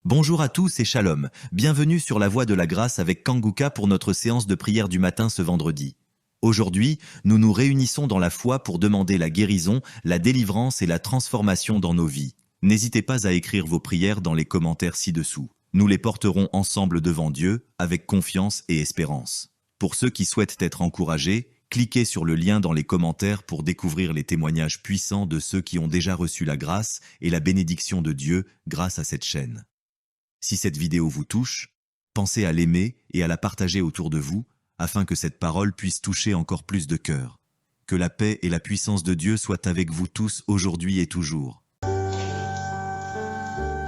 Bonjour à tous et shalom, bienvenue sur la Voie de la Grâce avec Kanguka pour notre séance de prière du matin ce vendredi. Aujourd'hui, nous nous réunissons dans la foi pour demander la guérison, la délivrance et la transformation dans nos vies. N'hésitez pas à écrire vos prières dans les commentaires ci-dessous. Nous les porterons ensemble devant Dieu, avec confiance et espérance. Pour ceux qui souhaitent être encouragés, cliquez sur le lien dans les commentaires pour découvrir les témoignages puissants de ceux qui ont déjà reçu la grâce et la bénédiction de Dieu grâce à cette chaîne. Si cette vidéo vous touche, pensez à l'aimer et à la partager autour de vous, afin que cette parole puisse toucher encore plus de cœurs. Que la paix et la puissance de Dieu soient avec vous tous aujourd'hui et toujours.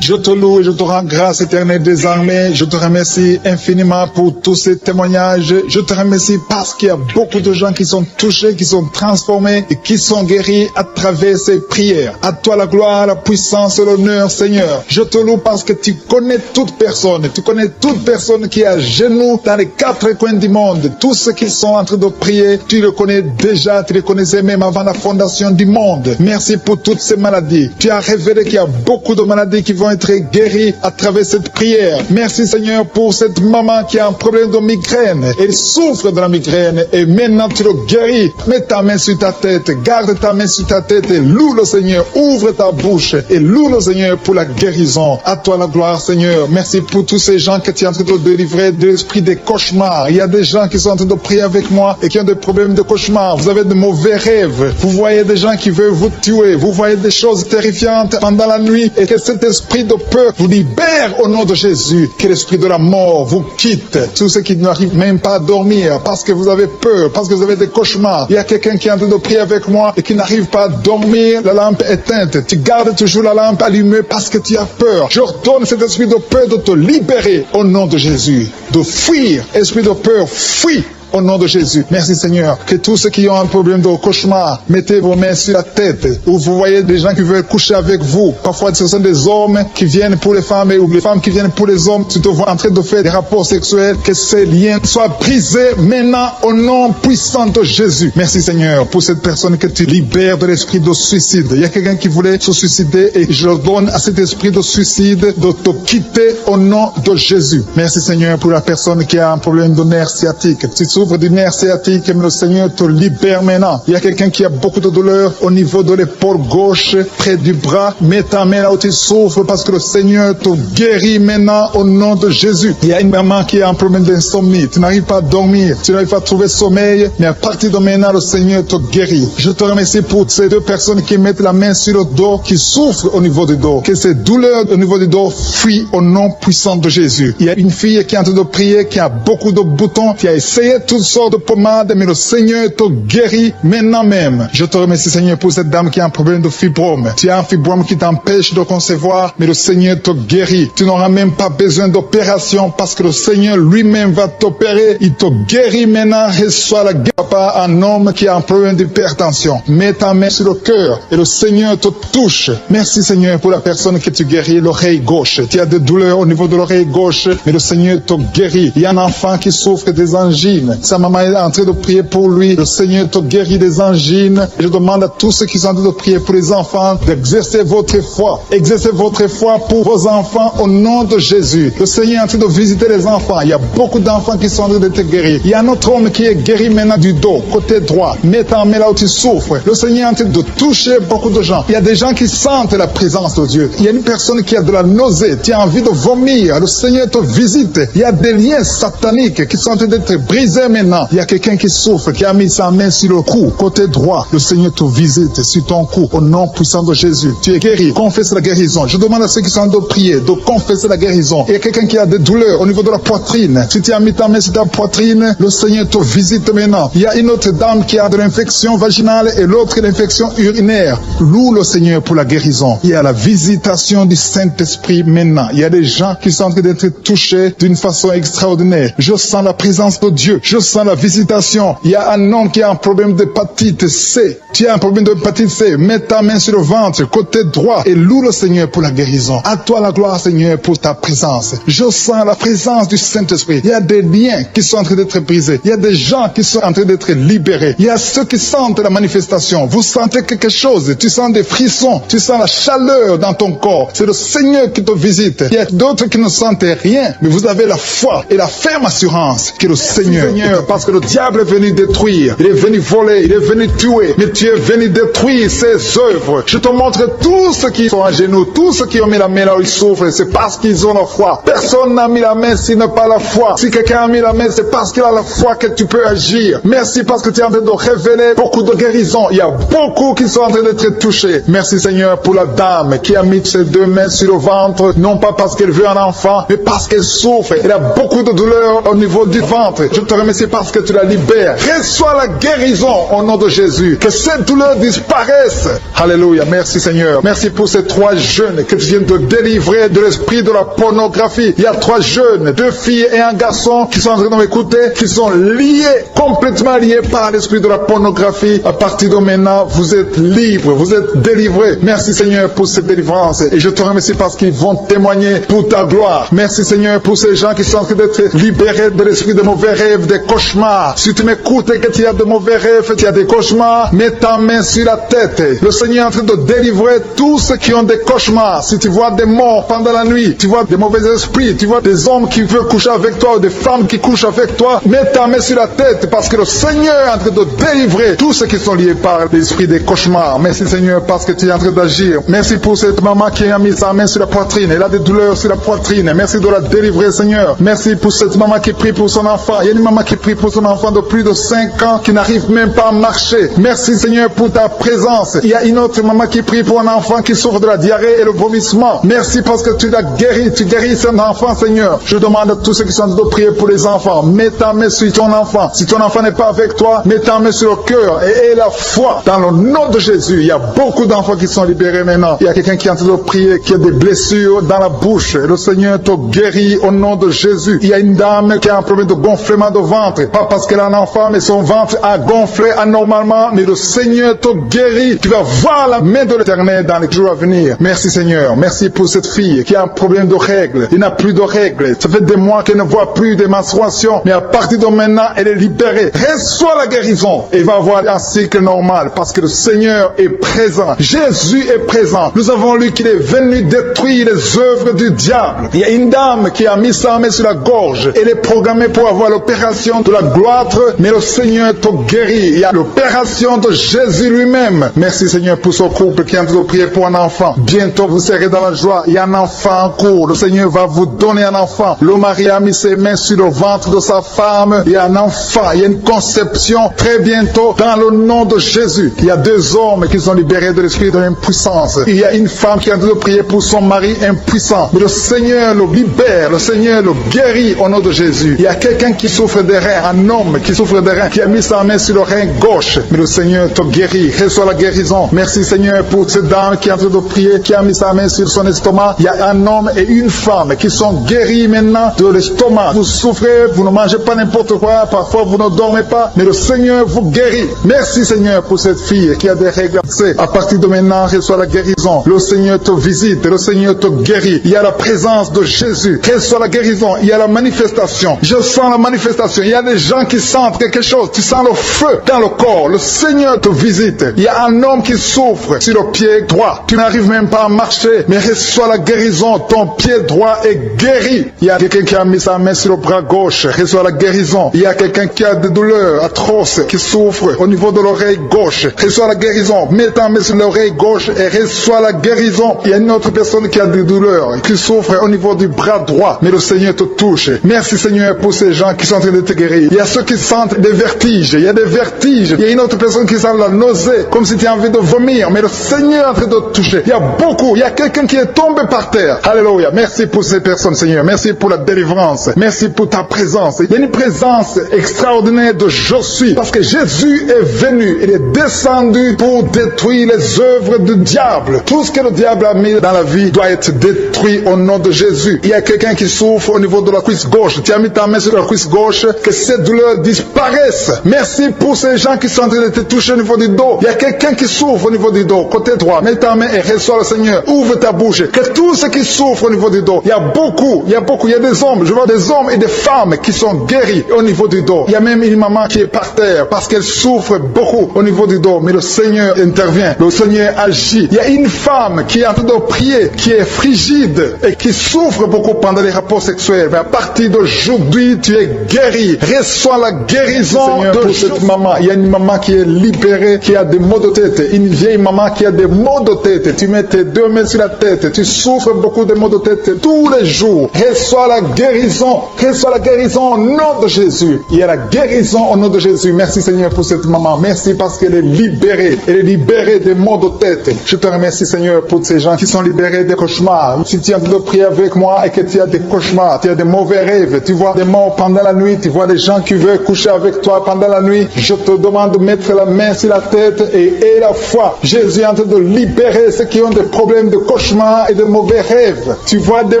Je te loue et je te rends grâce éternelle des armées. Je te remercie infiniment pour tous ces témoignages. Je te remercie parce qu'il y a beaucoup de gens qui sont touchés, qui sont transformés et qui sont guéris à travers ces prières. À toi la gloire, la puissance et l'honneur, Seigneur. Je te loue parce que tu connais toute personne. Tu connais toute personne qui est à genoux dans les quatre coins du monde. Tous ceux qui sont en train de prier, tu les connais déjà. Tu les connaissais même avant la fondation du monde. Merci pour toutes ces maladies. Tu as révélé qu'il y a beaucoup de maladies qui vont être guérie à travers cette prière. Merci Seigneur pour cette maman qui a un problème de migraine. Elle souffre de la migraine et maintenant tu le guéris. Mets ta main sur ta tête, garde ta main sur ta tête et loue le Seigneur. Ouvre ta bouche et loue le Seigneur pour la guérison. À toi la gloire Seigneur. Merci pour tous ces gens que tu es en train de délivrer de l'esprit des cauchemars. Il y a des gens qui sont en train de prier avec moi et qui ont des problèmes de cauchemars. Vous avez de mauvais rêves. Vous voyez des gens qui veulent vous tuer. Vous voyez des choses terrifiantes pendant la nuit et que cet esprit de peur vous libère au nom de Jésus. Que l'esprit de la mort vous quitte. Tous ceux qui n'arrivent même pas à dormir parce que vous avez peur, parce que vous avez des cauchemars. Il y a quelqu'un qui est en train de prier avec moi et qui n'arrive pas à dormir, la lampe éteinte. Tu gardes toujours la lampe allumée parce que tu as peur. J'ordonne cet esprit de peur de te libérer au nom de Jésus. De fuir. Esprit de peur, fuis. Au nom de Jésus. Merci Seigneur. Que tous ceux qui ont un problème de cauchemar, mettez vos mains sur la tête. Ou vous voyez des gens qui veulent coucher avec vous. Parfois ce sont des hommes qui viennent pour les femmes ou les femmes qui viennent pour les hommes. Tu te vois en train de faire des rapports sexuels. Que ces liens soient brisés maintenant au nom puissant de Jésus. Merci Seigneur pour cette personne que tu libères de l'esprit de suicide. Il y a quelqu'un qui voulait se suicider et je donne à cet esprit de suicide de te quitter au nom de Jésus. Merci Seigneur pour la personne qui a un problème de nerf sciatique. Tu souffres du nerf sciatique, mais le Seigneur te libère maintenant. Il y a quelqu'un qui a beaucoup de douleur au niveau de l'épaule gauche, près du bras. Mets ta main là où tu souffres parce que le Seigneur te guérit maintenant au nom de Jésus. Il y a une maman qui a un problème d'insomnie. Tu n'arrives pas à dormir, tu n'arrives pas à trouver sommeil, mais à partir de maintenant, le Seigneur te guérit. Je te remercie pour ces deux personnes qui mettent la main sur le dos, qui souffrent au niveau du dos. Que ces douleurs au niveau du dos fuient au nom puissant de Jésus. Il y a une fille qui est en train de prier, qui a beaucoup de boutons, qui a essayé toutes sortes de pommades, mais le Seigneur te guérit maintenant même. Je te remercie Seigneur pour cette dame qui a un problème de fibrome. Tu as un fibrome qui t'empêche de concevoir, mais le Seigneur te guérit. Tu n'auras même pas besoin d'opération parce que le Seigneur lui-même va t'opérer. Il te guérit maintenant. Reçois la guérison par un homme qui a un problème d'hypertension. Mets ta main sur le cœur et le Seigneur te touche. Merci Seigneur pour la personne que tu guéris, l'oreille gauche. Tu as des douleurs au niveau de l'oreille gauche, mais le Seigneur te guérit. Il y a un enfant qui souffre des angines. Sa maman est en train de prier pour lui. Le Seigneur te guérit des angines. Je demande à tous ceux qui sont en train de prier pour les enfants d'exercer votre foi. Exercez votre foi pour vos enfants au nom de Jésus. Le Seigneur est en train de visiter les enfants. Il y a beaucoup d'enfants qui sont en train d'être guéris. Il y a un autre homme qui est guéri maintenant du dos, côté droit. Mets ta main là où tu souffres. Le Seigneur est en train de toucher beaucoup de gens. Il y a des gens qui sentent la présence de Dieu. Il y a une personne qui a de la nausée. Tu as envie de vomir. Le Seigneur te visite. Il y a des liens sataniques qui sont en train d'être brisés maintenant. Il y a quelqu'un qui souffre, qui a mis sa main sur le cou, côté droit. Le Seigneur te visite sur ton cou, au nom puissant de Jésus. Tu es guéri. Confesse la guérison. Je demande à ceux qui sont en train de prier de confesser la guérison. Il y a quelqu'un qui a des douleurs au niveau de la poitrine. Si tu as mis ta main sur ta poitrine, le Seigneur te visite maintenant. Il y a une autre dame qui a de l'infection vaginale et l'autre l'infection urinaire. Loue le Seigneur pour la guérison. Il y a la visitation du Saint-Esprit maintenant. Il y a des gens qui sont en train d'être touchés d'une façon extraordinaire. Je sens la présence de Dieu. Je Je sens la visitation. Il y a un homme qui a un problème d'hépatite C. Tu as un problème d'hépatite C. Mets ta main sur le ventre, côté droit, et loue le Seigneur pour la guérison. À toi la gloire, Seigneur, pour ta présence. Je sens la présence du Saint-Esprit. Il y a des liens qui sont en train d'être brisés. Il y a des gens qui sont en train d'être libérés. Il y a ceux qui sentent la manifestation. Vous sentez quelque chose. Tu sens des frissons. Tu sens la chaleur dans ton corps. C'est le Seigneur qui te visite. Il y a d'autres qui ne sentent rien, mais vous avez la foi et la ferme assurance que le Seigneur, parce que le diable est venu détruire. Il est venu voler. Il est venu tuer. Mais tu es venu détruire ses œuvres. Je te montre tous ceux qui sont à genoux, tous ceux qui ont mis la main là où ils souffrent. C'est parce qu'ils ont la foi. Personne n'a mis la main s'il n'a pas la foi. Si quelqu'un a mis la main, c'est parce qu'il a la foi que tu peux agir. Merci parce que tu es en train de révéler beaucoup de guérisons. Il y a beaucoup qui sont en train d'être touchés. Merci Seigneur pour la dame qui a mis ses deux mains sur le ventre, non pas parce qu'elle veut un enfant, mais parce qu'elle souffre. Elle a beaucoup de douleur au niveau du ventre. Je te remercie parce que tu la libères. Reçois la guérison au nom de Jésus. Que cette douleur disparaisse. Alléluia. Merci Seigneur. Merci pour ces 3 jeunes que tu viens de délivrer de l'esprit de la pornographie. Il y a 3 jeunes, 2 filles et un garçon qui sont en train de m'écouter, qui sont liés, complètement liés par l'esprit de la pornographie. À partir de maintenant, vous êtes libres, vous êtes délivrés. Merci Seigneur pour cette délivrance. Et je te remercie parce qu'ils vont témoigner pour ta gloire. Merci Seigneur pour ces gens qui sont en train d'être libérés de l'esprit de mauvais rêves, des cauchemars. Si tu m'écoutes et que tu as de mauvais rêves, tu as des cauchemars, mets ta main sur la tête. Le Seigneur est en train de délivrer tous ceux qui ont des cauchemars. Si tu vois des morts pendant la nuit, tu vois des mauvais esprits, tu vois des hommes qui veulent coucher avec toi ou des femmes qui couchent avec toi, mets ta main sur la tête parce que le Seigneur est en train de délivrer tous ceux qui sont liés par l'esprit des cauchemars. Merci Seigneur parce que tu es en train d'agir. Merci pour cette maman qui a mis sa main sur la poitrine. Elle a des douleurs sur la poitrine. Merci de la délivrer Seigneur. Merci pour cette maman qui prie pour son enfant. Il y a une maman qui prie pour son enfant de plus de 5 ans qui n'arrive même pas à marcher. Merci Seigneur pour ta présence. Il y a une autre maman qui prie pour un enfant qui souffre de la diarrhée et le vomissement. Merci parce que tu l'as guéri. Tu guéris cet enfant Seigneur. Je demande à tous ceux qui sont en train de prier pour les enfants. Mets ta main sur ton enfant. Si ton enfant n'est pas avec toi, mets ta main sur le cœur et aie la foi dans le nom de Jésus. Il y a beaucoup d'enfants qui sont libérés maintenant. Il y a quelqu'un qui est en train de prier, qui a des blessures dans la bouche. Le Seigneur te guérit au nom de Jésus. Il y a une dame qui a un problème de gonflement de ventre. Pas parce qu'elle a un enfant, mais son ventre a gonflé anormalement. Mais le Seigneur te guérit. Tu vas voir la main de l'Éternel dans les jours à venir. Merci Seigneur. Merci pour cette fille qui a un problème de règles. Il n'a plus de règles. Ça fait des mois qu'elle ne voit plus de menstruations. Mais à partir de maintenant, elle est libérée. Reçois la guérison. Et va avoir un cycle normal parce que le Seigneur est présent. Jésus est présent. Nous avons lu qu'il est venu détruire les œuvres du diable. Il y a une dame qui a mis sa main sur la gorge. Elle est programmée pour avoir l'opération de la gloître, mais le Seigneur te guérit. Il y a l'opération de Jésus lui-même. Merci Seigneur pour ce couple qui est en train de prier pour un enfant. Bientôt vous serez dans la joie. Il y a un enfant en cours. Le Seigneur va vous donner un enfant. Le mari a mis ses mains sur le ventre de sa femme. Il y a un enfant. Il y a une conception très bientôt dans le nom de Jésus. Il y a 2 hommes qui sont libérés de l'esprit de l'impuissance. Il y a une femme qui est en train de prier pour son mari impuissant. Mais le Seigneur le libère. Le Seigneur le guérit au nom de Jésus. Il y a quelqu'un qui souffre des reins. Un homme qui souffre des reins. Qui a mis sa main sur le rein gauche. Mais le Seigneur te guérit. Reçois la guérison. Merci Seigneur pour cette dame qui est en train de prier. Qui a mis sa main sur son estomac. Il y a un homme et une femme qui sont guéris maintenant de l'estomac. Vous souffrez. Vous ne mangez pas n'importe quoi. Parfois vous ne dormez pas. Mais le Seigneur vous guérit. Merci Seigneur pour cette fille qui a des règles. À partir de maintenant, reçois la guérison. Le Seigneur te visite. Le Seigneur te guérit. Il y a la présence de Jésus. Reçois la guérison. Il y a la manifestation. Je sens la manifestation. Il y a des gens qui sentent quelque chose. Tu sens le feu dans le corps. Le Seigneur te visite. Il y a un homme qui souffre sur le pied droit. Tu n'arrives même pas à marcher. Mais reçois la guérison. Ton pied droit est guéri. Il y a quelqu'un qui a mis sa main sur le bras gauche. Reçois la guérison. Il y a quelqu'un qui a des douleurs atroces, qui souffre au niveau de l'oreille gauche. Reçois la guérison. Mets ta main sur l'oreille gauche et reçois la guérison. Il y a une autre personne qui a des douleurs, qui souffre au niveau du bras droit. Mais le Seigneur te touche. Merci Seigneur pour ces gens qui sont en train de te guérir. Il y a ceux qui sentent des vertiges. Il y a des vertiges. Il y a une autre personne qui sent la nausée, comme si tu as envie de vomir. Mais le Seigneur est en train de te toucher. Il y a beaucoup. Il y a quelqu'un qui est tombé par terre. Alléluia. Merci pour ces personnes Seigneur. Merci pour la délivrance. Merci pour ta présence. Il y a une présence extraordinaire de je suis. Parce que Jésus est venu. Il est descendu pour détruire les œuvres du diable. Tout ce que le diable a mis dans la vie doit être détruit au nom de Jésus. Il y a quelqu'un qui souffre au niveau de la cuisse gauche. Tu as mis ta main sur la cuisse gauche. que ces douleurs disparaissent. Merci pour ces gens qui sont en train de te toucher au niveau du dos. Il y a quelqu'un qui souffre au niveau du dos, côté droit. Mets ta main et reçois le Seigneur. Ouvre ta bouche. Que tous ceux qui souffrent au niveau du dos, il y a beaucoup, il y a des hommes, je vois des hommes et des femmes qui sont guéris au niveau du dos. Il y a même une maman qui est par terre parce qu'elle souffre beaucoup au niveau du dos, mais le Seigneur intervient, le Seigneur agit. Il y a une femme qui est en train de prier, qui est frigide et qui souffre beaucoup pendant les rapports sexuels. Mais à partir d'aujourd'hui, tu es guéri. Reçois la guérison Seigneur, de cette maman. Il y a une maman qui est libérée, qui a des maux de tête. Une vieille maman qui a des maux de tête. Tu mets tes deux mains sur la tête. Tu souffres beaucoup de maux de tête tous les jours. Reçois la guérison. Reçois la guérison au nom de Jésus. Il y a la guérison au nom de Jésus. Merci Seigneur pour cette maman. Merci parce qu'elle est libérée. Elle est libérée des maux de tête. Je te remercie Seigneur pour ces gens qui sont libérés des cauchemars. Si tu es en train de prier avec moi et que tu as des cauchemars, tu as des mauvais rêves, tu vois des morts pendant la nuit, tu vois des gens qui veulent coucher avec toi pendant la nuit, je te demande de mettre la main sur la tête et la foi. Jésus est en train de libérer ceux qui ont des problèmes de cauchemars et de mauvais rêves. Tu vois des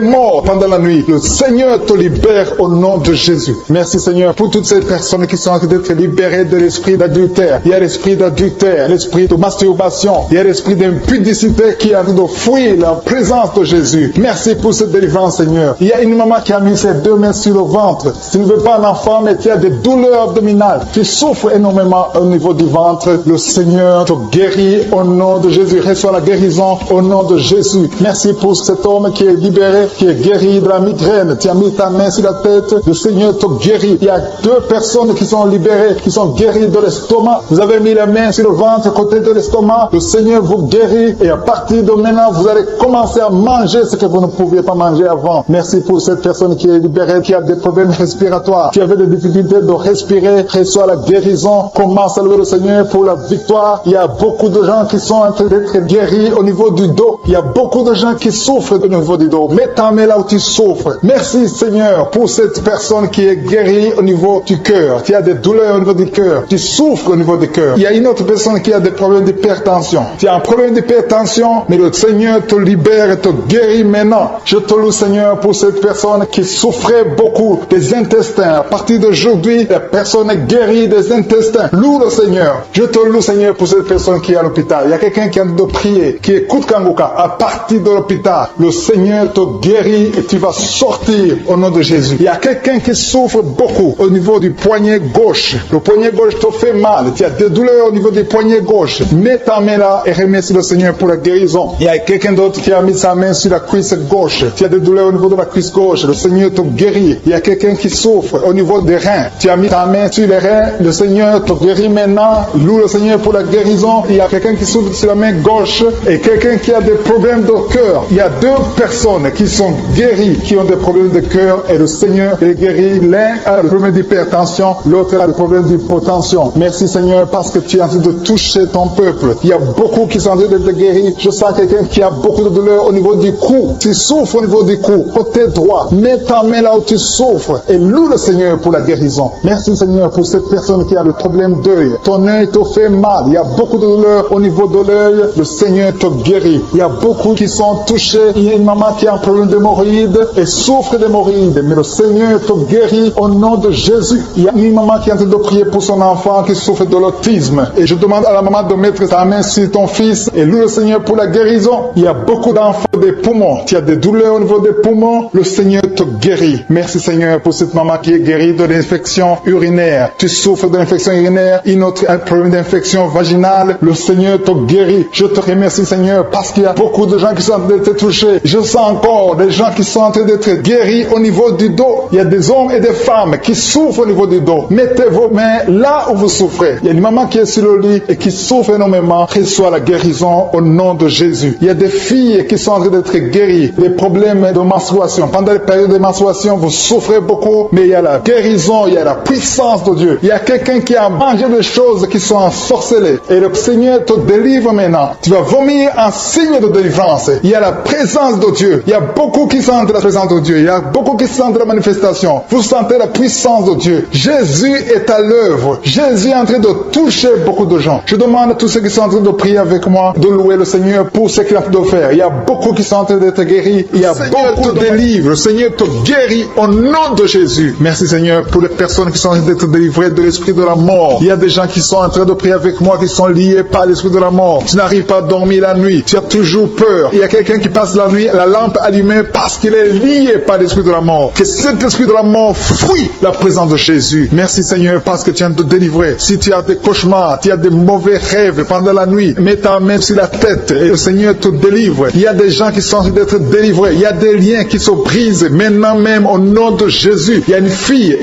morts pendant la nuit. Le Seigneur te libère au nom de Jésus. Merci Seigneur pour toutes ces personnes qui sont en train d'être libérées de l'esprit d'adultère. Il y a l'esprit d'adultère, l'esprit de masturbation, il y a l'esprit d'impudicité qui est en train de fuir la présence de Jésus. Merci pour cette délivrance Seigneur. Il y a une maman qui a mis ses deux mains sur le ventre. Tu ne veux pas un enfant mais tu as des douleurs abdominales. Tu souffres énormément au niveau du ventre. Le Seigneur te guérit au nom de Jésus. Reçois la guérison au nom de Jésus. Merci pour cet homme qui est libéré, qui est guéri de la migraine. Tu as mis ta main sur la tête. Le Seigneur te guérit. Il y a deux personnes qui sont libérées, qui sont guéries de l'estomac. Vous avez mis la main sur le ventre, côté de l'estomac. Le Seigneur vous guérit et à partir de maintenant, vous allez commencer à manger ce que vous ne pouviez pas manger avant. Merci pour cette personne qui est libérée, qui a des problèmes respiratoires, qui avait des difficultés de respirer. Reçois la guérison. Commence à louer le Seigneur pour la victoire. Il y a beaucoup de gens qui sont en train d'être guéris au niveau du dos. Il y a beaucoup de gens qui souffrent au niveau du dos. Mets ta main là où tu souffres. Merci Seigneur pour cette personne qui est guérie au niveau du cœur. Tu as des douleurs au niveau du cœur. Tu souffres au niveau du cœur. Il y a une autre personne qui a des problèmes d'hypertension. Tu as un problème d'hypertension, mais le Seigneur te libère et te guérit maintenant. Je te loue Seigneur pour cette personne qui souffrait beaucoup des intestins. À partir d'aujourd'hui, la personne est guérie des intestins. Loue le Seigneur. Je te loue Seigneur pour cette personne qui est à l'hôpital. Il y a quelqu'un qui a de prier, qui écoute Kanguka. À partir de l'hôpital, le Seigneur te guérit et tu vas sortir au nom de Jésus. Il y a quelqu'un qui souffre beaucoup au niveau du poignet gauche. Le poignet gauche te fait mal. Tu as des douleurs au niveau du poignet gauche. Mets ta main là et remercie le Seigneur pour la guérison. Il y a quelqu'un d'autre qui a mis sa main sur la cuisse gauche. Tu as des douleurs au niveau de la cuisse gauche. Le Seigneur te guérit. Il y a quelqu'un qui souffre au niveau des reins. Tu as mis ta main sur les reins. Le Seigneur te guérit maintenant. Loue le Seigneur pour la guérison. Il y a quelqu'un qui souffre sur la main gauche et quelqu'un qui a des problèmes de cœur. Il y a deux personnes qui sont guéries, qui ont des problèmes de cœur et le Seigneur les guérit. L'un a le problème d'hypertension, l'autre a le problème d'hypotension. Merci Seigneur parce que tu es en train de toucher ton peuple. Il y a beaucoup qui sont en train d'être guéris. Je sens quelqu'un qui a beaucoup de douleur au niveau du cou. Tu souffres au niveau du cou, côté droit. Mets ta main là où tu souffres et loue le Seigneur pour la guérison. Merci Seigneur pour cette personne qui a le problème d'œil. Ton œil te fait mal. Il y a beaucoup de douleur au niveau de l'œil. Le Seigneur te guérit. Il y a beaucoup qui sont touchés. Il y a une maman qui a un problème d'hémorroïdes et souffre d'hémorroïdes. Mais le Seigneur te guérit au nom de Jésus. Il y a une maman qui est en train de prier pour son enfant qui souffre de l'autisme. Et je demande à la maman de mettre sa main sur ton fils et loue le Seigneur pour la guérison. Il y a beaucoup d'enfants des poumons. Tu as des douleurs au niveau des poumons. Le Seigneur te guérit. Merci Seigneur pour cette maman qui est guérie de l'infection urinaire. Tu souffres de l'infection urinaire. Une autre a un problème d'infection vaginale. Le Seigneur te guérit. Je te remercie Seigneur parce qu'il y a beaucoup de gens qui sont en train d'être touchés. Je sens encore des gens qui sont en train d'être guéris au niveau du dos. Il y a des hommes et des femmes qui souffrent au niveau du dos. Mettez vos mains là où vous souffrez. Il y a une maman qui est sur le lit et qui souffre énormément. Reçoit la guérison au nom de Jésus. Il y a des filles qui sont en train d'être guéries. Des problèmes de menstruation. Pendant les périodes de menstruation, vous souffrez beaucoup, mais il y a la guérison, il y a la puissance de Dieu. Il y a quelqu'un qui a mangé des choses qui sont ensorcelées. Et le Seigneur te délivre maintenant. Tu vas vomir un signe de délivrance. Il y a la présence de Dieu. Il y a beaucoup qui sentent la présence de Dieu. Il y a beaucoup qui sentent la manifestation. Vous sentez la puissance de Dieu. Jésus est à l'œuvre. Jésus est en train de toucher beaucoup de gens. Je demande à tous ceux qui sont en train de prier avec moi de louer le Seigneur pour ce qu'il est en train de faire. Il y a beaucoup qui sont en train d'être guéris. Il y a beaucoup de délivres. Le Seigneur te guérit au nom de Jésus. Merci Seigneur. Seigneur, pour les personnes qui sont en train d'être délivrées de l'esprit de la mort. Il y a des gens qui sont en train de prier avec moi, qui sont liés par l'esprit de la mort. Tu n'arrives pas à dormir la nuit. Tu as toujours peur. Il y a quelqu'un qui passe la nuit, la lampe allumée parce qu'il est lié par l'esprit de la mort. Que cet esprit de la mort fuit la présence de Jésus. Merci Seigneur parce que tu viens de te délivrer. Si tu as des cauchemars, tu as des mauvais rêves pendant la nuit, mets ta main sur la tête et le Seigneur te délivre. Il y a des gens qui sont en train d'être délivrés. Il y a des liens qui se brisent maintenant même au nom de Jésus. Il y a une fille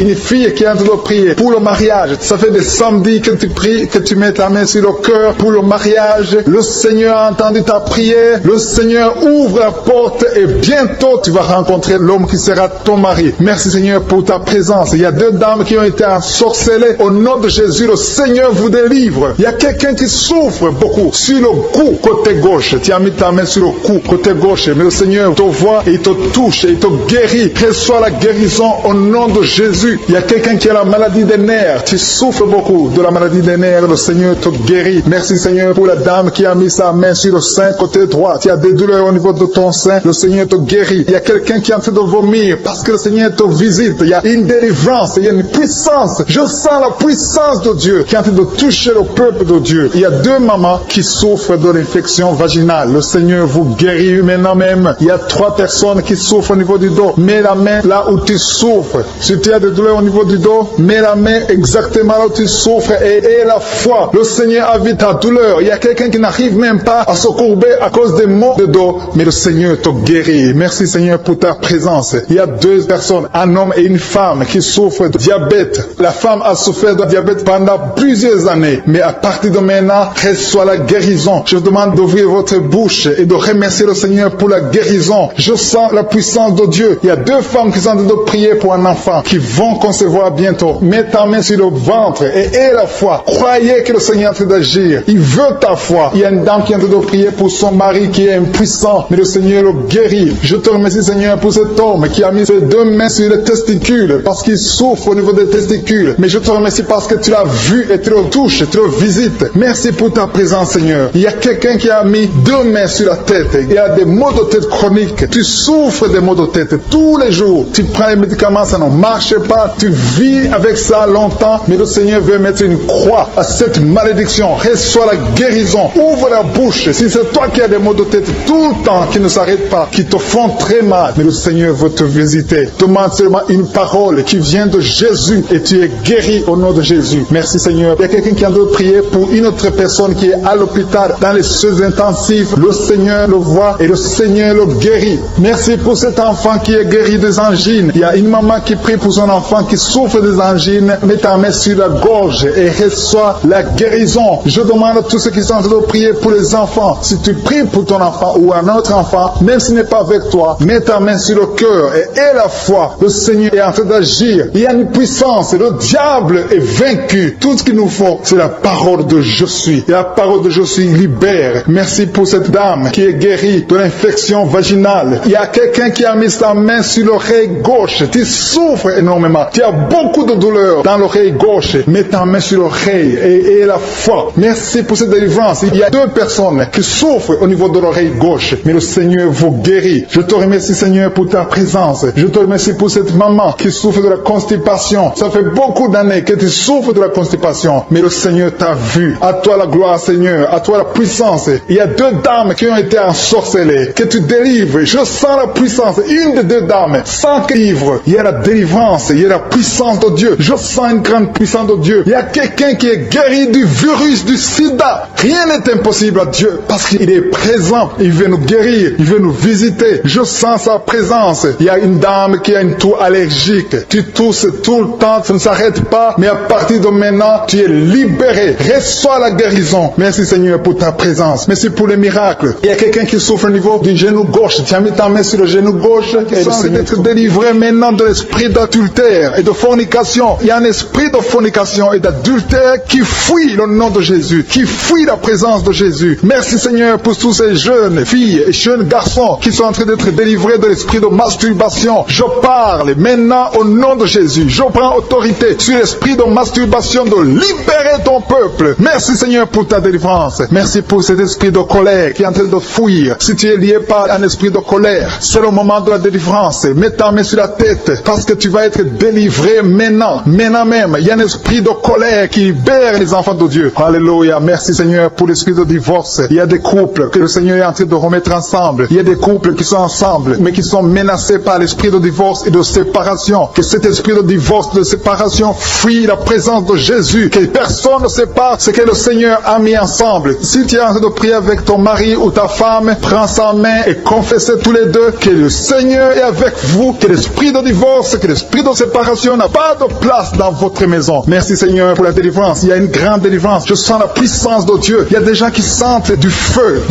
qui est en train de prier pour le mariage. Ça fait des samedis que tu pries, que tu mets ta main sur le cœur pour le mariage. Le Seigneur a entendu ta prière. Le Seigneur ouvre la porte et bientôt tu vas rencontrer l'homme qui sera ton mari. Merci Seigneur pour ta présence. Il y a deux dames qui ont été ensorcelées. Au nom de Jésus, le Seigneur vous délivre. Il y a quelqu'un qui souffre beaucoup sur le cou, côté gauche. Tu as mis ta main sur le cou, côté gauche. Mais le Seigneur te voit et il te touche et il te guérit. Reçois la guérison au nom de Jésus. Il y a quelqu'un qui a la maladie des nerfs. Tu souffres beaucoup de la maladie des nerfs. Le Seigneur te guérit. Merci Seigneur pour la dame qui a mis sa main sur le sein, côté droit. Tu as des douleurs au niveau de ton sein. Le Seigneur te guérit. Il y a quelqu'un qui est en train de vomir parce que le Seigneur te visite. Il y a une délivrance. Il y a une puissance. Je sens la puissance de Dieu qui est en train de toucher le peuple de Dieu. Il y a deux mamans qui souffrent de l'infection vaginale. Le Seigneur vous guérit maintenant même. Il y a trois personnes qui souffrent au niveau du dos. Mets la main là où tu souffres. Si tu as des douleurs au niveau du dos, mets la main exactement là où tu souffres et aie la foi. Le Seigneur a vu ta douleur. Il y a quelqu'un qui n'arrive même pas à se courber à cause des maux de dos, mais le Seigneur te guérit. Merci Seigneur pour ta présence. Il y a deux personnes, un homme et une femme qui souffrent de diabète. La femme a souffert de diabète pendant plusieurs années, mais à partir de maintenant, reçoit la guérison. Je vous demande d'ouvrir votre bouche et de remercier le Seigneur pour la guérison. Je sens la puissance de Dieu. Il y a deux femmes qui sont en train de prier pour un enfant qui vont concevoir bientôt. Mets ta main sur le ventre et aie la foi. Croyez que le Seigneur est en train d'agir. Il veut ta foi. Il y a une dame qui est en train de prier pour son mari qui est impuissant, mais le Seigneur le guérit. Je te remercie Seigneur pour cet homme qui a mis ses deux mains sur les testicules parce qu'il souffre au niveau des testicules. Mais je te remercie parce que tu l'as vu et tu le touches, tu le visites. Merci pour ta présence Seigneur. Il y a quelqu'un qui a mis deux mains sur la tête. Il y a des maux de tête chroniques. Tu souffres des maux de tête tous les jours. Tu prends les médicaments, ça ne marche pas. Tu vis avec ça longtemps, mais le Seigneur veut mettre une croix à cette malédiction. Reçois la guérison. Ouvre la bouche. Si c'est toi qui as des maux de tête tout le temps, qui ne s'arrêtent pas, qui te font très mal, mais le Seigneur veut te visiter. Demande seulement une parole qui vient de Jésus et tu es guéri au nom de Jésus. Merci Seigneur. Il y a quelqu'un qui a de prier pour une autre personne qui est à l'hôpital dans les soins intensifs. Le Seigneur le voit et le Seigneur le guérit. Merci pour cet enfant qui est guéri des angines. Il y a une maman qui prie pour son enfant qui souffre des angines. Mets ta main sur la gorge et reçois la guérison. Je demande à tous ceux qui sont en train de prier pour les enfants. Si tu pries pour ton enfant ou un autre enfant, même s'il n'est pas avec toi, mets ta main sur le cœur et aie la foi. Le Seigneur est en train d'agir. Il y a une puissance. Le diable est vaincu. Tout ce qu'il nous faut, c'est la parole de je suis. Et la parole de je suis libère. Merci pour cette dame qui est guérie de l'infection vaginale. Il y a quelqu'un qui a mis sa main sur l'oreille gauche. Tu souffres énormément. Tu as beaucoup de douleur dans l'oreille gauche. Mets ta main sur l'oreille et aie la foi. Merci pour cette délivrance. Il y a deux personnes qui souffrent au niveau de l'oreille gauche, mais le Seigneur vous guérit. Je te remercie Seigneur pour ta présence. Je te remercie pour cette maman qui souffre de la constipation. Ça fait beaucoup d'années que tu souffres de la constipation, mais le Seigneur t'a vu. À toi la gloire Seigneur, à toi la puissance. Il y a deux dames qui ont été ensorcelées, que tu délivres. Je sens la puissance. Une des deux dames, sans livre, il y a la délivrance, il y a la puissance de Dieu. Je sens une grande puissance de Dieu. Il y a quelqu'un qui est guéri du virus du sida. Rien n'est impossible à Dieu parce qu'il est présent. Il veut nous guérir, il veut nous visiter. Je sens sa présence. Il y a une dame qui a une toux allergique. Tu tousses tout le temps, ça ne s'arrête pas, mais à partir de maintenant, tu es libéré. Reçois la guérison. Merci Seigneur pour ta présence. Merci pour les miracles. Il y a quelqu'un qui souffre au niveau du genou gauche. Tu as mis ta main sur le genou gauche et le Seigneur être délivré maintenant de l'esprit d'adultère et de fornication. Il y a un esprit de fornication et d'adultère qui fuit le nom de Jésus, qui fuit la présence de Jésus. Merci Seigneur pour tous ces jeunes filles et jeunes garçons qui sont en train d'être délivrés de l'esprit de masturbation. Je parle maintenant au nom de Jésus. Je prends autorité sur l'esprit de masturbation de libérer ton peuple. Merci Seigneur pour ta délivrance. Merci pour cet esprit de colère qui est en train de fuir. Si tu es lié par un esprit de colère, c'est le moment de la délivrance. Mets ta main sur la tête parce que tu vas être délivré maintenant. Maintenant même, il y a un esprit de colère qui libère les enfants de Dieu. Alléluia. Merci Seigneur pour l'esprit de divorce. Il y a des couples que le Seigneur est en train de remettre ensemble. Il y a des couples qui sont ensemble, mais qui sont menacés par l'esprit de divorce et de séparation. Que cet esprit de divorce, de séparation, fuit la présence de Jésus. Que personne ne sait pas ce que le Seigneur a mis ensemble. Si tu es en train de prier avec ton mari ou ta femme, prends sa main et confessez tous les deux que le Seigneur est avec vous, que l'esprit de divorce, que l'esprit de séparation n'a pas de place dans votre maison. Merci Seigneur pour la délivrance. Il y a une grande délivrance. Je sens la puissance de Dieu. Il y a des gens qui sentent du feu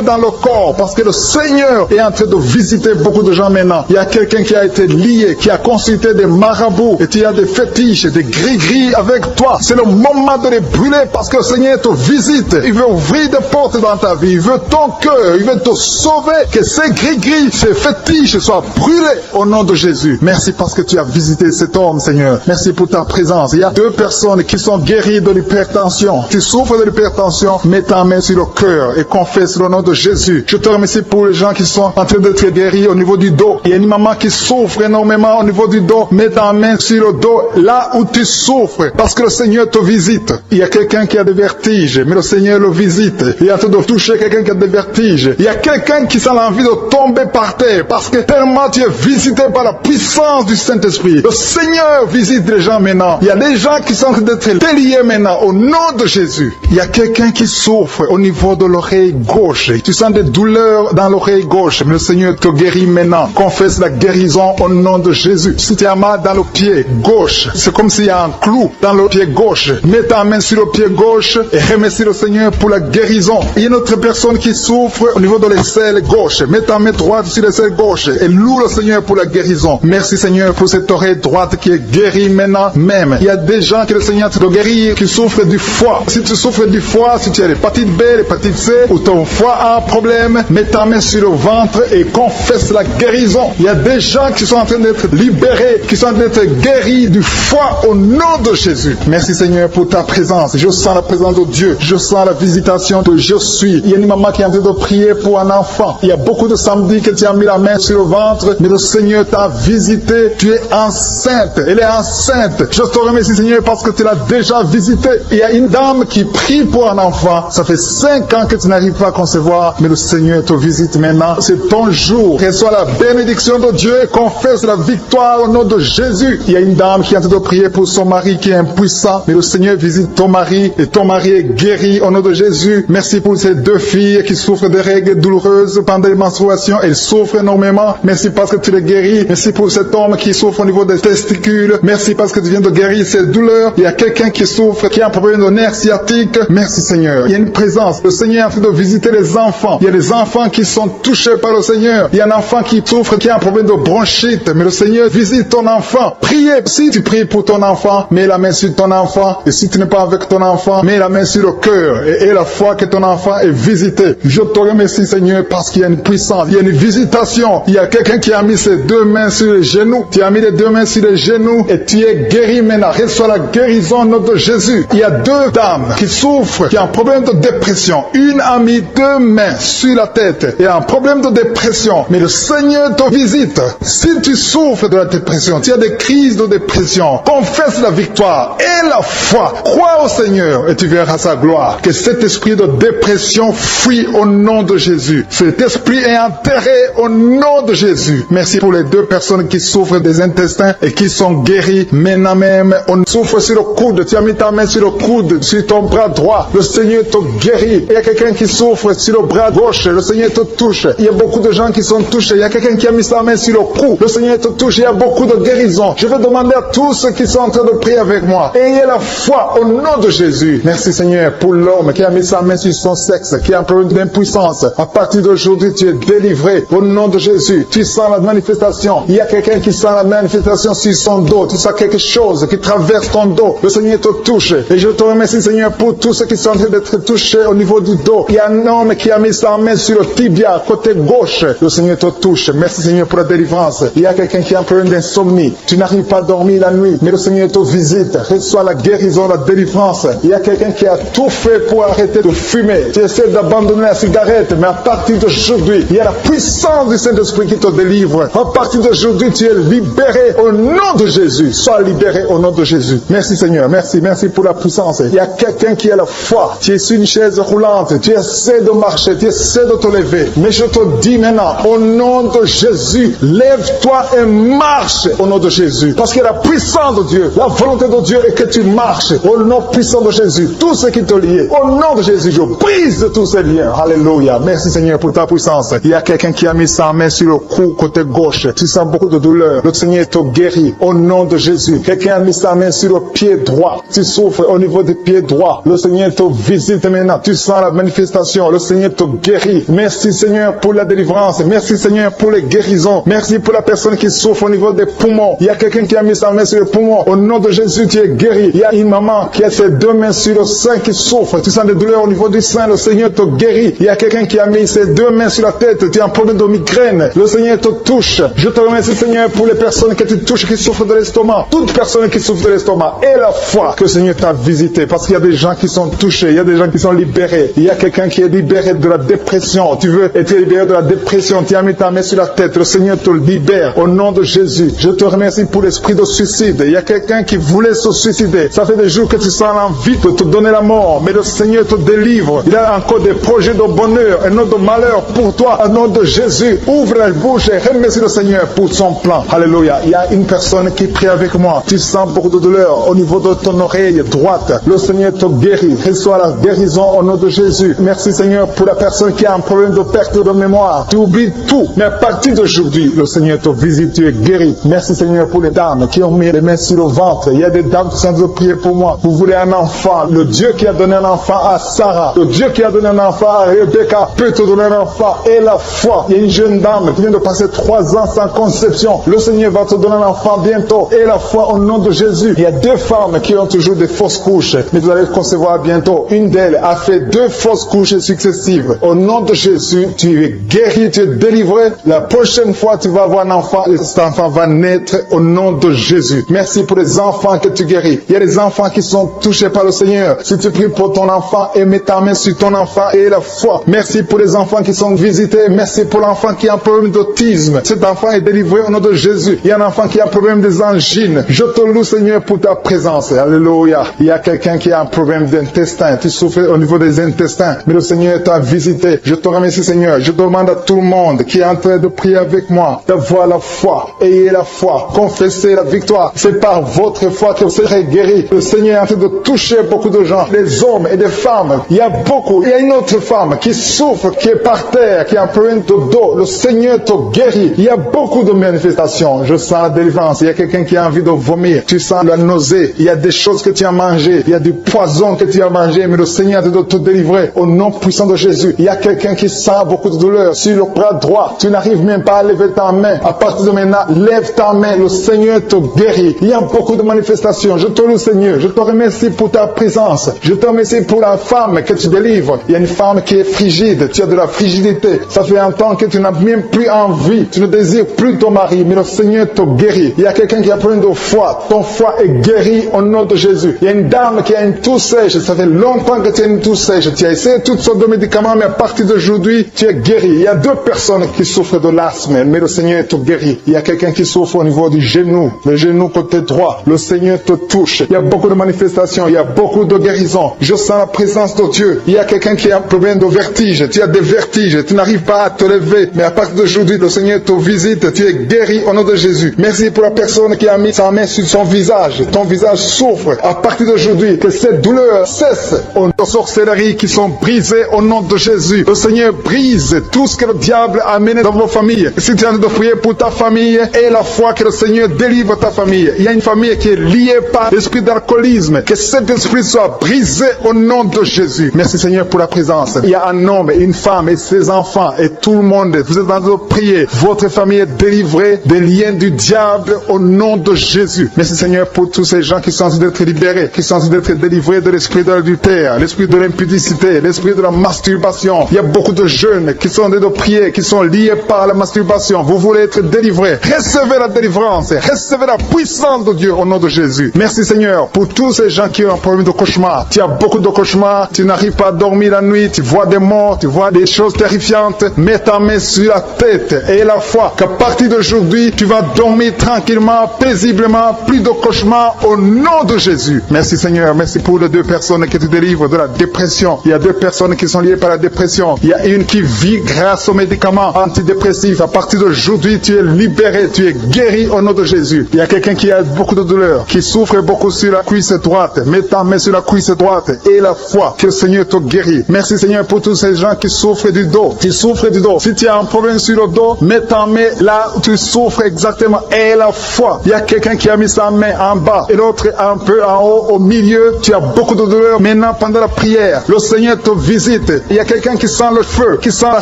dans le corps, parce que le Seigneur est en train de visiter beaucoup de gens maintenant. Il y a quelqu'un qui a été lié, qui a consulté des marabouts, et tu as des fétiches, des gris-gris avec toi. C'est le moment de les brûler, parce que le Seigneur te visite. Il veut ouvrir des portes dans ta vie. Il veut ton cœur. Il veut te sauver. Que ces gris-gris, ces fétiches soient brûlés au nom de Jésus. Merci parce que tu as visité cet homme, Seigneur. Merci pour ta présence. Il y a 2 personnes qui sont guéries de l'hypertension. Tu souffres de l'hypertension, mets ta main sur le cœur et confesse le nom de Jésus. Je te remercie pour les gens qui sont en train d'être guéris au niveau du dos. Il y a une maman qui souffre énormément au niveau du dos. Mets ta main sur le dos, là où tu souffres, parce que le Seigneur te visite. Il y a quelqu'un qui a des vertiges, mais le Seigneur le visite. Il est en train de toucher quelqu'un qui a des vertiges. Il y a quelqu'un qui sent l'envie de tomber par terre, parce que tellement tu es visité par la puissance du Saint-Esprit. Le Seigneur visite les gens maintenant. Il y a des gens qui sont en train d'être déliés maintenant, au nom de Jésus. Il y a quelqu'un qui souffre au niveau de l'oreille gauche. Tu sens des douleurs dans l'oreille gauche, mais le Seigneur te guérit maintenant. Confesse la guérison au nom de Jésus. Si tu as mal dans le pied gauche, c'est comme s'il y a un clou dans le pied gauche. Mets ta main sur le pied gauche et remercie le Seigneur pour la guérison. Il y a une autre personne qui souffre au niveau de l'aisselle gauche. Mets ta main droite sur l'aisselle gauche et loue le Seigneur pour la guérison. Merci Seigneur pour cette oreille droite qui est guérie maintenant même. Il y a des gens que le Seigneur te guérit qui souffrent du foie. Si tu souffres du foie, si tu as l'hépatite B, l'hépatite C, ou ton foie a un problème, mets ta main sur le ventre et confesse la guérison. Il y a des gens qui sont en train d'être libérés, qui sont en train d'être guéris du foie au nom de Jésus. Merci Seigneur pour ta présence. Je sens la présence de Dieu. Je sens la visitation de je suis. Il y a une maman qui est en train de prier pour un enfant. Il y a beaucoup de samedis que tu as mis la main sur le ventre, mais le Seigneur t'a visité. Tu es enceinte. Elle est enceinte. Je te remercie Seigneur parce que tu l'as déjà visité. Il y a une dame qui prie pour un enfant. Ça fait 5 ans que tu n'arrives pas à concevoir, mais le Seigneur te visite maintenant. C'est ton jour. Reçois la bénédiction de Dieu et confesse la victoire au nom de Jésus. Il y a une dame qui est en train de prier pour son mari qui est impuissant, mais le Seigneur visite ton mari et ton mari est guéri au nom de Jésus. Merci pour ces 2 filles qui souffrent de règles douloureuses pendant les menstruations. Elles souffrent énormément. Merci parce que tu les guéris. Merci pour cet homme qui souffre au niveau des testicules. Merci parce que tu viens de guérir ces douleurs. Il y a quelqu'un qui souffre, qui a un problème de nerf sciatique. Merci Seigneur. Il y a une présence. Le Seigneur est en train de visiter les enfants. Il y a des enfants qui sont touchés par le Seigneur. Il y a un enfant qui souffre, qui a un problème de bronchite. Mais le Seigneur visite ton enfant. Priez. Si tu pries pour ton enfant, mets la main sur ton enfant. Et si tu n'es pas avec ton enfant, mets la main sur le cœur. Et la foi que ton enfant est visité. Je te remercie Seigneur parce qu'il y a une puissance. Il y a une visitation. Il y a quelqu'un qui a mis ses 2 mains sur les genoux. Tu as mis les 2 mains sur les genoux et tu es guéri maintenant. Reçois la guérison au nom de Jésus. Il y a 2 dames qui souffrent, qui ont un problème de dépression. Une a mis 2 mains sur la tête et a un problème de dépression. Mais le Seigneur te visite. Si tu souffres de la dépression, tu as des crises de dépression, confesse la victoire et la foi. Crois au Seigneur et tu verras sa gloire. Que cet esprit de dépression fuit au nom de Jésus. Cet esprit est enterré au nom de Jésus. Merci pour les 2 personnes qui souffrent des intestins et qui sont guéries maintenant même. On souffre sur le coude. Tu as mis ta main sur le coude, sur ton bras droit. Le Seigneur te guérit. Il y a quelqu'un qui souffre sur le bras gauche. Le Seigneur te touche. Il y a beaucoup de gens qui sont touchés. Il y a quelqu'un qui a mis sa main sur le cou. Le Seigneur te touche. Il y a beaucoup de guérisons. Je vais demander à tous ceux qui sont en train de prier avec moi. Ayez la foi au nom de Jésus. Merci Seigneur pour l'homme qui a mis sa main sur son sexe, qui a un problème d'impuissance. À partir d'aujourd'hui, tu es délivré au nom de Jésus. Tu sens la manifestation. Il y a quelqu'un qui sent la manifestation sur son dos. Tu sens quelque chose qui traverse ton dos. Le Seigneur te touche. Et je te remercie Seigneur pour tous ceux qui sont en train d'être touchés au niveau du dos. Il y a un homme qui a mis sa main sur le tibia, côté gauche. Le Seigneur te touche. Merci Seigneur pour la délivrance. Il y a quelqu'un qui a un problème d'insomnie. Tu n'arrives pas à dormir la nuit, mais le Seigneur te visite. Reçois la guérison, la délivrance. Il y a quelqu'un qui a tout fait pour arrêter de fumer. Tu essaies d'abandonner la cigarette, mais à partir d'aujourd'hui, il y a la puissance du Saint-Esprit qui te délivre. À partir d'aujourd'hui, tu es libéré au nom de Jésus, sois libéré au nom de Jésus. Merci Seigneur, merci pour la puissance. Il y a quelqu'un qui a la foi, tu es sur une chaise roulante, tu essaies de marcher, tu essaies de te lever. Mais je te dis maintenant, au nom de Jésus, lève-toi et marche au nom de Jésus. Parce que la puissance de Dieu, la volonté de Dieu est que tu marches au nom puissant de Jésus. Tout ce qui te lie, au nom de Jésus, je brise tous ces liens. Alléluia. Merci Seigneur pour ta puissance. Il y a quelqu'un qui a mis sa main sur le cou côté gauche. Tu sens beaucoup de douleur. Le Seigneur te guérit au nom de Jésus. Quelqu'un a mis sa main sur le pied droit. Tu souffres au niveau du pied droit. Le Seigneur te visite maintenant. Tu sens la manifestation. Le Seigneur te guérit. Merci Seigneur pour la délivrance. Merci Seigneur pour les guérisons. Merci pour la personne qui souffre au niveau des poumons. Il y a quelqu'un qui a mis sa main sur le poumon. Au nom de Jésus, tu es guéri. Il y a une maman qui a ses deux mains sur le sein qui souffre. Tu sens des douleurs au niveau du sein. Le Seigneur te guérit. Il y a quelqu'un qui a mis ses deux mains sur la tête. Tu as un problème de migraine. Le Seigneur te touche. Je te remercie Seigneur pour les personnes que tu touches qui souffrent de l'estomac. Toute personne qui souffre de l'estomac. Et la foi que le Seigneur t'a visité. Parce qu'il y a des gens qui sont touchés. Il y a des gens qui sont libérés. Il y a quelqu'un qui est libéré de la dépression. Tu veux être libéré de la dépression. Tu as mis ta main sur la tête. Le Seigneur te libère. Au nom de Jésus. Je te remercie pour l'esprit de suicide. Il y a quelqu'un qui voulait se suicider. Ça fait des jours que tu sens l'envie de te donner la mort. Mais le Seigneur te délivre. Il a encore des projets de bonheur et non de malheur pour toi. Au nom de Jésus. Ouvre la bouche et remercie le Seigneur pour son plan. Alléluia. Il y a une personne qui prie avec moi. Tu sens beaucoup de douleur au niveau de ton oreille droite. Le Seigneur te guérit. Reçois la guérison au nom de Jésus. Merci Seigneur pour la personne qui a un problème de perte de mémoire. Tu oublies tout. Mais à partir d'aujourd'hui, le Seigneur te visite. Tu es guéri. Merci Seigneur pour les dames qui ont mis les mains sur le ventre. Il y a des dames qui sont en train de prier pour moi. Vous voulez un enfant. Le Dieu qui a donné un enfant à Sarah. Le Dieu qui a donné un enfant à Rebecca peut te donner un enfant. Et la foi. Il y a une jeune dame qui vient de passer 3 ans sans conception. Le Seigneur va te donner un enfant bientôt. Et la foi au nom de Jésus. Il y a 2 femmes qui ont toujours des fausses couches. Mais vous allez concevoir bientôt. Une d'elles a fait 2 fausses couches successives. Au nom de Jésus, tu es guéri, tu es délivré. La prochaine fois, tu vas avoir un enfant. Et cet enfant va naître au nom de Jésus. Merci pour les enfants que tu guéris. Il y a des enfants qui sont touchés par le Seigneur. Si tu pries pour ton enfant et mets ta main sur ton enfant et la foi. Merci pour les enfants qui sont visités. Merci pour l'enfant qui a un problème d'autisme. Cet enfant est délivré au nom de Jésus. Il y a un enfant qui a un problème des angines. Je te loue Seigneur pour ta présence. Alléluia. Il y a quelqu'un qui a un problème d'intestin. Tu souffres au niveau des intestins. Mais le Seigneur t'a visité. Je te remercie Seigneur. Je demande à tout le monde qui est en train de prier avec moi d'avoir la foi. Ayez la foi. Confessez la victoire. C'est par votre foi que vous serez guéris. Le Seigneur est en train de toucher beaucoup de gens. Des hommes et des femmes. Il y a beaucoup. Il y a une autre femme qui souffre, qui est par terre, qui a un problème de dos. Le Seigneur te guérit. Il y a beaucoup de manifestations. Je sens la délivrance. Il y a quelqu'un qui a envie de vomir. Tu sens la nausée. Il y a des choses que tu as mangées. Il y a du poison que tu as mangé. Mais le Seigneur doit te délivrer au nom puissant de Jésus. Il y a quelqu'un qui sent beaucoup de douleur sur le bras droit. Tu n'arrives même pas à lever ta main. À partir de maintenant, lève ta main. Le Seigneur te guérit. Il y a beaucoup de manifestations. Je te loue Seigneur. Je te remercie pour ta présence. Je te remercie pour la femme que tu délivres. Il y a une femme qui est frigide. Tu as de la frigidité. Ça fait un temps que tu n'as même plus envie. Tu ne désires plus ton mari. Mais le Seigneur te guérit. Il y a quelqu'un qui a plein de foi. Ton foie est guéri au nom de Jésus. Il y a une dame qui a une toux sèche. Ça fait longtemps que tu as une toux sèche. Tu as essayé toutes sortes de médicaments, mais à partir d'aujourd'hui, tu es guéri. Il y a 2 personnes qui souffrent de l'asthme, mais le Seigneur te guérit. Il y a quelqu'un qui souffre au niveau du genou, le genou côté droit. Le Seigneur te touche. Il y a beaucoup de manifestations. Il y a beaucoup de guérisons. Je sens la présence de Dieu. Il y a quelqu'un qui a un problème de vertige. Tu as des vertiges. Tu n'arrives pas à te lever, mais à partir d'aujourd'hui, le Seigneur te visite. Tu es guéri au nom de Jésus. Merci pour la personne qui a mis sa main sur son visage. Ton visage souffre. À partir d'aujourd'hui, que cette douleur cesse. Aux sorcelleries qui sont brisées au nom de Jésus. Le Seigneur brise tout ce que le diable a amené dans vos familles. Si tu es en train de prier pour ta famille, et la foi que le Seigneur délivre ta famille. Il y a une famille qui est liée par l'esprit d'alcoolisme. Que cet esprit soit brisé au nom de Jésus. Merci Seigneur pour la présence. Il y a un homme et une femme et ses enfants et tout le monde. Vous êtes en train de prier. Votre famille est délivrée des liens du diable au nom de Jésus. Merci Seigneur pour tous ces gens qui sont en train d'être libérés, qui sont en train d'être délivrés de l'esprit de l'adultère, l'esprit de l'impudicité, l'esprit de la masturbation. Il y a beaucoup de jeunes qui sont en train de prier, qui sont liés par la masturbation. Vous voulez être délivrés. Recevez la délivrance. Recevez la puissance de Dieu au nom de Jésus. Merci Seigneur pour tous ces gens qui ont un problème de cauchemar. Tu as beaucoup de cauchemars. Tu n'arrives pas à dormir la nuit. Tu vois des morts. Tu vois des choses terrifiantes. Mets ta main sur la tête et la foi qu'à partir d'aujourd'hui, tu vas dormir tranquillement, paisiblement, plus de cauchemars au nom de Jésus. Merci Seigneur, merci pour les 2 personnes qui te délivrent de la dépression. Il y a 2 personnes qui sont liées par la dépression. Il y a une qui vit grâce aux médicaments antidépressifs. À partir d'aujourd'hui, tu es libéré, tu es guéri au nom de Jésus. Il y a quelqu'un qui a beaucoup de douleur, qui souffre beaucoup sur la cuisse droite. Mets ta main sur la cuisse droite et la foi que le Seigneur te guérit. Merci Seigneur pour tous ces gens qui souffrent du dos. Qui souffrent du dos. Si tu as un problème sur le dos, mets ta main là où tu souffres exactement et la foi. Il y a quelqu'un qui a mis sa main en bas et l'autre un peu en haut, au milieu. Tu as beaucoup de douleur. Maintenant, pendant la prière, le Seigneur te visite. Il y a quelqu'un qui sent le feu, qui sent la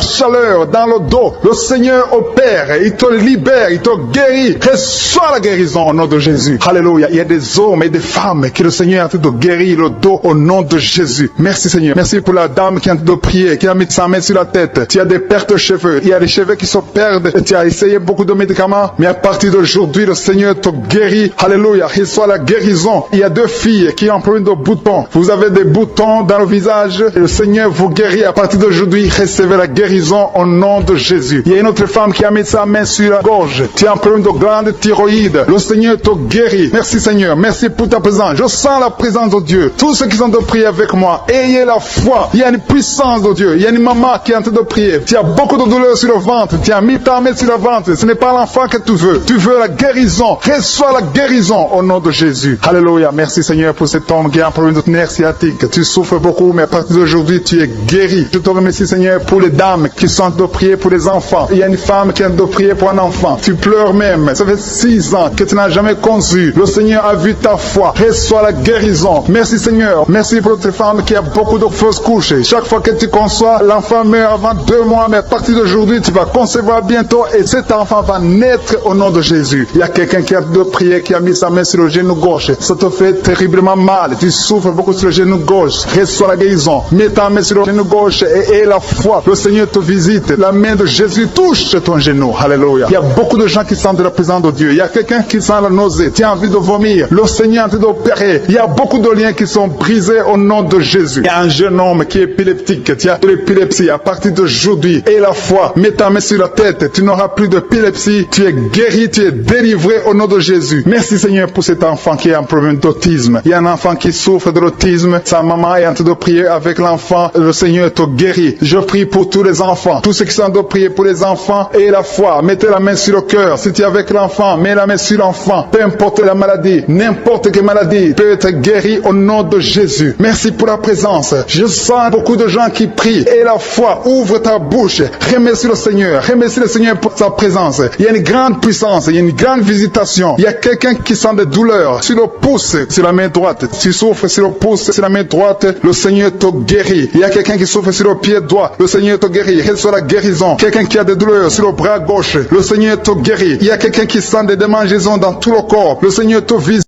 chaleur dans le dos. Le Seigneur opère, il te libère, il te guérit. Reçois la guérison au nom de Jésus. Alléluia. Il y a des hommes et des femmes que le Seigneur a en train de guérir le dos au nom de Jésus. Merci Seigneur. Merci pour la dame qui est en train de prier, qui a mis sa main sur la tête. Tu as des pertes de cheveux. Il y a des cheveux qui se perdent. Tu as essayé beaucoup de médicaments, mais à partir d'aujourd'hui, le Seigneur te guérit. Alléluia. Reçois la guérison. Il y a 2 filles qui ont un problème de boutons. Vous avez des boutons dans le visage et le Seigneur vous guérit. À partir d'aujourd'hui, recevez la guérison au nom de Jésus. Il y a une autre femme qui a mis sa main sur la gorge. Tu as un problème de glande thyroïde. Le Seigneur te guérit. Merci Seigneur. Merci pour ta présence. Je sens la présence de Dieu. Tous ceux qui sont de prier avec moi, ayez la foi. Il y a une puissance de Dieu. Il y a une maman qui est en train de prier. Tu as beaucoup de douleur sur le ventre. Tu as mis ta main sur le ventre. Ce n'est pas l'enfant que tu veux. Tu veux la guérison. Reçois la guérison au nom de Jésus. Alléluia. Merci Seigneur pour cet homme qui a un problème de nerf sciatique. Tu souffres beaucoup, mais à partir d'aujourd'hui, tu es guéri. Je te remercie Seigneur pour les dames qui sont de prier pour les enfants. Il y a une femme qui est de prier pour un enfant. Tu pleures même. Ça fait 6 ans que tu n'as jamais conçu. Le Seigneur a vu ta foi. Reçois la guérison. Merci Seigneur. Merci pour cette femme qui a beaucoup de fausses couches. Chaque fois que tu conçois, l'enfant meurt avant 2 mois, mais à partir d'aujourd'hui, tu vas concevoir bientôt et cet enfant va naître au nom de Jésus. Il y a quelqu'un qui a de prier, qui a mis sa main sur le genou gauche. Ça te fait terriblement mal. Tu souffres beaucoup sur le genou gauche. Reçois la guérison. Mets ta main sur le genou gauche et la foi. Le Seigneur te visite. La main de Jésus touche ton genou. Alléluia. Il y a beaucoup de gens qui sentent la présence de Dieu. Il y a quelqu'un qui sent la nausée. Tu as envie de vomir. Le Seigneur est en train d'opérer. Il y a beaucoup de liens qui sont brisés au nom de Jésus. Il y a un jeune homme qui est épileptique. Tu as de l'épilepsie à partir d'aujourd'hui. Et la foi. Mets ta main sur la tête. Tu n'auras plus d'épilepsie. Tu es guéri. Tu es délivré au nom de Jésus. Merci Seigneur pour cet enfant qui a un problème d'autisme. Il y a un enfant qui souffre de l'autisme. Sa maman est en train de prier avec l'enfant. Le Seigneur te guérit. Je prie pour tous les enfants. Tous ceux qui sont en train de prier pour les enfants et la foi. Mettez la main sur le cœur. Si tu es avec l'enfant, mets la main sur l'enfant. Peu importe la maladie, n'importe quelle maladie peut être guérie au nom de Jésus. Merci pour la présence. Je sens beaucoup de gens qui prient. Et la foi, ouvre ta bouche. Remercie le Seigneur. Remercie le Seigneur pour sa présence. Il y a une grande puissance. Il y a une grande visitation. Il y a quelqu'un qui sent des douleurs sur le pouce, sur la main droite. Tu souffres sur le pouce, sur la main droite. Le Seigneur te guérit. Il y a quelqu'un qui souffre sur le pied droit. Le Seigneur te guérit. Reçois la guérison. Quelqu'un qui a des douleurs sur le bras gauche. Le Seigneur te guérit. Il y a quelqu'un qui sent des démangeaisons dans tout le corps. Le Seigneur te visite.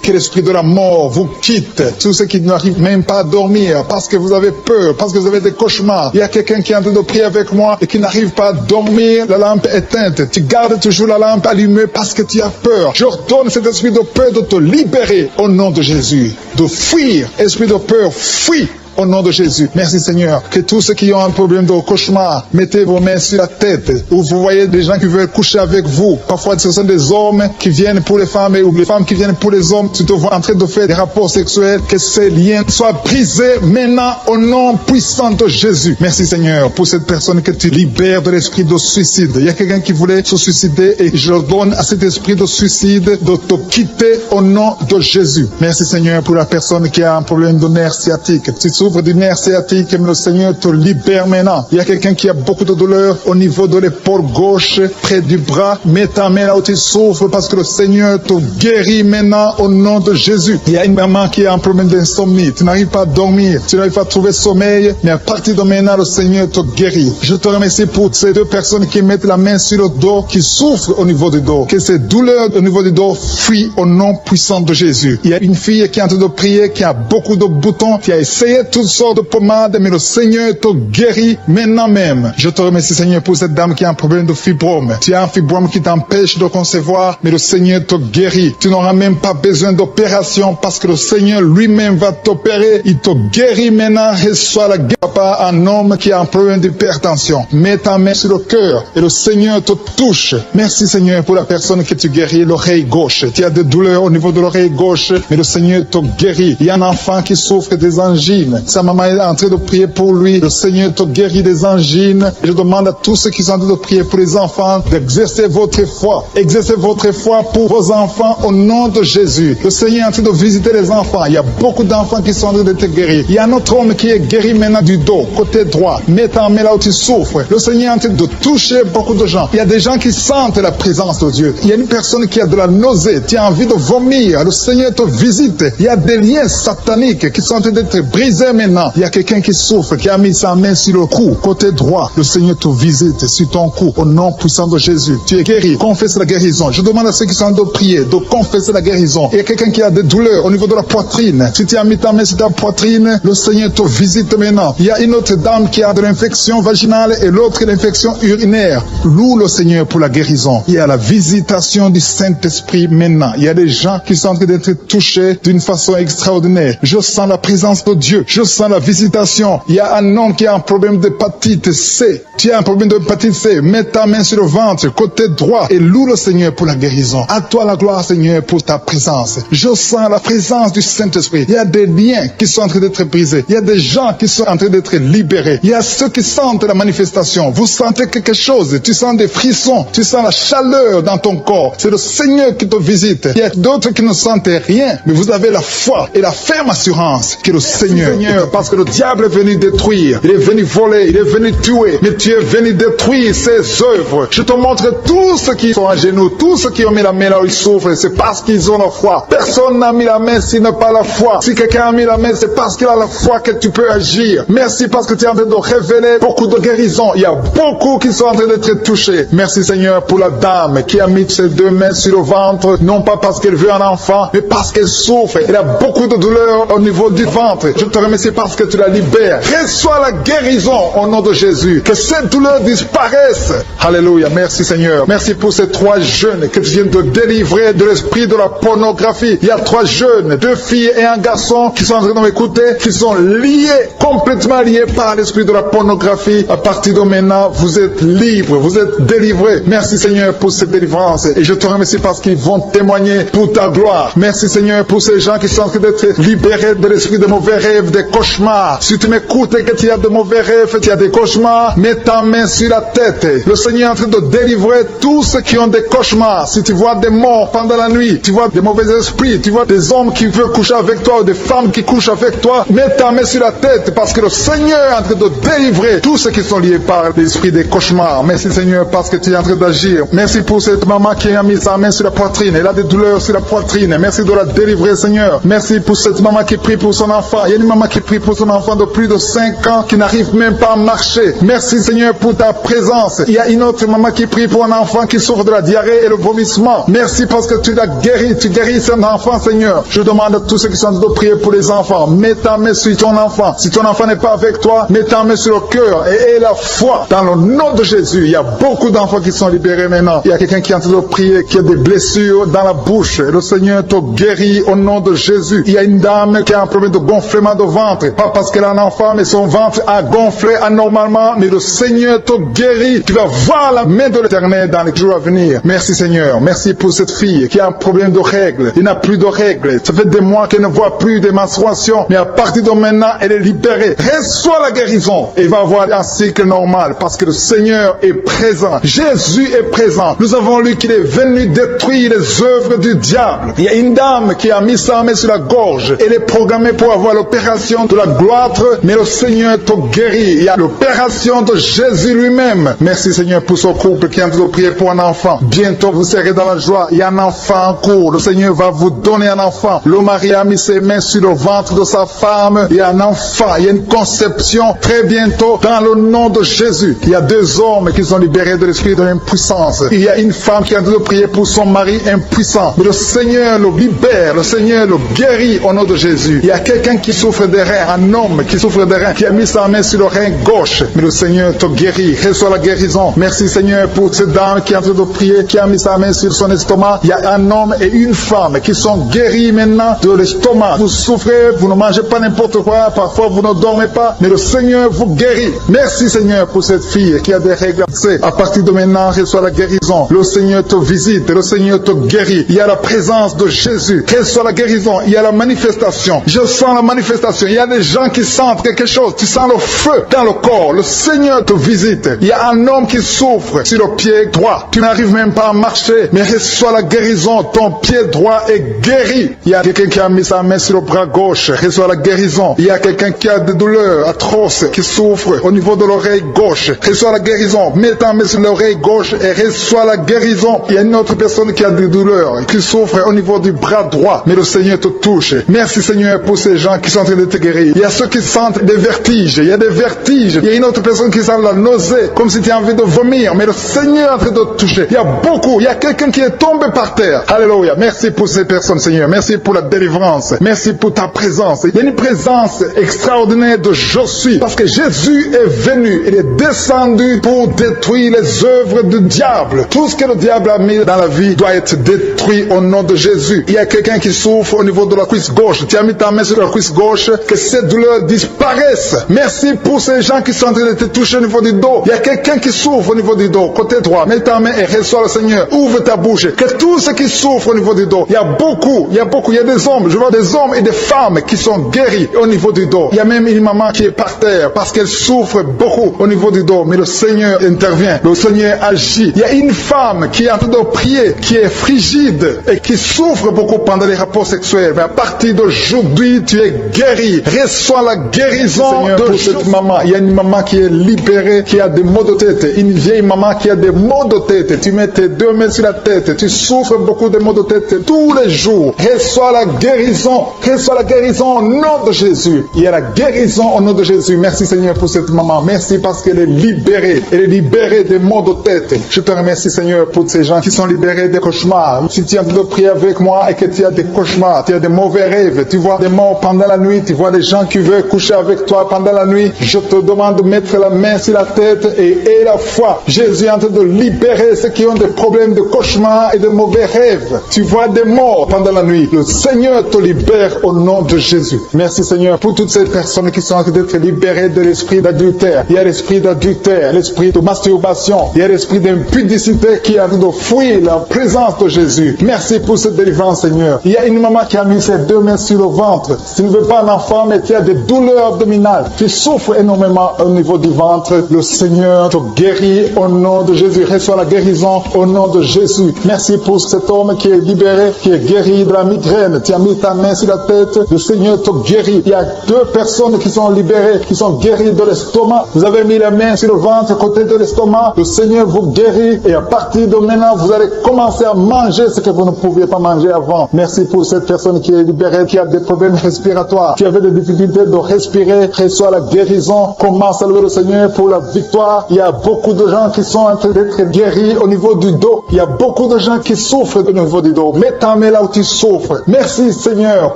Que l'esprit de la mort vous quitte. Tous ceux qui n'arrivent même pas à dormir parce que vous avez peur, parce que vous avez des cauchemars. Il y a quelqu'un qui est en train de prier avec moi et qui n'arrive pas à dormir, la lampe éteinte. Tu gardes toujours la lampe allumée parce que tu as peur. J'ordonne cet esprit de peur de te libérer au nom de Jésus. De fuir. Esprit de peur, fuis. Au nom de Jésus. Merci Seigneur. Que tous ceux qui ont un problème de cauchemar, mettez vos mains sur la tête. Ou vous voyez des gens qui veulent coucher avec vous. Parfois ce sont des hommes qui viennent pour les femmes ou les femmes qui viennent pour les hommes. Tu te vois en train de faire des rapports sexuels. Que ces liens soient brisés maintenant au nom puissant de Jésus. Merci Seigneur pour cette personne que tu libères de l'esprit de suicide. Il y a quelqu'un qui voulait se suicider et je donne à cet esprit de suicide de te quitter au nom de Jésus. Merci Seigneur pour la personne qui a un problème de nerf sciatique. Tu souffres du nerf sciatique, mais le Seigneur te libère maintenant. Il y a quelqu'un qui a beaucoup de douleur au niveau de l'épaule gauche, près du bras. Mets ta main là où tu souffres parce que le Seigneur te guérit maintenant au nom de Jésus. Il y a une maman qui a un problème d'insomnie. Tu n'arrives pas à dormir, tu n'arrives pas à trouver sommeil, mais à partir de maintenant, le Seigneur te guérit. Je te remercie pour ces 2 personnes qui mettent la main sur le dos, qui souffrent au niveau du dos. Que ces douleurs au niveau du dos fuient au nom puissant de Jésus. Il y a une fille qui est en train de prier, qui a beaucoup de boutons, qui a essayé toutes sortes de pommades, mais le Seigneur te guérit maintenant même. Je te remercie, Seigneur, pour cette dame qui a un problème de fibrome. Tu as un fibrome qui t'empêche de concevoir, mais le Seigneur te guérit. Tu n'auras même pas besoin d'opération parce que le Seigneur lui-même va t'opérer. Il te guérit maintenant. Reçois la guérison. Papa, un homme qui a un problème d'hypertension. Mets ta main sur le cœur et le Seigneur te touche. Merci, Seigneur, pour la personne que tu guéris, l'oreille gauche. Tu as des douleurs au niveau de l'oreille gauche, mais le Seigneur te guérit. Il y a un enfant qui souffre des angines. Sa maman est en train de prier pour lui. Le Seigneur te guérit des angines. Je demande à tous ceux qui sont en train de prier pour les enfants d'exercer votre foi. Exercez votre foi pour vos enfants au nom de Jésus. Le Seigneur est en train de visiter les enfants. Il y a beaucoup d'enfants qui sont en train d'être guéris. Il y a un autre homme qui est guéri maintenant du dos, côté droit. Mets ta main là où tu souffres. Le Seigneur est en train de toucher beaucoup de gens. Il y a des gens qui sentent la présence de Dieu. Il y a une personne qui a de la nausée, qui a envie de vomir. Le Seigneur te visite. Il y a des liens sataniques qui sont en train d'être brisés maintenant. Il y a quelqu'un qui souffre, qui a mis sa main sur le cou, côté droit. Le Seigneur te visite sur ton cou au nom puissant de Jésus. Tu es guéri. Confesse la guérison. Je demande à ceux qui sont en train de prier de confesser la guérison. Il y a quelqu'un qui a des douleurs au niveau de la poitrine. Si tu as mis ta main sur ta poitrine, le Seigneur te visite maintenant. Il y a une autre dame qui a de l'infection vaginale et l'autre l'infection urinaire. Loue le Seigneur pour la guérison. Il y a la visitation du Saint-Esprit maintenant. Il y a des gens qui sont en train d'être touchés d'une façon extraordinaire. Je sens la présence de Dieu. Je sens la visitation. Il y a un homme qui a un problème d'hépatite C. Tu as un problème d'hépatite C. Mets ta main sur le ventre, côté droit, et loue le Seigneur pour la guérison. À toi la gloire, Seigneur, pour ta présence. Je sens la présence du Saint-Esprit. Il y a des liens qui sont en train d'être brisés. Il y a des gens qui sont en train d'être libérés. Il y a ceux qui sentent la manifestation. Vous sentez quelque chose. Tu sens des frissons. Tu sens la chaleur dans ton corps. C'est le Seigneur qui te visite. Il y a d'autres qui ne sentent rien, mais vous avez la foi et la ferme assurance que le Seigneur, parce que le diable est venu détruire. Il est venu voler. Il est venu tuer. Mais tu es venu détruire ses œuvres. Je te montre tous ceux qui sont à genoux, tous ceux qui ont mis la main là où ils souffrent, c'est parce qu'ils ont la foi. Personne n'a mis la main s'il n'a pas la foi. Si quelqu'un a mis la main, c'est parce qu'il a la foi que tu peux agir. Merci parce que tu es en train de révéler beaucoup de guérisons. Il y a beaucoup qui sont en train d'être touchés. Merci Seigneur pour la dame qui a mis ses deux mains sur le ventre, non pas parce qu'elle veut un enfant, mais parce qu'elle souffre. Elle a beaucoup de douleurs au niveau du ventre. Je te remercie parce que tu la libères. Reçois la guérison au nom de Jésus. Que cette douleur disparaisse. Alléluia. Merci Seigneur. Merci pour ces 3 jeunes que tu viens de délivrer de l'esprit de la pornographie. Il y a 3 jeunes, 2 filles et un garçon qui sont en train de m'écouter, qui sont liés, complètement liés par l'esprit de la pornographie. À partir de maintenant, vous êtes libres, vous êtes délivrés. Merci Seigneur pour cette délivrance. Et je te remercie parce qu'ils vont témoigner pour ta gloire. Merci Seigneur pour ces gens qui sont en train d'être libérés de l'esprit de mauvais rêves, des cauchemars. Si tu m'écoutes et que tu as de mauvais rêves, tu as des cauchemars, mets ta main sur la tête. Le Seigneur est en train de délivrer tous ceux qui ont des cauchemars. Si tu vois des morts pendant la nuit, tu vois des mauvais esprits, tu vois des hommes qui veulent coucher avec toi ou des femmes qui couchent avec toi, mets ta main sur la tête parce que le Seigneur est en train de délivrer tous ceux qui sont liés par l'esprit des cauchemars. Merci Seigneur parce que tu es en train d'agir. Merci pour cette maman qui a mis sa main sur la poitrine. Elle a des douleurs sur la poitrine. Merci de la délivrer Seigneur. Merci pour cette maman qui prie pour son enfant. Il y a une maman qui prie pour son enfant de plus de 5 ans qui n'arrive même pas à marcher. Merci Seigneur pour ta présence. Il y a une autre maman qui prie pour un enfant qui souffre de la diarrhée et le vomissement. Merci parce que tu l'as guéri. Tu guéris cet enfant Seigneur. Je demande à tous ceux qui sont en train de prier pour les enfants. Mets ta main sur ton enfant. Si ton enfant n'est pas avec toi, mets ta main sur le cœur et aie la foi dans le nom de Jésus. Il y a beaucoup d'enfants qui sont libérés maintenant. Il y a quelqu'un qui est en train de prier, qui a des blessures dans la bouche. Et le Seigneur te guérit au nom de Jésus. Il y a une dame qui a un problème de gonflement de ventre. Pas parce qu'elle a un enfant, mais son ventre a gonflé anormalement. Mais le Seigneur te guérit. Tu vas voir la main de l'Éternel dans les jours à venir. Merci Seigneur. Merci pour cette fille qui a un problème de règles. Il n'a plus de règles. Ça fait des mois qu'elle ne voit plus de menstruation. Mais à partir de maintenant, elle est libérée. Reçois la guérison. Et va avoir un cycle normal parce que le Seigneur est présent. Jésus est présent. Nous avons lu qu'il est venu détruire les œuvres du diable. Il y a une dame qui a mis sa main sur la gorge. Elle est programmée pour avoir l'opération de la gloître, mais le Seigneur te guérit. Il y a l'opération de Jésus lui-même. Merci Seigneur pour ce couple qui est en train de prier pour un enfant. Bientôt vous serez dans la joie. Il y a un enfant en cours. Le Seigneur va vous donner un enfant. Le mari a mis ses mains sur le ventre de sa femme. Il y a un enfant. Il y a une conception très bientôt dans le nom de Jésus. Il y a 2 hommes qui sont libérés de l'esprit de l'impuissance. Il y a une femme qui est en train de prier pour son mari impuissant. Mais le Seigneur le libère. Le Seigneur le guérit au nom de Jésus. Il y a quelqu'un qui souffre des des reins, un homme qui souffre des reins, qui a mis sa main sur le rein gauche, mais le Seigneur te guérit, reçois la guérison. Merci Seigneur pour cette dame qui est en train de prier, qui a mis sa main sur son estomac. Il y a un homme et une femme qui sont guéris maintenant de l'estomac. Vous souffrez, vous ne mangez pas n'importe quoi, parfois vous ne dormez pas, mais le Seigneur vous guérit. Merci Seigneur pour cette fille qui a des règles. À partir de maintenant, reçois la guérison. Le Seigneur te visite, le Seigneur te guérit. Il y a la présence de Jésus. Reçois la guérison, il y a la manifestation. Je sens la manifestation. Il y a des gens qui sentent quelque chose. Tu sens le feu dans le corps. Le Seigneur te visite. Il y a un homme qui souffre sur le pied droit. Tu n'arrives même pas à marcher, mais reçois la guérison. Ton pied droit est guéri. Il y a quelqu'un qui a mis sa main sur le bras gauche. Reçois la guérison. Il y a quelqu'un qui a des douleurs atroces, qui souffre au niveau de l'oreille gauche. Reçois la guérison. Mets ta main sur l'oreille gauche et reçois la guérison. Il y a une autre personne qui a des douleurs, qui souffre au niveau du bras droit, mais le Seigneur te touche. Merci Seigneur pour ces gens qui sont en train de te guérir. Il y a ceux qui sentent des vertiges. Il y a des vertiges. Il y a une autre personne qui sent la nausée, comme si tu as envie de vomir, mais le Seigneur est en train de te toucher. Il y a beaucoup. Il y a quelqu'un qui est tombé par terre. Alléluia. Merci pour ces personnes, Seigneur. Merci pour la délivrance. Merci pour ta présence. Il y a une présence extraordinaire de je suis, parce que Jésus est venu. Il est descendu pour détruire les œuvres du diable. Tout ce que le diable a mis dans la vie doit être détruit au nom de Jésus. Il y a quelqu'un qui souffre au niveau de la cuisse gauche. Tu as mis ta main sur la cuisse gauche, que ces douleurs disparaissent. Merci pour ces gens qui sont en train de te toucher au niveau du dos. Il y a quelqu'un qui souffre au niveau du dos, côté droit. Mets ta main et reçois le Seigneur. Ouvre ta bouche. Que tous ceux qui souffrent au niveau du dos, il y a beaucoup, il y a des hommes, je vois des hommes et des femmes qui sont guéris au niveau du dos. Il y a même une maman qui est par terre parce qu'elle souffre beaucoup au niveau du dos, mais le Seigneur intervient, le Seigneur agit. Il y a une femme qui est en train de prier, qui est frigide et qui souffre beaucoup pendant les rapports sexuels, mais à partir d'aujourd'hui, tu es guéri. Reçois la guérison de cette maman. Il y a une maman qui est libérée, qui a des maux de tête, une vieille maman qui a des maux de tête. Tu mets tes deux mains sur la tête, tu souffres beaucoup de maux de tête tous les jours. Reçois la guérison, reçois la guérison au nom de Jésus. Il y a la guérison au nom de Jésus. Merci Seigneur pour cette maman. Merci parce qu'elle est libérée. Elle est libérée des maux de tête. Je te remercie Seigneur pour ces gens qui sont libérés des cauchemars. Si tu es en train de prier avec moi et que tu as des cauchemars, tu as des mauvais rêves, tu vois des morts pendant la nuit, tu vois des gens qui veulent coucher avec toi pendant la nuit, je te demande de mettre la main sur la tête et la foi. Jésus est en train de libérer ceux qui ont des problèmes de cauchemars et de mauvais rêves. Tu vois des morts pendant la nuit. Le Seigneur te libère au nom de Jésus. Merci Seigneur pour toutes ces personnes qui sont en train d'être libérées de l'esprit d'adultère. Il y a l'esprit d'adultère, l'esprit de masturbation, il y a l'esprit d'impudicité qui est en train de fuir la présence de Jésus. Merci pour cette délivrance Seigneur. Il y a une maman qui a mis ses deux mains sur le ventre. Tu ne veux pas un enfant mais tu as des douleurs abdominales. Tu souffres énormément au niveau du ventre. Le Seigneur te guérit au nom de Jésus. Reçois la guérison au nom de Jésus. Merci pour cet homme qui est libéré, qui est guéri de la migraine. Tu as mis ta main sur la tête. Le Seigneur te guérit. Il y a deux personnes qui sont libérées, qui sont guéries de l'estomac. Vous avez mis la main sur le ventre, côté de l'estomac. Le Seigneur vous guérit et à partir de maintenant, vous allez commencer à manger ce que vous ne pouviez pas manger avant. Merci pour cette personne qui est libérée, qui a des problèmes respiratoires, qui avait des difficultés de respirer. Reçois la guérison. Commence à louer le Seigneur pour la victoire. Il y a beaucoup de gens qui sont en train d'être guéris au niveau du dos. Il y a beaucoup de gens qui souffrent au niveau du dos. Mets ta main là où tu souffres. Merci Seigneur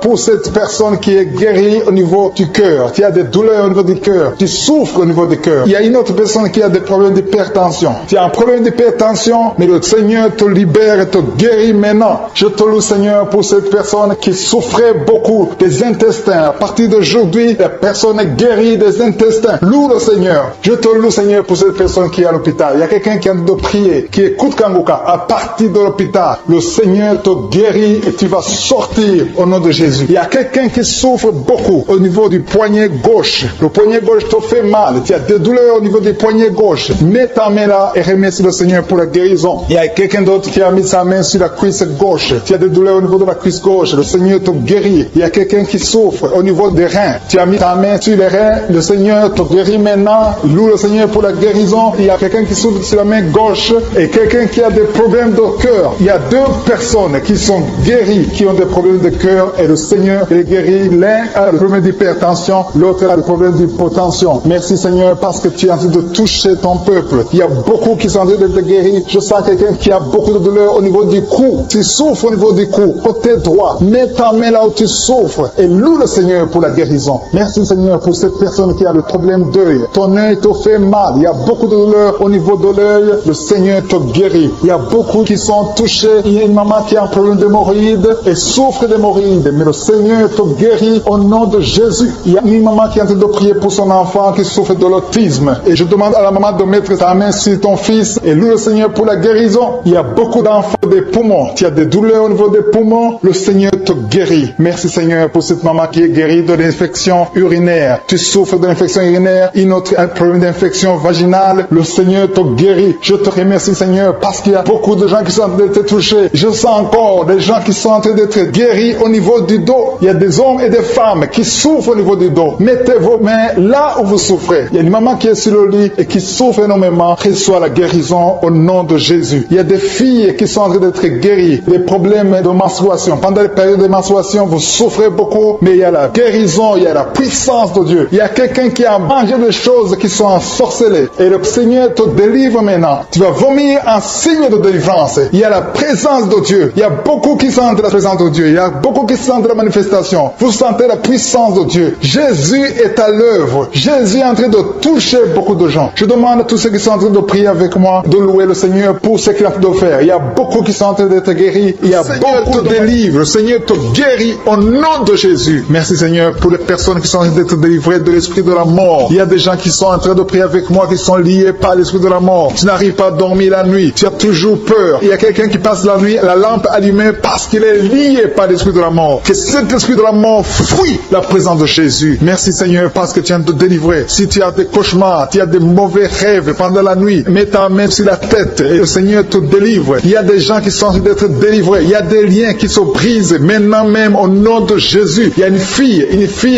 pour cette personne qui est guérie au niveau du cœur. Tu as des douleurs au niveau du cœur. Tu souffres au niveau du cœur. Il y a une autre personne qui a des problèmes d'hypertension. Tu as un problème d'hypertension, mais le Seigneur te libère et te guérit maintenant. Je te loue Seigneur pour cette personne qui souffrait beaucoup des intestins. À partir d'aujourd'hui, la personne est guérie des intestins. Loue le Seigneur. Je te loue Seigneur pour cette personne qui est à l'hôpital. Il y a quelqu'un qui a de prier, qui écoute Kanguka. À partir de l'hôpital, le Seigneur te guérit et tu vas sortir au nom de Jésus. Il y a quelqu'un qui souffre beaucoup au niveau du poignet gauche. Le poignet gauche te fait mal. Tu as des douleurs au niveau du poignet gauche. Mets ta main là et remercie le Seigneur pour la guérison. Il y a quelqu'un d'autre qui a mis sa main sur la cuisse gauche. Tu as des douleurs au niveau de la cuisse gauche. Le Seigneur te guérit. Il y a quelqu'un qui souffre au niveau des reins. Tu as mis ta main sur les reins. Le Seigneur te guérit maintenant. Loue le Seigneur pour la guérison. Il y a quelqu'un qui souffre sur la main gauche et quelqu'un qui a des problèmes de cœur. Il y a deux personnes qui sont guéries, qui ont des problèmes de cœur et le Seigneur les guérit. L'un a le problème d'hypertension, l'autre a le problème d'hypotension. Merci Seigneur parce que tu es en train de toucher ton peuple. Il y a beaucoup qui sont en train d'être guéris. Je sens quelqu'un qui a beaucoup de douleur au niveau du cou. Tu souffres au niveau du cou, côté droit. Mets ta main là où tu souffres et loue le Seigneur pour la guérison. Merci Seigneur pour cette personne qui a le problème d'œil. Ton œil te fait mal. Il y a beaucoup de douleur au niveau de l'œil. Le Seigneur te guérit. Il y a beaucoup qui sont touchés. Il y a une maman qui a un problème d'hémorroïdes et souffre d'hémorroïdes. Mais le Seigneur te guérit au nom de Jésus. Il y a une maman qui est en train de prier pour son enfant qui souffre de l'autisme. Et je demande à la maman de mettre sa main sur ton fils et loue le Seigneur pour la guérison. Il y a beaucoup d'enfants des poumons. Tu as des douleurs au niveau des poumons. Le Seigneur te guérit. Merci Seigneur pour cette maman qui est guérie de l'infection urinaire. Tu souffres de l'infection urinaire, un problème d'infection vaginale. Le Seigneur te guérit. Je te remercie Seigneur parce qu'il y a beaucoup de gens qui sont en train d'être touchés. Je sens encore des gens qui sont en train d'être guéris au niveau du dos. Il y a des hommes et des femmes qui souffrent au niveau du dos. Mettez vos mains là où vous souffrez. Il y a une maman qui est sur le lit et qui souffre énormément. Reçois la guérison au nom de Jésus. Il y a des filles qui sont en train d'être guéries. Des problèmes de menstruation. Pendant les périodes de menstruation, vous souffrez beaucoup, mais il y a la guérison, il y a la puissance de Dieu. Il y a quelqu'un qui a mangé des choses qui sont ensorcelées. Et le Seigneur te délivre maintenant. Tu vas vomir un signe de délivrance. Il y a la présence de Dieu. Il y a beaucoup qui sentent la présence de Dieu. Il y a beaucoup qui sentent la manifestation. Vous sentez la puissance de Dieu. Jésus est à l'œuvre. Jésus est en train de toucher beaucoup de gens. Je demande à tous ceux qui sont en train de prier avec moi de louer le Seigneur pour ce qu'il est en train de faire. Il y a beaucoup qui sont en train d'être guéris. Il y a beaucoup de délivres. Le Seigneur te guérit au nom de Jésus. Merci Seigneur pour les personnes qui sont en train d'être délivrées de l'esprit de la mort. Il y a des gens qui sont en train de prier avec moi qui sont liés par l'esprit de la mort. Tu n'arrives pas à dormir la nuit. Tu as toujours peur. Il y a quelqu'un qui passe la nuit, la lampe allumée parce qu'il est lié par l'esprit de la mort. Que cet esprit de la mort fuit la présence de Jésus. Merci Seigneur parce que tu viens de te délivrer. Si tu as des cauchemars, tu as des mauvais rêves pendant la nuit, mets ta main sur la tête et le Seigneur te délivre. Il y a des gens qui sont en train d'être délivrés. Il y a des liens qui se brisent maintenant même au nom de Jésus. Il y a une fille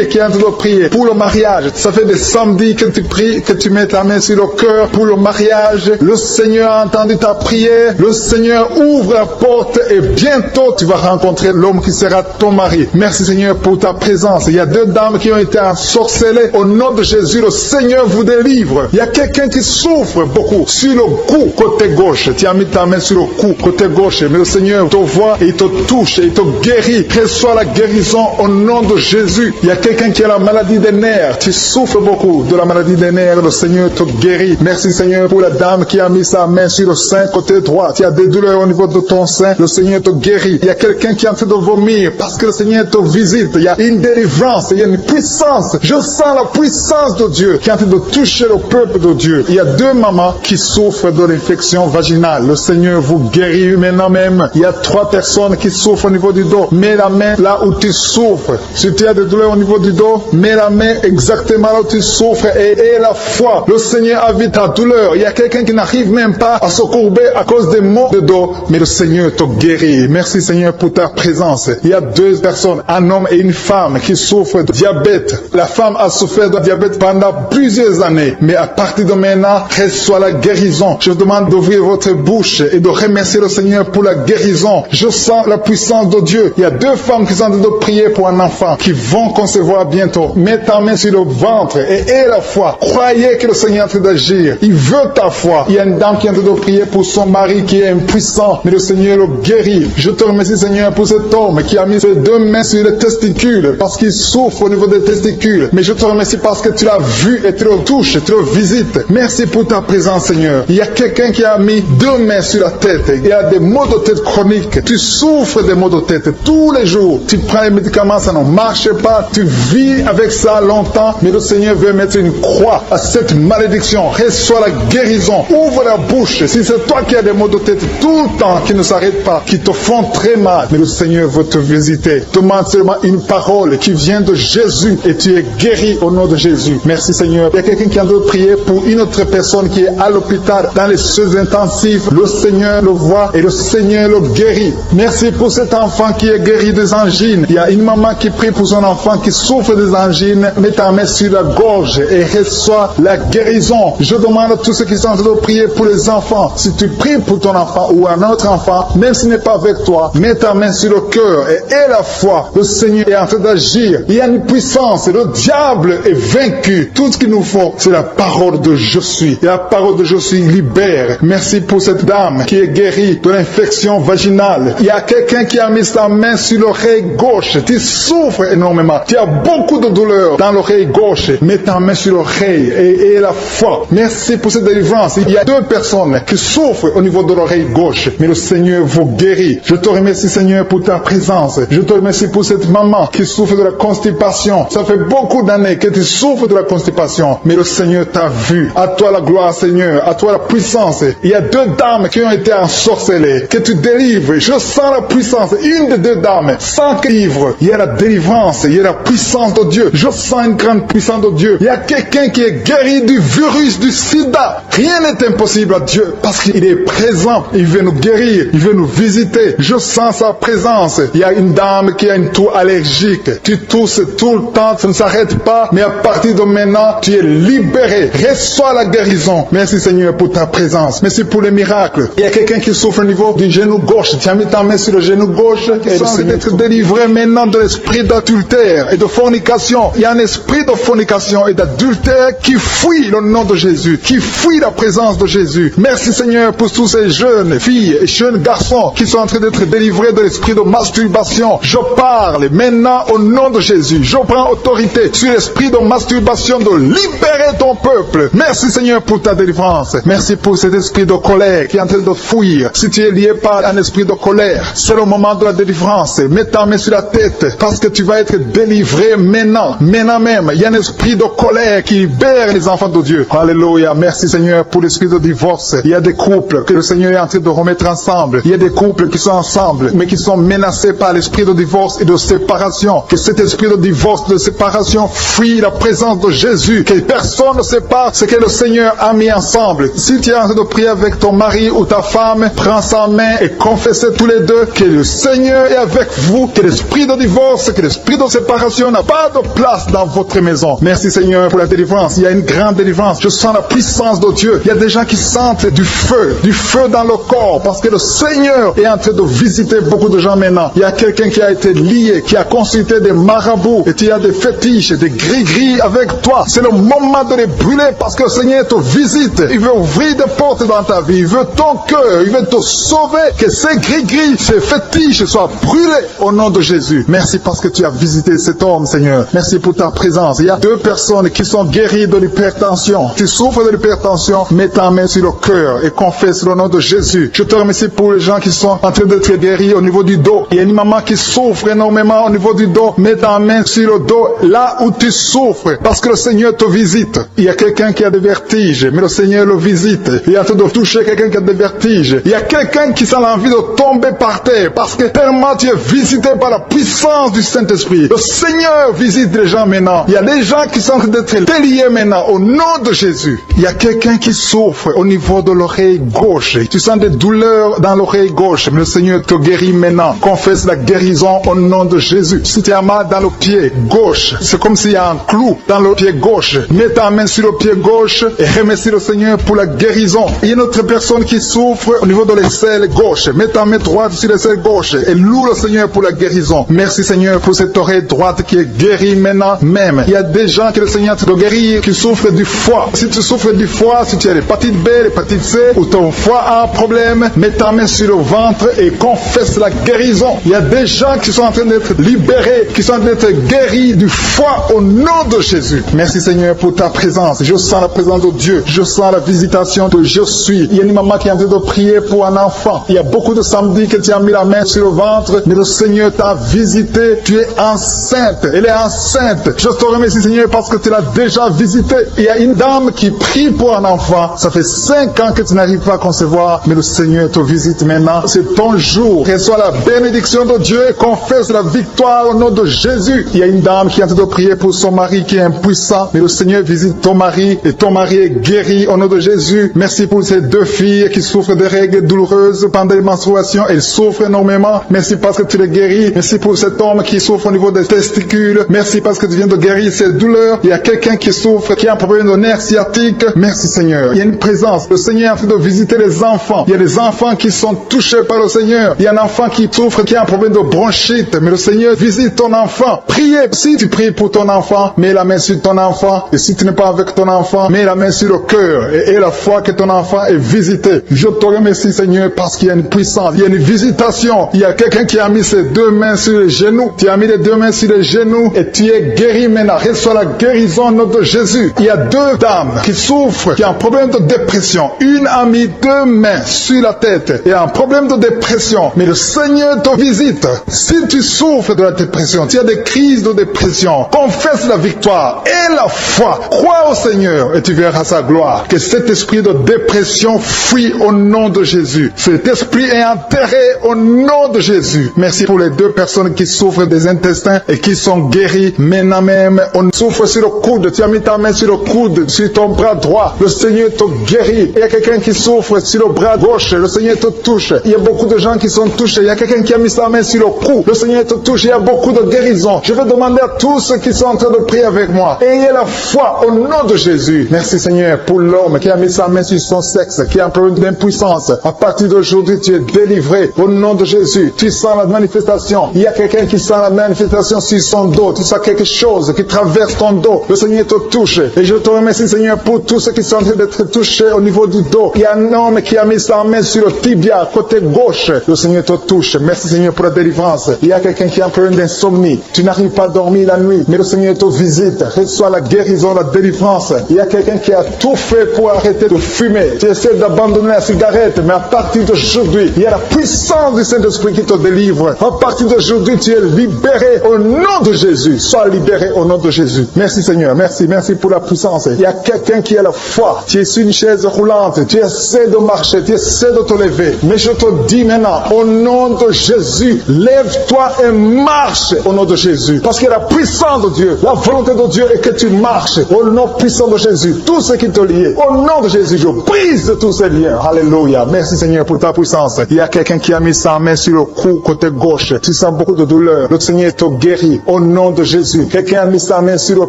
qui est en train de prier pour le mariage. Ça fait des samedis que tu pries, que tu mets ta main sur le cœur pour le mariage. Le Seigneur a entendu ta prière. Le Seigneur ouvre la porte et bientôt tu vas rencontrer l'homme qui sera ton mari. Merci Seigneur pour ta présence. Il y a deux dames qui ont été ensorcelées. Au nom de Jésus, le Seigneur vous délivre. Il y a quelqu'un qui souffre beaucoup sur le cou, côté gauche. Tu as mis ta main sur le cou, côté gauche. Mais le Seigneur te voit et il te touche et il te guérit. Reçois la guérison au nom de Jésus. Il y a quelqu'un qui a la maladie des nerfs. Tu souffres beaucoup de la maladie des nerfs. Le Seigneur te guérit. Merci Seigneur pour la dame qui a mis sa main sur le sein côté droit. Tu as des douleurs au niveau de ton sein. Le Seigneur te guérit. Il y a quelqu'un qui est en train de vomir parce que le Seigneur te visite. Il y a une délivrance. Il y a une puissance. Je sens la puissance de Dieu qui est en train de toucher le peuple de Dieu. Il y a deux mamans qui souffrent de l'infection vaginale. Le Seigneur vous guérit maintenant même. Il y a trois personnes qui souffrent au niveau du dos. Mets la main là où tu souffres. Si tu as des douleurs au niveau du dos, mets la main exactement là où tu souffres et aie la foi. Le Seigneur a vu ta douleur. Il y a quelqu'un qui n'arrive même pas à se courber à cause des maux de dos, mais le Seigneur te guérit. Merci Seigneur pour ta présence. Il y a deux personnes, un homme et une femme qui souffrent de diabète. La femme a souffert de diabète pendant plusieurs années, mais à partir de maintenant, reçoit la guérison. Je vous demande d'ouvrir votre bouche et de remercier le Seigneur pour la guérison. Je sens la puissance de Dieu. Il y a deux femmes qui sont en train de prier pour un enfant qui vont concevoir bientôt. Mets ta main sur le ventre et aie la foi. Croyez que le Seigneur est en train d'agir. Il veut ta foi. Il y a une dame qui est en train de prier pour son mari qui est impuissant, mais le Seigneur le guérit. Je te remercie Seigneur pour cet homme qui a mis ses deux mains sur les testicules parce qu'il souffre au niveau des testicules. Mais je te remercie parce que tu l'as vu et tu le touches, tu le visites. Merci pour ta présence Seigneur. Il y a quelqu'un qui a mis deux mains sur la tête. Il y a des maux de tête chroniques. Tu souffres des maux de tête tous les jours. Tu prends les médicaments, ça ne marche pas. Tu vis avec ça longtemps, mais le Seigneur veut mettre une croix à cette malédiction. Reçois la guérison. Ouvre la bouche. Si c'est toi qui as des maux de tête tout le temps, qui ne s'arrêtent pas, qui te font très mal, mais le Seigneur veut te visiter. Demande seulement une parole qui vient de Jésus et tu es guéri au nom de Jésus. Merci Seigneur. Il y a quelqu'un qui a de prier pour une autre personne qui est à l'hôpital dans les soins intensifs. Le Seigneur le voit et le Seigneur le guérit. Merci pour cet enfant qui est guéri des angines. Il y a une maman qui prie pour son enfant qui souffre des angines. Mets ta main sur la gorge et reçois la guérison. Je demande à tous ceux qui sont en train de prier pour les enfants. Si tu pries pour ton enfant ou un autre enfant, même s'il n'est pas avec toi, mets ta main sur le cœur et aie la foi. Le Seigneur est en train d'agir. Il y a une puissance. Le diable est vaincu. Tout ce qu'il nous faut, c'est la parole de je suis. Et la parole de je suis libère. Merci pour cette dame qui est guérie de l'infection vaginale. Il y a quelqu'un qui a mis sa main sur l'oreille gauche. Tu souffres énormément. énormément. Tu as beaucoup de douleur dans l'oreille gauche. Mets ta main sur l'oreille et la foi. Merci pour cette délivrance. Il y a 2 personnes qui souffrent au niveau de l'oreille gauche, mais le Seigneur vous guérit. Je te remercie, Seigneur, pour ta présence. Je te remercie pour cette maman qui souffre de la constipation. Ça fait beaucoup d'années que tu souffres de la constipation, mais le Seigneur t'a vu. À toi la gloire, Seigneur. À toi la puissance. Il y a 2 dames qui ont été ensorcelées, que tu délivres. Je sens la puissance. Une des 2 dames, sans livre. Il y a la délivrance. Il y a la puissance de Dieu. Je sens une grande puissance de Dieu. Il y a quelqu'un qui est guéri du virus du sida. Rien n'est impossible à Dieu parce qu'il est présent. Il veut nous guérir. Il veut nous visiter. Je sens sa présence. Il y a une dame qui a une toux allergique. Tu tousses tout le temps. Ça ne s'arrête pas. Mais à partir de maintenant, tu es libéré. Reçois la guérison. Merci Seigneur pour ta présence. Merci pour les miracles. Il y a quelqu'un qui souffre au niveau du genou gauche. Tu as mis ta main sur le genou gauche. Et tu d'être délivré maintenant de l'esprit d'adultère et de fornication. Il y a un esprit de fornication et d'adultère qui fuit le nom de Jésus, qui fuit la présence de Jésus. Merci Seigneur pour tous ces jeunes filles et jeunes garçons qui sont en train d'être délivrés de l'esprit de masturbation. Je parle maintenant au nom de Jésus. Je prends autorité sur l'esprit de masturbation de libérer ton peuple. Merci Seigneur pour ta délivrance. Merci pour cet esprit de colère qui est en train de fuir. Si tu es lié par un esprit de colère, c'est le moment de la délivrance. Mets ta main sur la tête parce que tu vas être délivré maintenant. Maintenant même, il y a un esprit de colère qui libère les enfants de Dieu. Alléluia. Merci Seigneur pour l'esprit de divorce. Il y a des couples que le Seigneur est en train de remettre ensemble. Il y a des couples qui sont ensemble mais qui sont menacés par l'esprit de divorce et de séparation. Que cet esprit de divorce, de séparation fuit la présence de Jésus. Que personne ne sépare ce que le Seigneur a mis ensemble. Si tu es en train de prier avec ton mari ou ta femme, prends sa main et confessez tous les deux que le Seigneur est avec vous. Que l'esprit de divorce, que l'esprit de séparation n'a pas de place dans votre maison. Merci Seigneur pour la délivrance. Il y a une grande délivrance. Je sens la puissance de Dieu. Il y a des gens qui sentent du feu dans le corps parce que le Seigneur est en train de visiter beaucoup de gens maintenant. Il y a quelqu'un qui a été lié, qui a consulté des marabouts et tu as des fétiches, des gris-gris avec toi. C'est le moment de les brûler parce que le Seigneur te visite. Il veut ouvrir des portes dans ta vie. Il veut ton cœur. Il veut te sauver. Que ces gris-gris, ces fétiches soient brûlés au nom de Jésus. Merci parce que tu as visité cet homme, Seigneur. Merci pour ta présence. Il y a 2 personnes qui sont guéries de l'hypertension. Tu souffres de l'hypertension, mets ta main sur le cœur et confesse le nom de Jésus. Je te remercie pour les gens qui sont en train d'être guéris au niveau du dos. Il y a une maman qui souffre énormément au niveau du dos. Mets ta main sur le dos là où tu souffres parce que le Seigneur te visite. Il y a quelqu'un qui a des vertiges, mais le Seigneur le visite. Il est en train de toucher quelqu'un qui a des vertiges. Il y a quelqu'un qui sent l'envie de tomber par terre parce que tellement tu es visité par la puissance du Saint-Esprit. Le Seigneur visite les gens maintenant. Il y a des gens qui sont en train d'être déliés maintenant au nom de Jésus. Il y a quelqu'un qui souffre au niveau de l'oreille gauche. Tu sens des douleurs dans l'oreille gauche, mais le Seigneur te guérit maintenant. Confesse la guérison au nom de Jésus. Si tu as mal dans le pied gauche, c'est comme s'il y a un clou dans le pied gauche. Mets ta main sur le pied gauche et remercie le Seigneur pour la guérison. Il y a une autre personne qui souffre au niveau de l'aisselle gauche. Mets ta main droite sur l'aisselle gauche et loue le Seigneur pour la guérison. Merci Seigneur pour cette oreille droite qui est guérie maintenant même. Il y a des gens que le Seigneur te guérit qui souffrent du foie. Si tu souffres du foie, si tu as l'hépatite B, l'hépatite C ou ton foie a un problème, mets ta main sur le ventre et confesse la guérison. Il y a des gens qui sont en train d'être libérés, qui sont en train d'être guéris du foie au nom de Jésus. Merci Seigneur pour ta présence. Je sens la présence de Dieu. Je sens la visitation de je suis. Il y a une maman qui est en train de prier pour un enfant. Il y a beaucoup de samedis que tu as mis la main sur le ventre, mais le Seigneur t'a visité. Tu es enceinte. Elle est enceinte. Je te remercie Seigneur parce que tu l'as déjà visité. Il y a une dame qui prie pour un enfant. Ça fait 5 ans que tu n'arrives pas à concevoir, mais le Seigneur te visite maintenant. C'est ton jour. Reçois la bénédiction de Dieu et confesse la victoire au nom de Jésus. Il y a une dame qui est en train de prier pour son mari qui est impuissant, mais le Seigneur visite ton mari et ton mari est guéri au nom de Jésus. Merci pour ces 2 filles qui souffrent de règles douloureuses pendant les menstruations. Elles souffrent énormément. Merci parce que tu les guéris. Merci pour cet homme qui souffre au niveau des testicules. Merci parce que tu viens de guérir ces douleurs. Il y a quelqu'un qui souffre, qui a un problème de nerf sciatique. Merci Seigneur. Il y a une présence. Le Seigneur est en train de visiter les enfants. Il y a des enfants qui sont touchés par le Seigneur. Il y a un enfant qui souffre, qui a un problème de bronchite. Mais le Seigneur visite ton enfant. Priez. Si tu pries pour ton enfant, mets la main sur ton enfant. Et si tu n'es pas avec ton enfant, mets la main sur le cœur. Et la foi que ton enfant est visité. Je te remercie Seigneur parce qu'il y a une puissance. Il y a une visitation. Il y a quelqu'un qui a mis ses 2 mains sur les genoux. Tu as mis les 2 mains sur les genoux et tu es guéri maintenant. Reçois la guérison au nom de Jésus. Il y a deux dames qui souffrent, qui ont un problème de dépression. Une a mis deux mains sur la tête et a un problème de dépression. Mais le Seigneur te visite. Si tu souffres de la dépression, tu as des crises de dépression, confesse la victoire et la foi. Crois au Seigneur et tu verras sa gloire. Que cet esprit de dépression fuit au nom de Jésus. Cet esprit est enterré au nom de Jésus. Merci pour les deux personnes qui souffrent des intestins et qui sont guéries. Maintenant même, on souffre sur le coude. Tu as mis ta main sur le coude, sur ton bras droit. Le Seigneur te guérit. Il y a quelqu'un qui souffre sur le bras gauche. Le Seigneur te touche. Il y a beaucoup de gens qui sont touchés. Il y a quelqu'un qui a mis sa main sur le cou. Le Seigneur te touche. Il y a beaucoup de guérisons. Je vais demander à tous ceux qui sont en train de prier avec moi. Ayez la foi au nom de Jésus. Merci Seigneur pour l'homme qui a mis sa main sur son sexe, qui a un problème d'impuissance. À partir d'aujourd'hui, tu es délivré au nom de Jésus. Tu sens la manifestation. Il y a quelqu'un qui sent la manifestation sur son dos. Tu sens quelque chose qui traverse ton dos. Le Seigneur te touche. Et je te remercie Seigneur pour tous ceux qui sont en train d'être touchés au niveau du dos. Il y a un homme qui a mis sa main sur le tibia, côté gauche. Le Seigneur te touche. Merci Seigneur pour la délivrance. Il y a quelqu'un qui a un problème d'insomnie. Tu n'arrives pas à dormir la nuit, mais le Seigneur te visite. Reçois la guérison, la délivrance. Il y a quelqu'un qui a tout fait pour arrêter de fumer. Tu essaies d'abandonner la cigarette, mais à partir d'aujourd'hui, il y a la puissance du Saint-Esprit qui te délivre. À partir d'aujourd'hui, tu es libéré au nom de Jésus. Sois libéré au nom de Jésus. Merci Seigneur. Merci pour la puissance. Il y a quelqu'un qui a la foi. Tu es sur une chaise roulante. Tu essaies de marcher. Tu essaies de te lever. Mais je te dis maintenant, au nom de Jésus, lève-toi et marche au nom de Jésus. Parce que la puissance de Dieu, la volonté de Dieu est que tu marches au nom puissant de Jésus. Tout ce qui te lie, au nom de Jésus, je brise tous ces liens. Alléluia. Merci Seigneur pour ta puissance. Il y a quelqu'un qui a mis sa main sur le cou côté gauche. Tu sens beaucoup de douleur. Le Seigneur te guérit au nom de Jésus. Quelqu'un a mis sa main sur le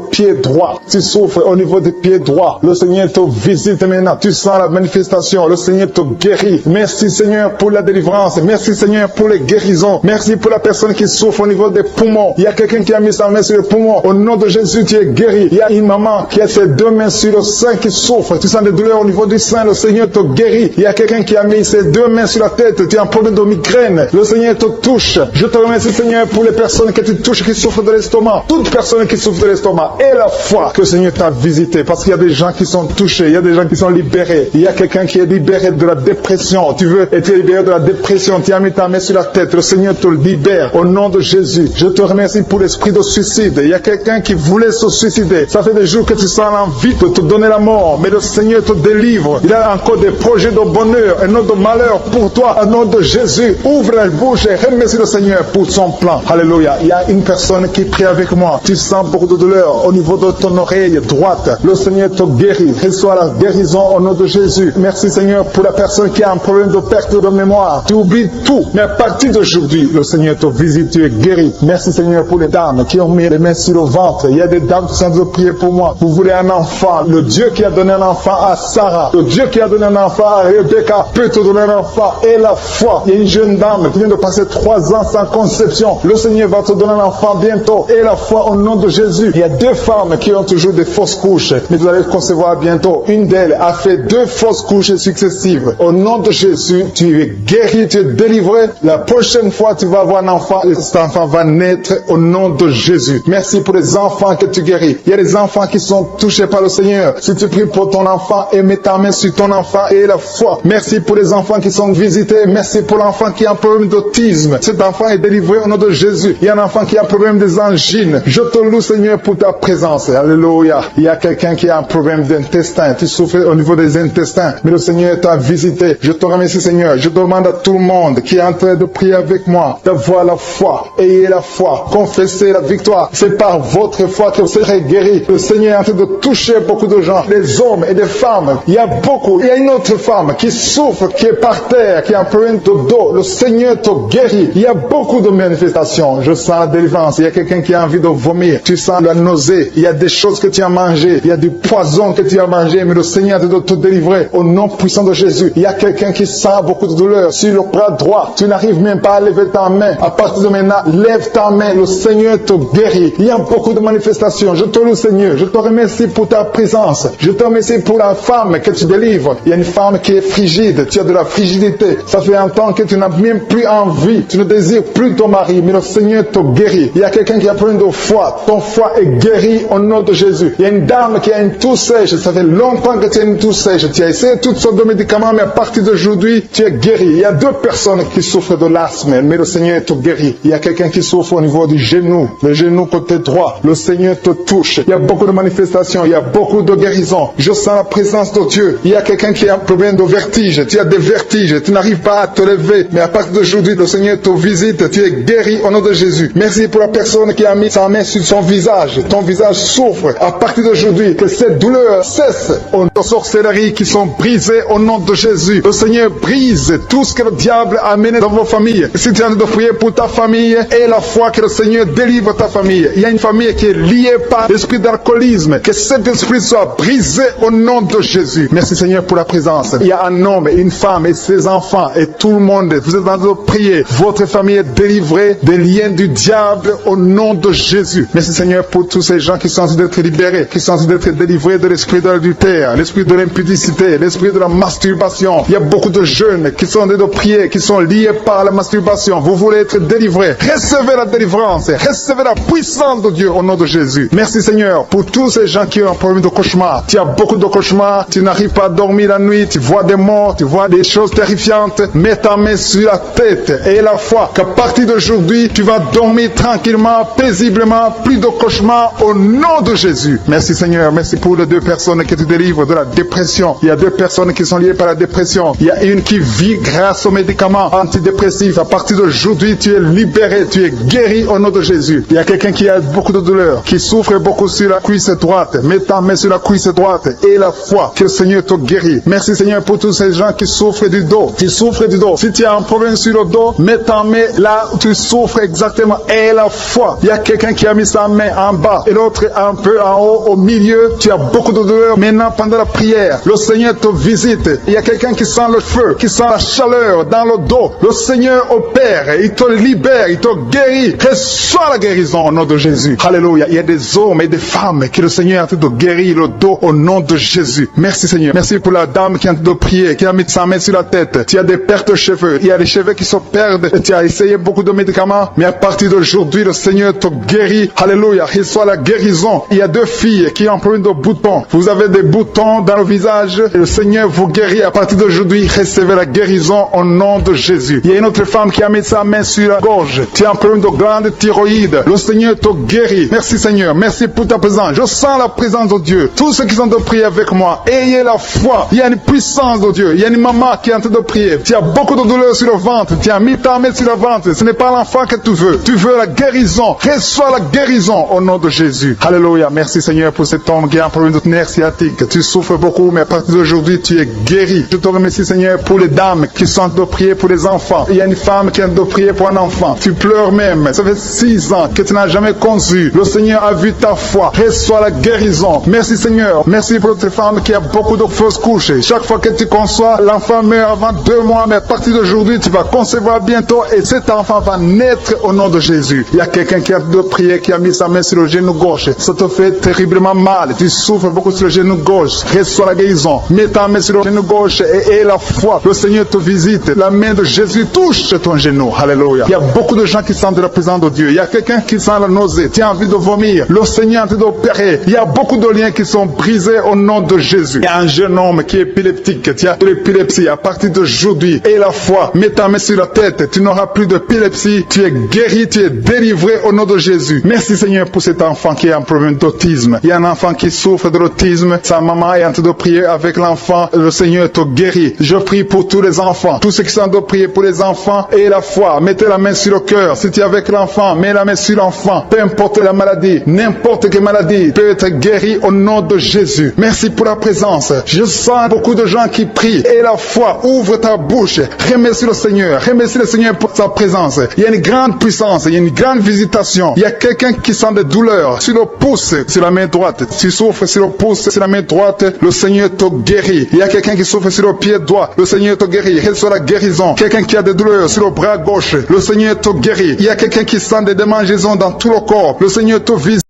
pied droit. Tu souffres au niveau du pied droit. Le Seigneur te visite maintenant. Tu sens la manifestation. Le Seigneur te guérit. Merci Seigneur pour la délivrance. Merci Seigneur pour les guérisons. Merci pour la personne qui souffre au niveau des poumons. Il y a quelqu'un qui a mis sa main sur le poumon. Au nom de Jésus, tu es guéri. Il y a une maman qui a ses deux mains sur le sein qui souffre. Tu sens des douleurs au niveau du sein. Le Seigneur te guérit. Il y a quelqu'un qui a mis ses deux mains sur la tête. Tu as un problème de migraine. Le Seigneur te touche. Je te remercie Seigneur pour les personnes que tu touches qui souffrent de l'estomac. Toute personne qui souffre de l'estomac et la foi que le Seigneur t'a visité. Parce qu'il y a des gens qui sont touchés. Il y a des gens qui sont libérés. Il y a quelqu'un qui est libéré de la dépression. Tu veux être libéré de la dépression. Tu as mis ta main sur la tête. Le Seigneur te libère au nom de Jésus. Je te remercie pour l'esprit de suicide. Il y a quelqu'un qui voulait se suicider. Ça fait des jours que tu sens l'envie de te donner la mort. Mais le Seigneur te délivre. Il a encore des projets de bonheur et non de malheur pour toi. Au nom de Jésus, ouvre la bouche et remercie le Seigneur pour son plan. Alléluia. Il y a une personne qui prie avec moi. Tu sens beaucoup de douleur au niveau de ton oreille droite. Le Seigneur te guérit. Reçois la guérison au nom de Jésus. Merci Seigneur pour la personne qui a un problème de perte de mémoire. Tu oublies tout. Mais à partir d'aujourd'hui, le Seigneur te visite. Tu es guéri. Merci Seigneur pour les dames qui ont mis les mains sur le ventre. Il y a des dames qui sont en train de prier pour moi. Vous voulez un enfant. Le Dieu qui a donné un enfant à Sarah, le Dieu qui a donné un enfant à Rebecca peut te donner un enfant. Et la foi. Il y a une jeune dame qui vient de passer 3 ans sans conception. Le Seigneur va te donner un enfant bientôt. Et la foi au nom de Jésus. Il y a 2 femmes qui ont toujours des fausses couches. Mais vous allez concevoir bientôt. Une d'elles a fait 2 fausses couches successives. Au nom de Jésus, tu es guéri, tu es délivré. La prochaine fois, tu vas avoir un enfant. Et cet enfant va naître au nom de Jésus. Merci pour les enfants que tu guéris. Il y a des enfants qui sont touchés par le Seigneur. Si tu pries pour ton enfant et mets ta main sur ton enfant et la foi. Merci pour les enfants qui sont visités. Merci pour l'enfant qui a un problème d'autisme. Cet enfant est délivré au nom de Jésus. Il y a un enfant qui a un problème des angines. Je te loue Seigneur pour ta présence. Alléluia. Il y a quelqu'un qui a un problème d'intestin. Tu souffres au niveau des intestins. Mais le Seigneur t'a visité. Je te remercie Seigneur. Je demande à tout le monde qui est en train de prier avec moi d'avoir la foi. Ayez la foi. Confessez la victoire. C'est par votre foi que vous serez guéris. Le Seigneur est en train de toucher beaucoup de gens. Des hommes et des femmes. Il y a beaucoup. Il y a une autre femme qui souffre, qui est par terre, qui a un problème de dos. Le Seigneur te guérit. Il y a beaucoup de manifestations. Je sens la délivrance. Il y a quelqu'un qui a envie de vomir. Tu sens la nausée. Il y a des choses que tu as mangées. Il y a du poison que tu as mangé. Mais le Seigneur est de te délivrer au nom puissant de Jésus. Il y a quelqu'un qui sent beaucoup de douleur sur le bras droit. Tu n'arrives même pas à lever ta main. À partir de maintenant, lève ta main. Le Seigneur te guérit. Il y a beaucoup de manifestations. Je te loue Seigneur. Je te remercie pour ta présence. Je te remercie pour la femme que tu délivres. Il y a une femme qui est frigide. Tu as de la frigidité. Ça fait un temps que tu n'as même plus envie. Tu ne désires plus ton mari. Mais le Seigneur te guérit. guéri. Il y a quelqu'un qui a problème de foie. Ton foie est guéri au nom de Jésus. Il y a une dame qui a une toux sèche. Ça fait longtemps que tu as une toux sèche. Tu as essayé toutes sortes de médicaments, mais à partir d'aujourd'hui, tu es guéri. Il y a 2 personnes qui souffrent de l'asthme, mais le Seigneur te guérit. Il y a quelqu'un qui souffre au niveau du genou, le genou côté droit. Le Seigneur te touche. Il y a beaucoup de manifestations. Il y a beaucoup de guérisons. Je sens la présence de Dieu. Il y a quelqu'un qui a un problème de vertige. Tu as des vertiges. Tu n'arrives pas à te lever. Mais à partir d'aujourd'hui, le Seigneur te visite. Tu es guéri au nom de Jésus. Merci pour la personne qui a mis sa main sur son visage. Ton visage souffre. À partir d'aujourd'hui, que cette douleur cesse. Aux sorcelleries qui sont brisées au nom de Jésus. Le Seigneur brise tout ce que le diable a amené dans vos familles. Si tu es en train de prier pour ta famille, et la foi que le Seigneur délivre ta famille. Il y a une famille qui est liée par l'esprit d'alcoolisme. Que cet esprit soit brisé au nom de Jésus. Merci Seigneur pour la présence. Il y a un homme et une femme et ses enfants et tout le monde. Vous êtes en train de prier. Votre famille est délivrée des liens du diable au nom de Jésus. Merci Seigneur pour tous ces gens qui sont en train d'être libérés, qui sont en train d'être délivrés de l'esprit de l'adultère, l'esprit de l'impudicité, l'esprit de la masturbation. Il y a beaucoup de jeunes qui sont en train de prier, qui sont liés par la masturbation. Vous voulez être délivrés. Recevez la délivrance. Recevez la puissance de Dieu au nom de Jésus. Merci Seigneur pour tous ces gens qui ont un problème de cauchemar. Tu as beaucoup de cauchemars. Tu n'arrives pas à dormir la nuit. Tu vois des morts. Tu vois des choses terrifiantes. Mets ta main sur la tête et la foi qu'à partir d'aujourd'hui, tu vas dormir tranquillement, paisiblement, plus de cauchemars au nom de Jésus. Merci Seigneur. Merci pour les 2 personnes qui te délivrent de la dépression. Il y a 2 personnes qui sont liées par la dépression. Il y a une qui vit grâce aux médicaments antidépressifs. À partir d'aujourd'hui, tu es libéré, tu es guéri au nom de Jésus. Il y a quelqu'un qui a beaucoup de douleur, qui souffre beaucoup sur la cuisse droite. Mets ta main sur la cuisse droite et la foi que le Seigneur te guérit. Merci Seigneur pour tous ces gens qui souffrent du dos. Qui souffrent du dos. Si tu as un problème sur le dos, mets ta main là où tu souffres exactement et la foi. Il y a quelqu'un qui a mis sa main en bas et l'autre un peu en haut, au milieu. Tu as beaucoup de douleur. Maintenant, pendant la prière, le Seigneur te visite. Il y a quelqu'un qui sent le feu, qui sent la chaleur dans le dos. Le Seigneur opère. Il te libère. Il te guérit. Reçois la guérison au nom de Jésus. Alléluia. Il y a des hommes et des femmes que le Seigneur est en train de guérir le dos au nom de Jésus. Merci Seigneur. Merci pour la dame qui est en train de prier, qui a mis sa main sur la tête. Tu as des pertes de cheveux. Il y a des cheveux qui se perdent. Tu as essayé beaucoup de médicaments, mais à partir d'aujourd'hui, le Seigneur te guérit. Alléluia. Reçois la guérison. Il y a 2 filles qui ont un problème de boutons. Vous avez des boutons dans le visage. Et le Seigneur vous guérit. À partir d'aujourd'hui, recevez la guérison au nom de Jésus. Il y a une autre femme qui a mis sa main sur la gorge. Tu as un problème de glande thyroïde. Le Seigneur te guérit. Merci Seigneur. Merci pour ta présence. Je sens la présence de Dieu. Tous ceux qui sont de prier avec moi, ayez la foi. Il y a une puissance de Dieu. Il y a une maman qui est en train de prier. Tu as beaucoup de douleur sur le ventre. Tu as mis ta main sur le ventre. Ce n'est pas l'enfant que tu veux. Tu veux la guérison. Reçois la guérison au nom de Jésus. Alléluia. Merci Seigneur pour cet homme qui a un problème de nerf sciatique. Tu souffres beaucoup, mais à partir d'aujourd'hui, tu es guéri. Je te remercie Seigneur pour les dames qui sont en train de prier pour les enfants. Il y a une femme qui est en train de prier pour un enfant. Tu pleures même. Ça fait 6 ans que tu n'as jamais conçu. Le Seigneur a vu ta foi. Reçois la guérison. Merci Seigneur. Merci pour cette femme qui a beaucoup de fausses couches. Chaque fois que tu conçois, l'enfant meurt avant 2 mois, mais à partir d'aujourd'hui, tu vas concevoir bientôt et cet enfant va naître au nom de Jésus. Il y a quelqu'un qui a de prier, qui a mis sa main sur le genou gauche. Ça te fait terriblement mal. Tu souffres beaucoup sur le genou gauche. Reçois la guérison. Mets ta main sur le genou gauche et la foi. Le Seigneur te visite. La main de Jésus touche ton genou. Alléluia. Il y a beaucoup de gens qui sentent la présence de Dieu. Il y a quelqu'un qui sent la nausée. Tu as envie de vomir. Le Seigneur est en train d'opérer. Il y a beaucoup de liens qui sont brisés au nom de Jésus. Il y a un jeune homme qui est épileptique. Tu as de l'épilepsie à partir d'aujourd'hui. Et la foi. Mets ta main sur la tête. Tu n'auras plus d'épilepsie. Tu es guéri. Tu es délivré au nom de Jésus. Merci Seigneur pour cet enfant qui a un problème d'autisme. Il y a un enfant qui souffre de l'autisme. Sa maman est en train de prier avec l'enfant. Le Seigneur te guérit. Je prie pour tous les enfants. Tous ceux qui sont en train de prier pour les enfants et la foi. Mettez la main sur le cœur. Si tu es avec l'enfant, mets la main sur l'enfant. Peu importe la maladie, n'importe quelle maladie peut être guérie au nom de Jésus. Merci pour la présence. Je sens beaucoup de gens qui prient. Et la foi, ouvre ta bouche. Remercie le Seigneur. Remercie le Seigneur pour sa présence. Il y a une grande puissance. Il y a une grande visitation. Il y a quelqu'un qui sent des douleurs sur le pouce, sur la main droite. Tu souffres sur le pouce, sur la main droite. Le Seigneur te guérit. Il y a quelqu'un qui souffre sur le pied droit. Le Seigneur te guérit. Reçois la guérison. Quelqu'un qui a des douleurs sur le bras gauche. Le Seigneur te guérit. Il y a quelqu'un qui sent des démangeaisons dans tout le corps. Le Seigneur te visite.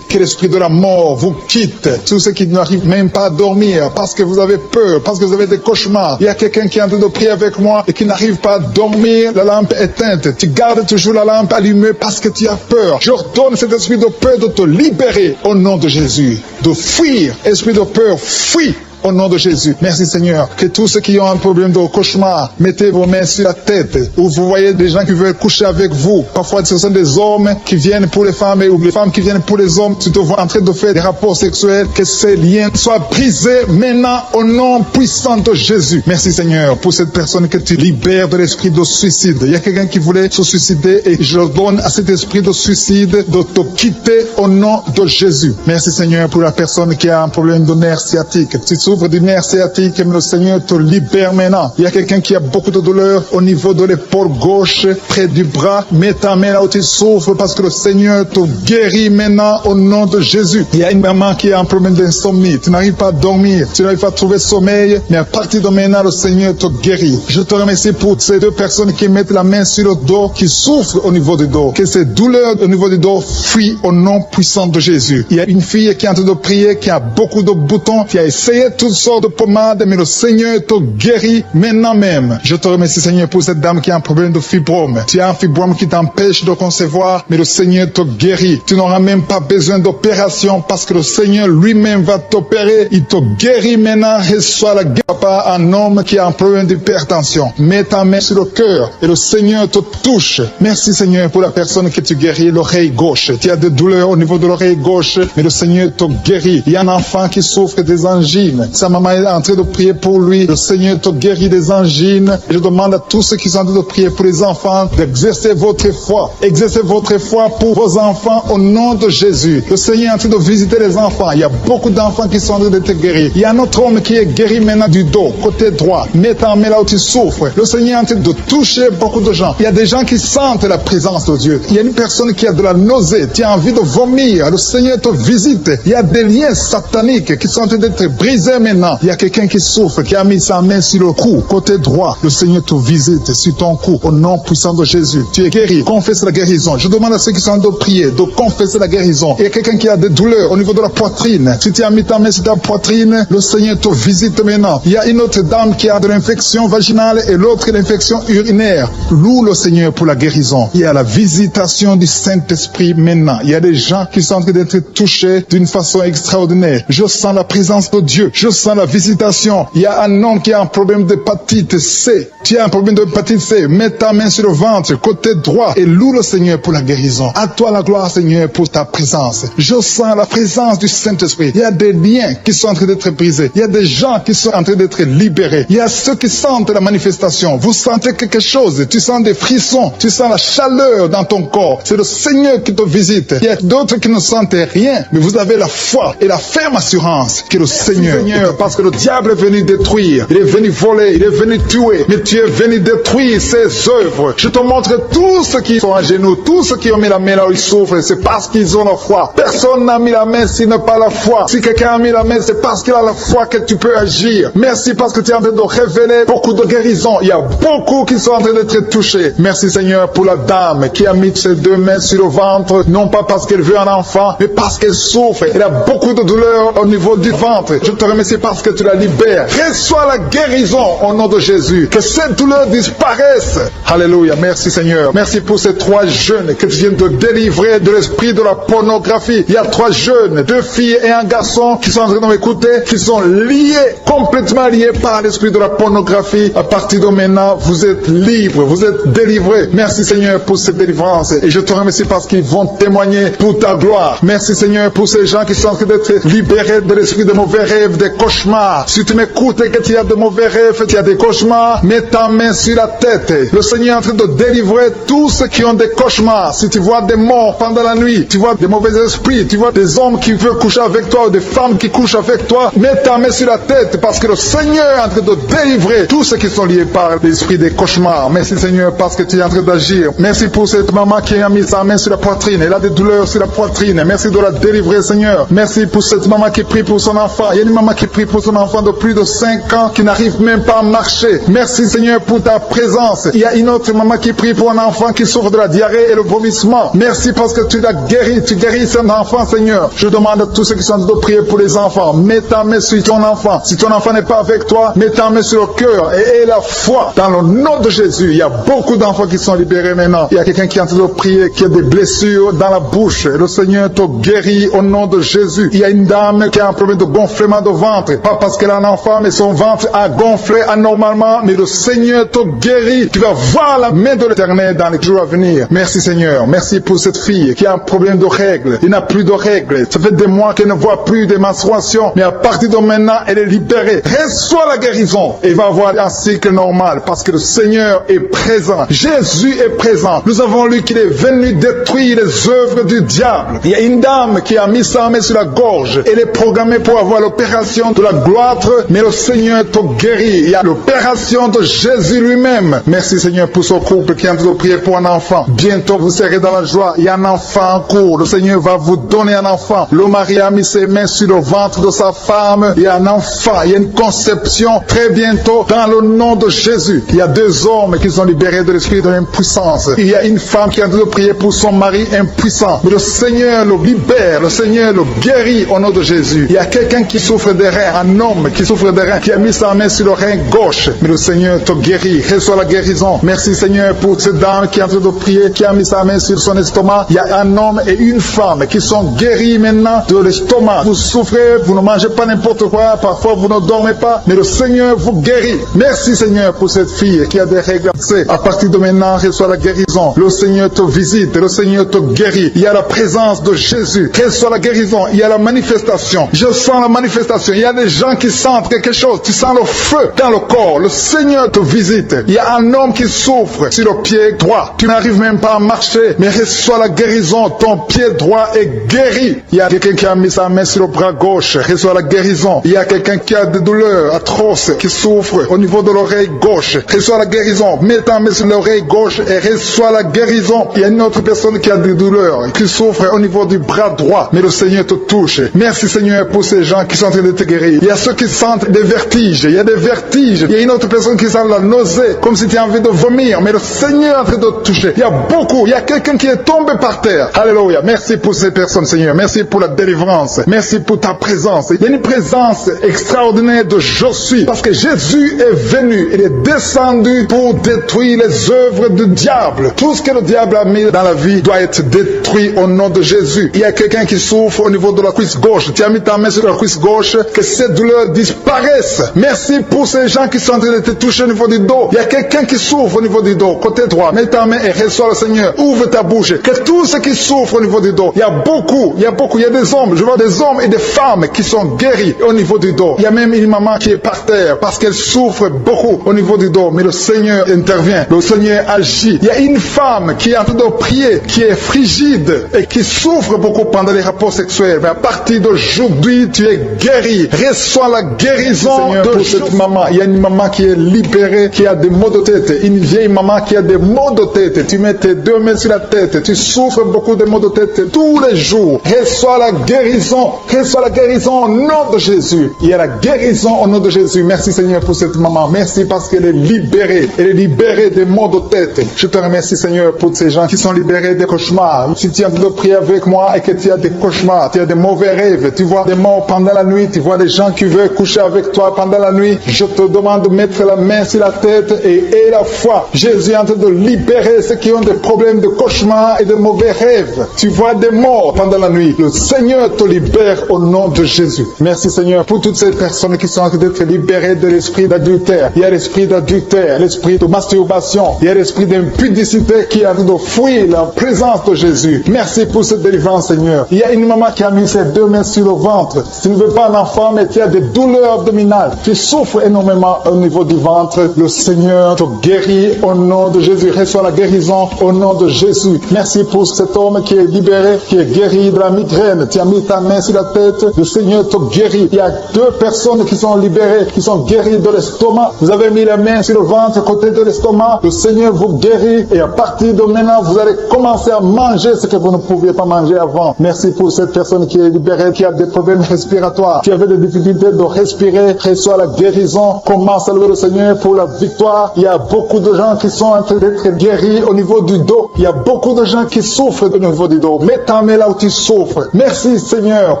Que l'esprit de la mort vous quitte. Tous ceux qui n'arrivent même pas à dormir parce que vous avez peur, parce que vous avez des cauchemars. Il y a quelqu'un qui est en train de prier avec moi et qui n'arrive pas à dormir, la lampe éteinte. Tu gardes toujours la lampe allumée parce que tu as peur. Je ordonne cet esprit de peur de te libérer au nom de Jésus. De fuir. Esprit de peur, fuis. Au nom de Jésus. Merci Seigneur. Que tous ceux qui ont un problème de cauchemar, mettez vos mains sur la tête. Ou vous voyez des gens qui veulent coucher avec vous. Parfois ce sont des hommes qui viennent pour les femmes ou les femmes qui viennent pour les hommes. Tu te vois en train de faire des rapports sexuels. Que ces liens soient brisés maintenant au nom puissant de Jésus. Merci Seigneur pour cette personne que tu libères de l'esprit de suicide. Il y a quelqu'un qui voulait se suicider et je donne à cet esprit de suicide de te quitter au nom de Jésus. Merci Seigneur pour la personne qui a un problème de nerf sciatique. Tu souffres du nerf sciatique, mais le Seigneur te libère maintenant. Il y a quelqu'un qui a beaucoup de douleur au niveau de l'épaule gauche, près du bras. Mets ta main là où tu souffres parce que le Seigneur te guérit maintenant au nom de Jésus. Il y a une maman qui a un problème d'insomnie. Tu n'arrives pas à dormir, tu n'arrives pas à trouver sommeil, mais à partir de maintenant, le Seigneur te guérit. Je te remercie pour ces deux personnes qui mettent la main sur le dos, qui souffrent au niveau du dos. Que ces douleurs au niveau du dos fuient au nom puissant de Jésus. Il y a une fille qui est en train de prier, qui a beaucoup de boutons, qui a essayé toutes sortes de pommades, mais le Seigneur te guérit maintenant même. Je te remercie Seigneur pour cette dame qui a un problème de fibrome. Tu as un fibrome qui t'empêche de concevoir, mais le Seigneur te guérit. Tu n'auras même pas besoin d'opération parce que le Seigneur lui-même va t'opérer. Il te guérit maintenant. Reçois la guérison par un homme qui a un problème d'hypertension. Mets ta main sur le cœur et le Seigneur te touche. Merci Seigneur pour la personne que tu guéris, l'oreille gauche. Tu as des douleurs au niveau de l'oreille gauche, mais le Seigneur te guérit. Il y a un enfant qui souffre des angines. Sa maman est en train de prier pour lui. Le Seigneur te guérit des angines. Et je demande à tous ceux qui sont en train de prier pour les enfants d'exercer votre foi. Exercez votre foi pour vos enfants au nom de Jésus. Le Seigneur est en train de visiter les enfants. Il y a beaucoup d'enfants qui sont en train d'être guéris. Il y a un autre homme qui est guéri maintenant du dos, côté droit. Mets ta main là où tu souffres. Le Seigneur est en train de toucher beaucoup de gens. Il y a des gens qui sentent la présence de Dieu. Il y a une personne qui a de la nausée. Tu as envie de vomir. Le Seigneur te visite. Il y a des liens sataniques qui sont en train d'être brisés maintenant. Il y a quelqu'un qui souffre, qui a mis sa main sur le cou, côté droit. Le Seigneur te visite sur ton cou, au nom puissant de Jésus. Tu es guéri. Confesse la guérison. Je demande à ceux qui sont en train de prier de confesser la guérison. Il y a quelqu'un qui a des douleurs au niveau de la poitrine. Si tu as mis ta main sur ta poitrine, le Seigneur te visite maintenant. Il y a une autre dame qui a de l'infection vaginale et l'autre l'infection urinaire. Loue le Seigneur pour la guérison. Il y a la visitation du Saint-Esprit maintenant. Il y a des gens qui sont en train d'être touchés d'une façon extraordinaire. Je sens la présence de Dieu. Je sens la visitation. Il y a un homme qui a un problème d'hépatite C. Tu as un problème d'hépatite C. Mets ta main sur le ventre, côté droit, et loue le Seigneur pour la guérison. À toi la gloire, Seigneur, pour ta présence. Je sens la présence du Saint-Esprit. Il y a des liens qui sont en train d'être brisés. Il y a des gens qui sont en train d'être libérés. Il y a ceux qui sentent la manifestation. Vous sentez quelque chose. Tu sens des frissons. Tu sens la chaleur dans ton corps. C'est le Seigneur qui te visite. Il y a d'autres qui ne sentent rien, mais vous avez la foi et la ferme assurance que le Seigneur, parce que le diable est venu détruire, il est venu voler, il est venu tuer, mais tu es venu détruire ses œuvres. Je te montre tous ceux qui sont à genoux, tous ceux qui ont mis la main là où ils souffrent, c'est parce qu'ils ont la foi. Personne n'a mis la main s'il n'a pas la foi. Si quelqu'un a mis la main, c'est parce qu'il a la foi que tu peux agir. Merci parce que tu es en train de révéler beaucoup de guérisons. Il y a beaucoup qui sont en train d'être touchés. Merci Seigneur pour la dame qui a mis ses deux mains sur le ventre, non pas parce qu'elle veut un enfant, mais parce qu'elle souffre. Elle a beaucoup de douleur au niveau du ventre. Je te remercie parce que tu la libères. Reçois la guérison au nom de Jésus. Que cette douleur disparaisse. Alléluia. Merci Seigneur. Merci pour ces trois jeunes que tu viens de délivrer de l'esprit de la pornographie. Il y a trois jeunes, deux filles et un garçon qui sont en train de m'écouter, qui sont liés, complètement liés par l'esprit de la pornographie. À partir de maintenant, vous êtes libres, vous êtes délivrés. Merci Seigneur pour cette délivrance. Et je te remercie parce qu'ils vont témoigner pour ta gloire. Merci Seigneur pour ces gens qui sont en train d'être libérés de l'esprit de mauvais rêves, des cauchemars. Si tu m'écoutes et que tu as de mauvais rêves, tu as des cauchemars, mets ta main sur la tête. Le Seigneur est en train de délivrer tous ceux qui ont des cauchemars. Si tu vois des morts pendant la nuit, tu vois des mauvais esprits, tu vois des hommes qui veulent coucher avec toi ou des femmes qui couchent avec toi, mets ta main sur la tête parce que le Seigneur est en train de délivrer tous ceux qui sont liés par l'esprit des cauchemars. Merci Seigneur parce que tu es en train d'agir. Merci pour cette maman qui a mis sa main sur la poitrine. Elle a des douleurs sur la poitrine. Merci de la délivrer Seigneur. Merci pour cette maman qui prie pour son enfant. Il y a une maman qui qui prie pour son enfant de plus de 5 ans qui n'arrive même pas à marcher. Merci Seigneur pour ta présence. Il y a une autre maman qui prie pour un enfant qui souffre de la diarrhée et le vomissement. Merci parce que tu l'as guéri, tu guéris cet enfant Seigneur. Je demande à tous ceux qui sont en train de prier pour les enfants, mets ta main sur ton enfant. Si ton enfant n'est pas avec toi, mets ta main sur le cœur et aie la foi dans le nom de Jésus. Il y a beaucoup d'enfants qui sont libérés maintenant. Il y a quelqu'un qui est en train de prier, qui a des blessures dans la bouche. Le Seigneur te guérit au nom de Jésus. Il y a une dame qui a un problème de gonflement de ventre. Pas parce qu'elle a un enfant, mais son ventre a gonflé anormalement. Mais le Seigneur te guérit. Tu vas voir la main de l'Éternel dans les jours à venir. Merci Seigneur. Merci pour cette fille qui a un problème de règles. Il n'a plus de règles. Ça fait des mois qu'elle ne voit plus de menstruations. Mais à partir de maintenant, elle est libérée. Reçois la guérison. Et va avoir un cycle normal parce que le Seigneur est présent. Jésus est présent. Nous avons lu qu'il est venu détruire les œuvres du diable. Il y a une dame qui a mis sa main sur la gorge. Elle est programmée pour avoir l'opération de la gloire, mais le Seigneur te guérit. Il y a l'opération de Jésus lui-même. Merci Seigneur pour ce couple qui est en train de prier pour un enfant. Bientôt vous serez dans la joie. Il y a un enfant en cours. Le Seigneur va vous donner un enfant. Le mari a mis ses mains sur le ventre de sa femme. Il y a un enfant. Il y a une conception très bientôt dans le nom de Jésus. Il y a 2 hommes qui sont libérés de l'esprit de l'impuissance. Il y a une femme qui est en train de prier pour son mari impuissant. Mais le Seigneur le libère. Le Seigneur le guérit au nom de Jésus. Il y a quelqu'un qui souffre des reins, un homme qui souffre des reins, qui a mis sa main sur le rein gauche. Mais le Seigneur te guérit. Reçois la guérison. Merci Seigneur pour cette dame qui est en train de prier, qui a mis sa main sur son estomac. Il y a un homme et une femme qui sont guéris maintenant de l'estomac. Vous souffrez, vous ne mangez pas n'importe quoi, parfois vous ne dormez pas, mais le Seigneur vous guérit. Merci Seigneur pour cette fille qui a des règles. À partir de maintenant, reçois la guérison. Le Seigneur te visite, le Seigneur te guérit. Il y a la présence de Jésus. Reçois la guérison. Il y a la manifestation. Je sens la manifestation. Il y a des gens qui sentent quelque chose. Tu sens le feu dans le corps. Le Seigneur te visite. Il y a un homme qui souffre sur le pied droit. Tu n'arrives même pas à marcher, mais reçois la guérison. Ton pied droit est guéri. Il y a quelqu'un qui a mis sa main sur le bras gauche. Reçois la guérison. Il y a quelqu'un qui a des douleurs atroces, qui souffre au niveau de l'oreille gauche. Reçois la guérison. Mets ta main sur l'oreille gauche et reçois la guérison. Il y a une autre personne qui a des douleurs, qui souffre au niveau du bras droit, mais le Seigneur te touche. Merci Seigneur pour ces gens qui sont en train de te guérir. Il y a ceux qui sentent des vertiges. Il y a des vertiges. Il y a une autre personne qui sent la nausée, comme si tu as envie de vomir, mais le Seigneur est en train de te toucher. Il y a beaucoup. Il y a quelqu'un qui est tombé par terre. Alléluia. Merci pour ces personnes Seigneur. Merci pour la délivrance. Merci pour ta présence. Il y a une présence extraordinaire de je suis, parce que Jésus est venu. Il est descendu pour détruire les œuvres du diable. Tout ce que le diable a mis dans la vie doit être détruit au nom de Jésus. Il y a quelqu'un qui souffre au niveau de la cuisse gauche. Tu as mis ta main sur la cuisse gauche, que cette douleur disparaisse. Merci pour ces gens qui sont en train de te toucher au niveau du dos. Il y a quelqu'un qui souffre au niveau du dos, côté droit. Mets ta main et reçois le Seigneur. Ouvre ta bouche. Que tous ceux qui souffrent au niveau du dos, il y a beaucoup. Il y a des hommes. Je vois des hommes et des femmes qui sont guéris au niveau du dos. Il y a même une maman qui est par terre parce qu'elle souffre beaucoup au niveau du dos. Mais le Seigneur intervient. Le Seigneur agit. Il y a une femme qui est en train de prier, qui est frigide et qui souffre beaucoup pendant les rapports sexuels. Mais à partir d'aujourd'hui, tu es guéri. Reçois la guérison Seigneur, pour cette maman. Il y a une maman qui est libérée, qui a des maux de tête. Une vieille maman qui a des maux de tête. Tu mets tes 2 mains sur la tête. Tu souffres beaucoup de maux de tête tous les jours. Reçois la guérison. Reçois la guérison au nom de Jésus. Il y a la guérison au nom de Jésus. Merci Seigneur pour cette maman. Merci parce qu'elle est libérée. Elle est libérée des maux de tête. Je te remercie Seigneur pour ces gens qui sont libérés des cauchemars. Si tu es en train de prier avec moi et que tu as des cauchemars, tu as des mauvais rêves, tu vois des morts pendant la nuit, tu vois des gens qui veulent coucher avec toi pendant la nuit, je te demande de mettre la main sur la tête et la foi. Jésus est en train de libérer ceux qui ont des problèmes de cauchemars et de mauvais rêves. Tu vois des morts pendant la nuit. Le Seigneur te libère au nom de Jésus. Merci Seigneur pour toutes ces personnes qui sont en train d'être libérées de l'esprit d'adultère. Il y a l'esprit d'adultère, l'esprit de masturbation, il y a l'esprit d'impudicité qui est en train de fuir la présence de Jésus. Merci pour cette délivrance Seigneur. Il y a une maman qui a mis ses 2 mains sur le ventre. Tu ne veux pas un enfant mais tu as des douleurs abdominales. Tu souffres énormément au niveau du ventre. Le Seigneur te guérit au nom de Jésus. Reçois la guérison au nom de Jésus. Merci pour cet homme qui est libéré, qui est guéri de la migraine. Tu as mis ta main sur la tête. Le Seigneur te guérit. Il y a 2 personnes qui sont libérées, qui sont guéries de l'estomac. Vous avez mis la main sur le ventre, côté de l'estomac. Le Seigneur vous guérit et à partir de maintenant, vous allez commencer à manger ce que vous ne pouviez pas manger avant. Merci pour cette personne qui est libérée, qui a des problèmes respiratoires, qui avait des difficultés de respirer, reçois la guérison. Commence à louer le Seigneur pour la victoire. Il y a beaucoup de gens qui sont en train d'être guéris au niveau du dos. Il y a beaucoup de gens qui souffrent au niveau du dos. Mets ta main là où tu souffres. Merci Seigneur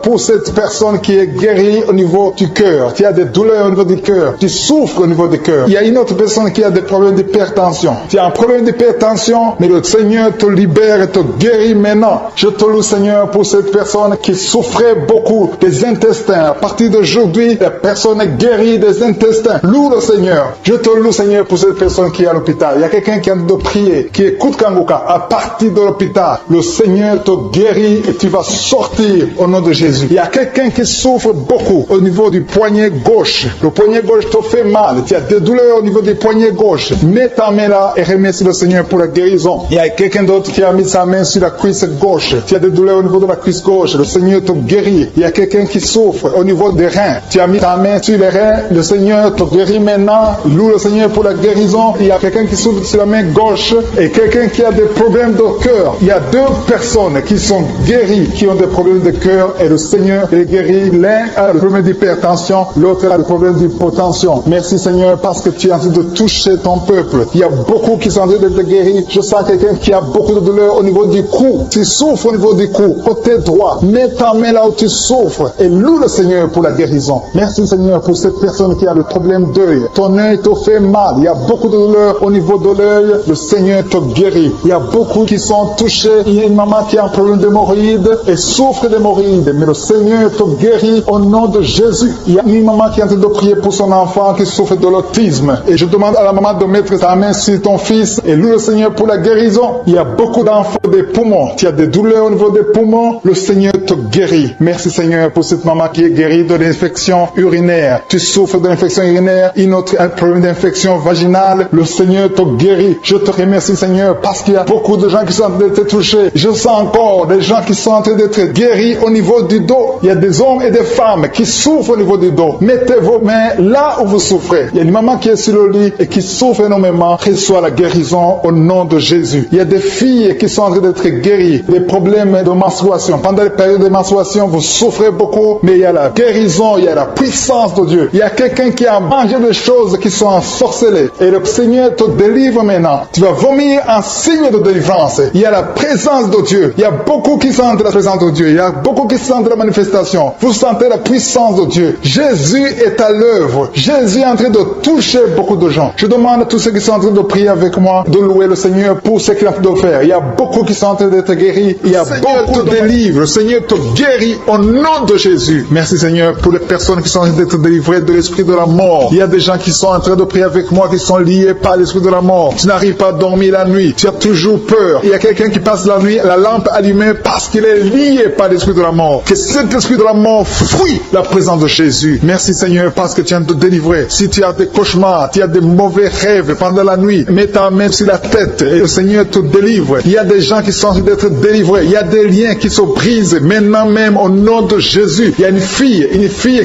pour cette personne qui est guérie au niveau du cœur. Tu as des douleurs au niveau du cœur. Tu souffres au niveau du cœur. Il y a une autre personne qui a des problèmes d'hypertension. Tu as un problème d'hypertension, mais le Seigneur te libère et te guérit maintenant. Je te loue Seigneur pour cette personne qui souffrait beaucoup des intestins. À partir d'aujourd'hui, la personne est guérie des intestins. Loue le Seigneur. Je te loue Seigneur pour cette personne qui est à l'hôpital. Il y a quelqu'un qui a de prier, qui écoute Kanguka. À partir de l'hôpital, le Seigneur te guérit et tu vas sortir au nom de Jésus. Il y a quelqu'un qui souffre beaucoup au niveau du poignet gauche. Le poignet gauche te fait mal. Tu as des douleurs au niveau du poignet gauche. Mets ta main là et remercie le Seigneur pour la guérison. Il y a quelqu'un d'autre qui a mis sa main sur la cuisse gauche. Tu as des douleurs au niveau de la cuisse gauche. Le Seigneur te guérit. Il y a quelqu'un qui souffre au niveau des reins. Tu as mis ta main sur les reins. Le Seigneur te guérit maintenant. Loue le Seigneur pour la guérison. Il y a quelqu'un qui souffre sur la main gauche et quelqu'un qui a des problèmes de cœur. Il y a deux personnes qui sont guéries, qui ont des problèmes de cœur et le Seigneur les guérit. L'un a le problème d'hypertension, l'autre a le problème d'hypotension. Merci Seigneur parce que tu es en train de toucher ton peuple. Il y a beaucoup qui sont en train d'être guéris. Je sens quelqu'un qui a beaucoup de douleur au niveau du cou. Tu souffres au niveau du cou, côté droit. Mets ta main là où tu souffres et loue le Seigneur pour la guérison. Merci Seigneur pour cette personne qui a le problème d'œil. Ton œil te fait mal. Il y a beaucoup de douleur au niveau de l'œil. Le Seigneur te guérit. Il y a beaucoup qui sont touchés. Il y a une maman qui a un problème d'hémorroïdes et souffre d'hémorroïdes. Mais le Seigneur te guérit au nom de Jésus. Il y a une maman qui est en train de prier pour son enfant qui souffre de l'autisme. Et je demande à la maman de mettre sa main sur ton fils et loue le Seigneur pour la guérison. Il y a beaucoup d'enfants des poumons. Tu as des douleurs au niveau des poumons. Le Seigneur te guérit. Merci Seigneur pour cette maman qui est guérie de l'infection urinaire. Tu souffres de l'infection urinaire, un problème d'infection vaginale. Le Seigneur te guérit. Je te remercie Seigneur parce qu'il y a beaucoup de gens qui sont en train d'être touchés. Je sens encore des gens qui sont en train d'être guéris au niveau du dos. Il y a des hommes et des femmes qui souffrent au niveau du dos. Mettez vos mains là où vous souffrez. Il y a une maman qui est sur le lit et qui souffre énormément. Reçois la guérison au nom de Jésus. Il y a des filles qui sont en train d'être guéries. Des problèmes de menstruation. Pendant les périodes de menstruation, vous souffrez beaucoup, mais il y a la guérison, il y a la puissance de Dieu. Il y a quelqu'un qui a mangé des choses qui sont ensorcelées. Et le Seigneur te délivre maintenant. Tu vas vomir un signe de délivrance. Il y a la présence de Dieu. Il y a beaucoup qui sentent la présence de Dieu. Il y a beaucoup qui sentent la manifestation. Vous sentez la puissance de Dieu. Jésus est à l'œuvre. Jésus est en train de toucher beaucoup de gens. Je demande à tous ceux qui sont en train de prier avec moi de louer le Seigneur pour ce qu'il a fait de faire. Il y a beaucoup qui sont en train d'être guéris. Il y a beaucoup de délivres. Le Seigneur te guérit au nom de Jésus. Merci Seigneur pour les personnes qui sont en train d'être délivrées de l'esprit de la mort. Il y a des gens qui sont en train de prier avec moi qui sont liés par l'esprit de la mort. Tu n'arrives pas à dormir la nuit. Tu as toujours peur. Il y a quelqu'un qui passe la nuit, la lampe allumée parce qu'il est lié par l'esprit de la mort. Que cet esprit de la mort fuit la présence de Jésus. Merci Seigneur parce que tu viens de te délivrer. Si tu as des cauchemars, tu as des mauvais rêves pendant la nuit, mets ta main sur la tête et le Seigneur te délivre. Il y a des gens qui sont en train d'être délivrés. Il y a des liens qui se brisent maintenant même au nom de Jésus. Il y a une fille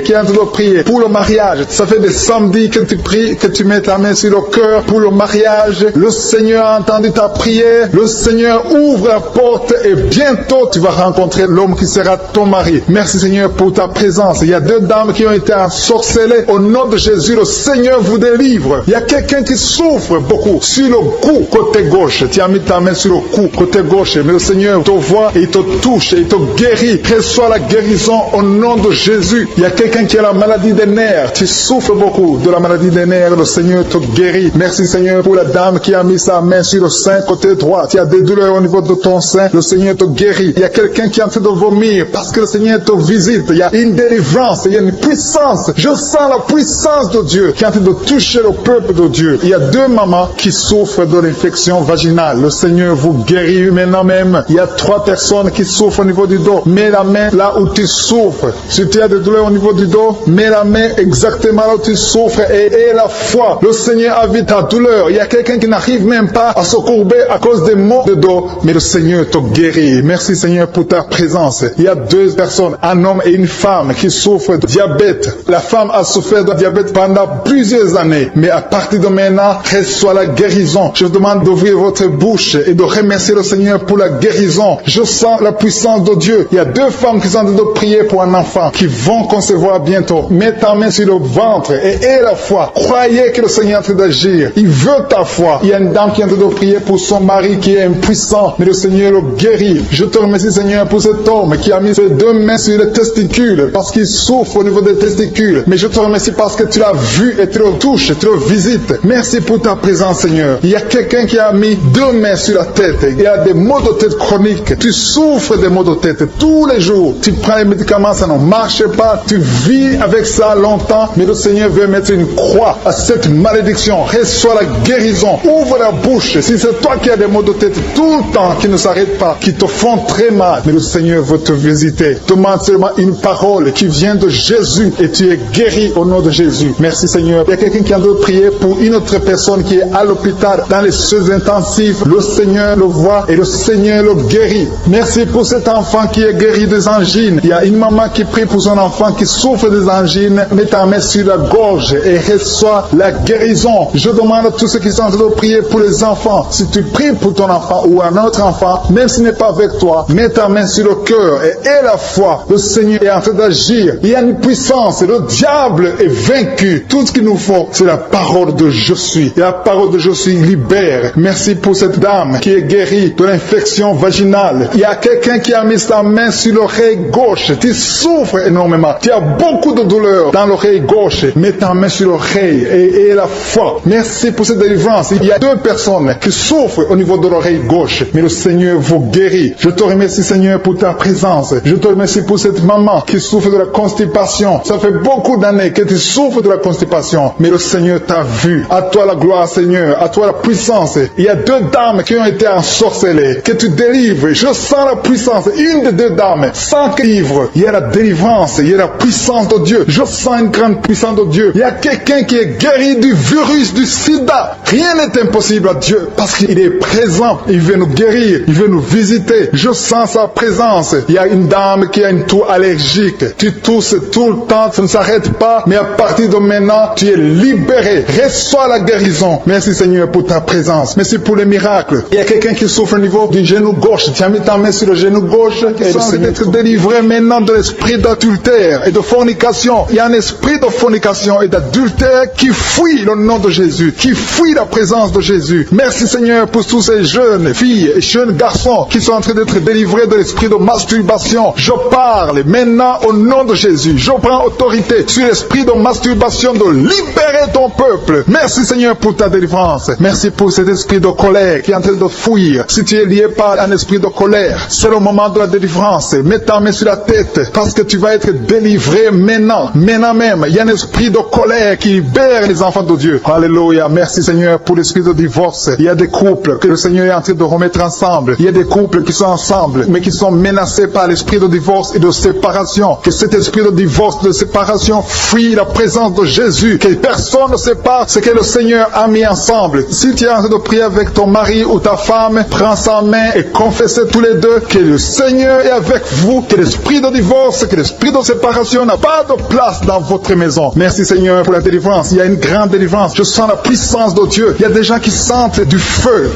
qui est en train de prier pour le mariage. Ça fait des samedis que tu pries, que tu mets ta main sur le cœur pour le mariage. Le Seigneur a entendu ta prière. Le Seigneur ouvre la porte et bientôt tu vas rencontrer l'homme qui sera ton mari. Merci Seigneur pour ta présence. Il y a deux dames qui ont été ensorcelées. Au nom de Jésus, le Seigneur vous délivre. Il y a quelqu'un qui souffre beaucoup sur le cou, côté gauche. Tu as mis ta main sur le cou, côté gauche. Mais le Seigneur te voit et il te touche et il te guérit. Reçois la guérison au nom de Jésus. Il y a quelqu'un qui a la maladie des nerfs. Tu souffres beaucoup de la maladie des nerfs. Le Seigneur te guérit. Merci Seigneur pour la dame qui a mis sa main sur le sein, côté droit. Tu as des douleurs au niveau de ton sein. Le Seigneur te guérit. Il y a quelqu'un qui est en train de vomir parce que le Seigneur te visite. Il y a une délivrance. Il y a une puissance. Je sens la puissance de Dieu qui est en train de toucher le peuple de Dieu. Il y a deux mamans qui souffrent de l'infection vaginale. Le Seigneur vous guérit maintenant même. Il y a 3 personnes qui souffrent au niveau du dos. Mets la main là où tu souffres. Si tu as des douleurs au niveau du dos, mets la main exactement là où tu souffres et aie la foi. Le Seigneur a vu ta douleur. Il y a quelqu'un qui n'arrive même pas à se courber à cause des maux de dos, mais le Seigneur te guérit. Merci Seigneur pour ta présence. Il y a 2 personnes, un homme et une femme qui souffrent de diabète. La femme a souffert de diabète pendant plusieurs années, mais à partir de maintenant, reçoit la guérison. Je vous demande d'ouvrir votre bouche et de remercier le Seigneur pour la guérison. Je sens la puissance de Dieu. Il y a 2 femmes qui sont en train de prier pour un enfant qui vont concevoir bientôt. Mets ta main sur le ventre et aie la foi. Croyez que le Seigneur est en train d'agir. Il veut ta foi. Il y a une dame qui est en train de prier pour son mari qui est impuissant, mais le Seigneur le guérit. Je te remercie, Seigneur, pour cet homme qui a mis ses 2 mains sur les testicules parce qu'il souffre au niveau des testicules. Mais je te remercie parce que tu l'as vu et tu le touches, tu le visites. Merci pour ta présence, Seigneur. Il y a quelqu'un qui a mis 2 mains sur la tête. Il y a des maux de tête chroniques. Tu souffres des maux de tête tous les jours. Tu prends les médicaments, ça ne marche pas. Tu vis avec ça longtemps, mais le Seigneur veut mettre une croix à cette malédiction. Reçois la guérison. Ouvre la bouche. Si c'est toi qui as des maux de tête tout le temps, qui ne s'arrêtent pas, qui te font très mal, mais le Seigneur veut te visiter. Demande seulement une parole qui vient de Jésus et tu es guéri au nom de Jésus. Merci, Seigneur. Il y a quelqu'un qui a de prier pour une autre personne qui est à l'hôpital dans les soins intensifs. Le Seigneur le voit et le Seigneur le guérit. Merci pour cet enfant qui est guéri des angines. Il y a une maman qui prie pour son enfant qui souffre des angines. Mets ta main sur la gorge et reçois la guérison. Je demande à tous ceux qui sont en train de prier pour les enfants. Si tu pries pour ton enfant ou un autre enfant, même s'il n'est pas avec toi, mets ta main sur le cœur et aie la foi. Le Seigneur est en train d'agir. Il y a une puissance. Le diable est vaincu. Tout ce qu'il nous faut, c'est la parole de je suis. Et la parole de je suis libère. Merci pour cette dame qui est guérie de l'infection vaginale. Il y a quelqu'un qui a mis sa main sur l'oreille gauche. Tu souffres énormément. Tu as beaucoup de douleur dans l'oreille gauche. Mets ta main sur l'oreille et la foi. Merci pour cette délivrance. Il y a 2 personnes qui souffrent au niveau de l'oreille gauche, mais le Seigneur vous guérit. Je te remercie, Seigneur, pour ta présence. Je te remercie pour cette maman qui souffre de la constipation. Ça fait beaucoup d'années que tu souffres de la constipation, mais le Seigneur t'a vu. À toi la gloire, Seigneur. À toi la puissance. Il y a 2 dames qui ont été ensorcelées. Que tu délivres. Je sens la puissance. Une des 2 dames, sans livre. Il y a la délivrance. Il y a la puissance de Dieu. Je sens une grande puissance de Dieu. Il y a quelqu'un qui est guéri du virus du sida. Rien n'est impossible à Dieu parce qu'il est présent. Il veut nous guérir. Il veut nous visiter. Je sens sa présence. Il y a une dame qui a une toux allergique. Tu tousses tout le temps. Ça ne s'arrête pas. Mais à partir de maintenant, tu es libéré. Reçois la guérison. Merci, Seigneur, pour ta présence. Merci pour les miracles. Il y a quelqu'un qui souffre au niveau du genou gauche. Tu as mis ta main sur le genou gauche. Et le Seigneur être délivré maintenant de l'esprit d'adultère et de fornication. Il y a un esprit de fornication et d'adultère qui fuit le nom de Jésus, qui fuit la présence de Jésus. Merci, Seigneur, pour tous ces jeunes filles et jeunes garçons qui sont en train d'être délivrés de l'esprit de masturbation. Je parle maintenant au nom de Jésus. Je prends autorité sur l'esprit de masturbation de libérer ton peuple. Merci, Seigneur, pour ta délivrance. Merci pour cet esprit de colère qui est en train de fuir. Si tu es lié par un esprit de colère, c'est le moment de la délivrance. Mets ta main sur la tête parce que tu vas être délivré maintenant. Maintenant même, il y a un esprit de colère qui libère les enfants de Dieu. Alléluia. Merci, Seigneur, pour l'esprit de divorce. Il y a des couples que le Seigneur est en train de remettre ensemble. Il y a des couples qui sont ensemble, mais qui sont menacés par l'esprit de divorce et de séparation. Que cet esprit de divorce, de séparation, fuit la présence de Jésus. Que personne ne sépare ce que le Seigneur a mis ensemble. Si tu es en train de prier avec ton mari ou ta femme, prends sa main et confessez tous les deux que le Seigneur est avec vous, que l'esprit de divorce, que l'esprit de séparation n'a pas de place dans votre maison. Merci, Seigneur, pour la délivrance. Il y a une grande délivrance. Je sens la puissance de Dieu. Il y a des gens qui sentent du feu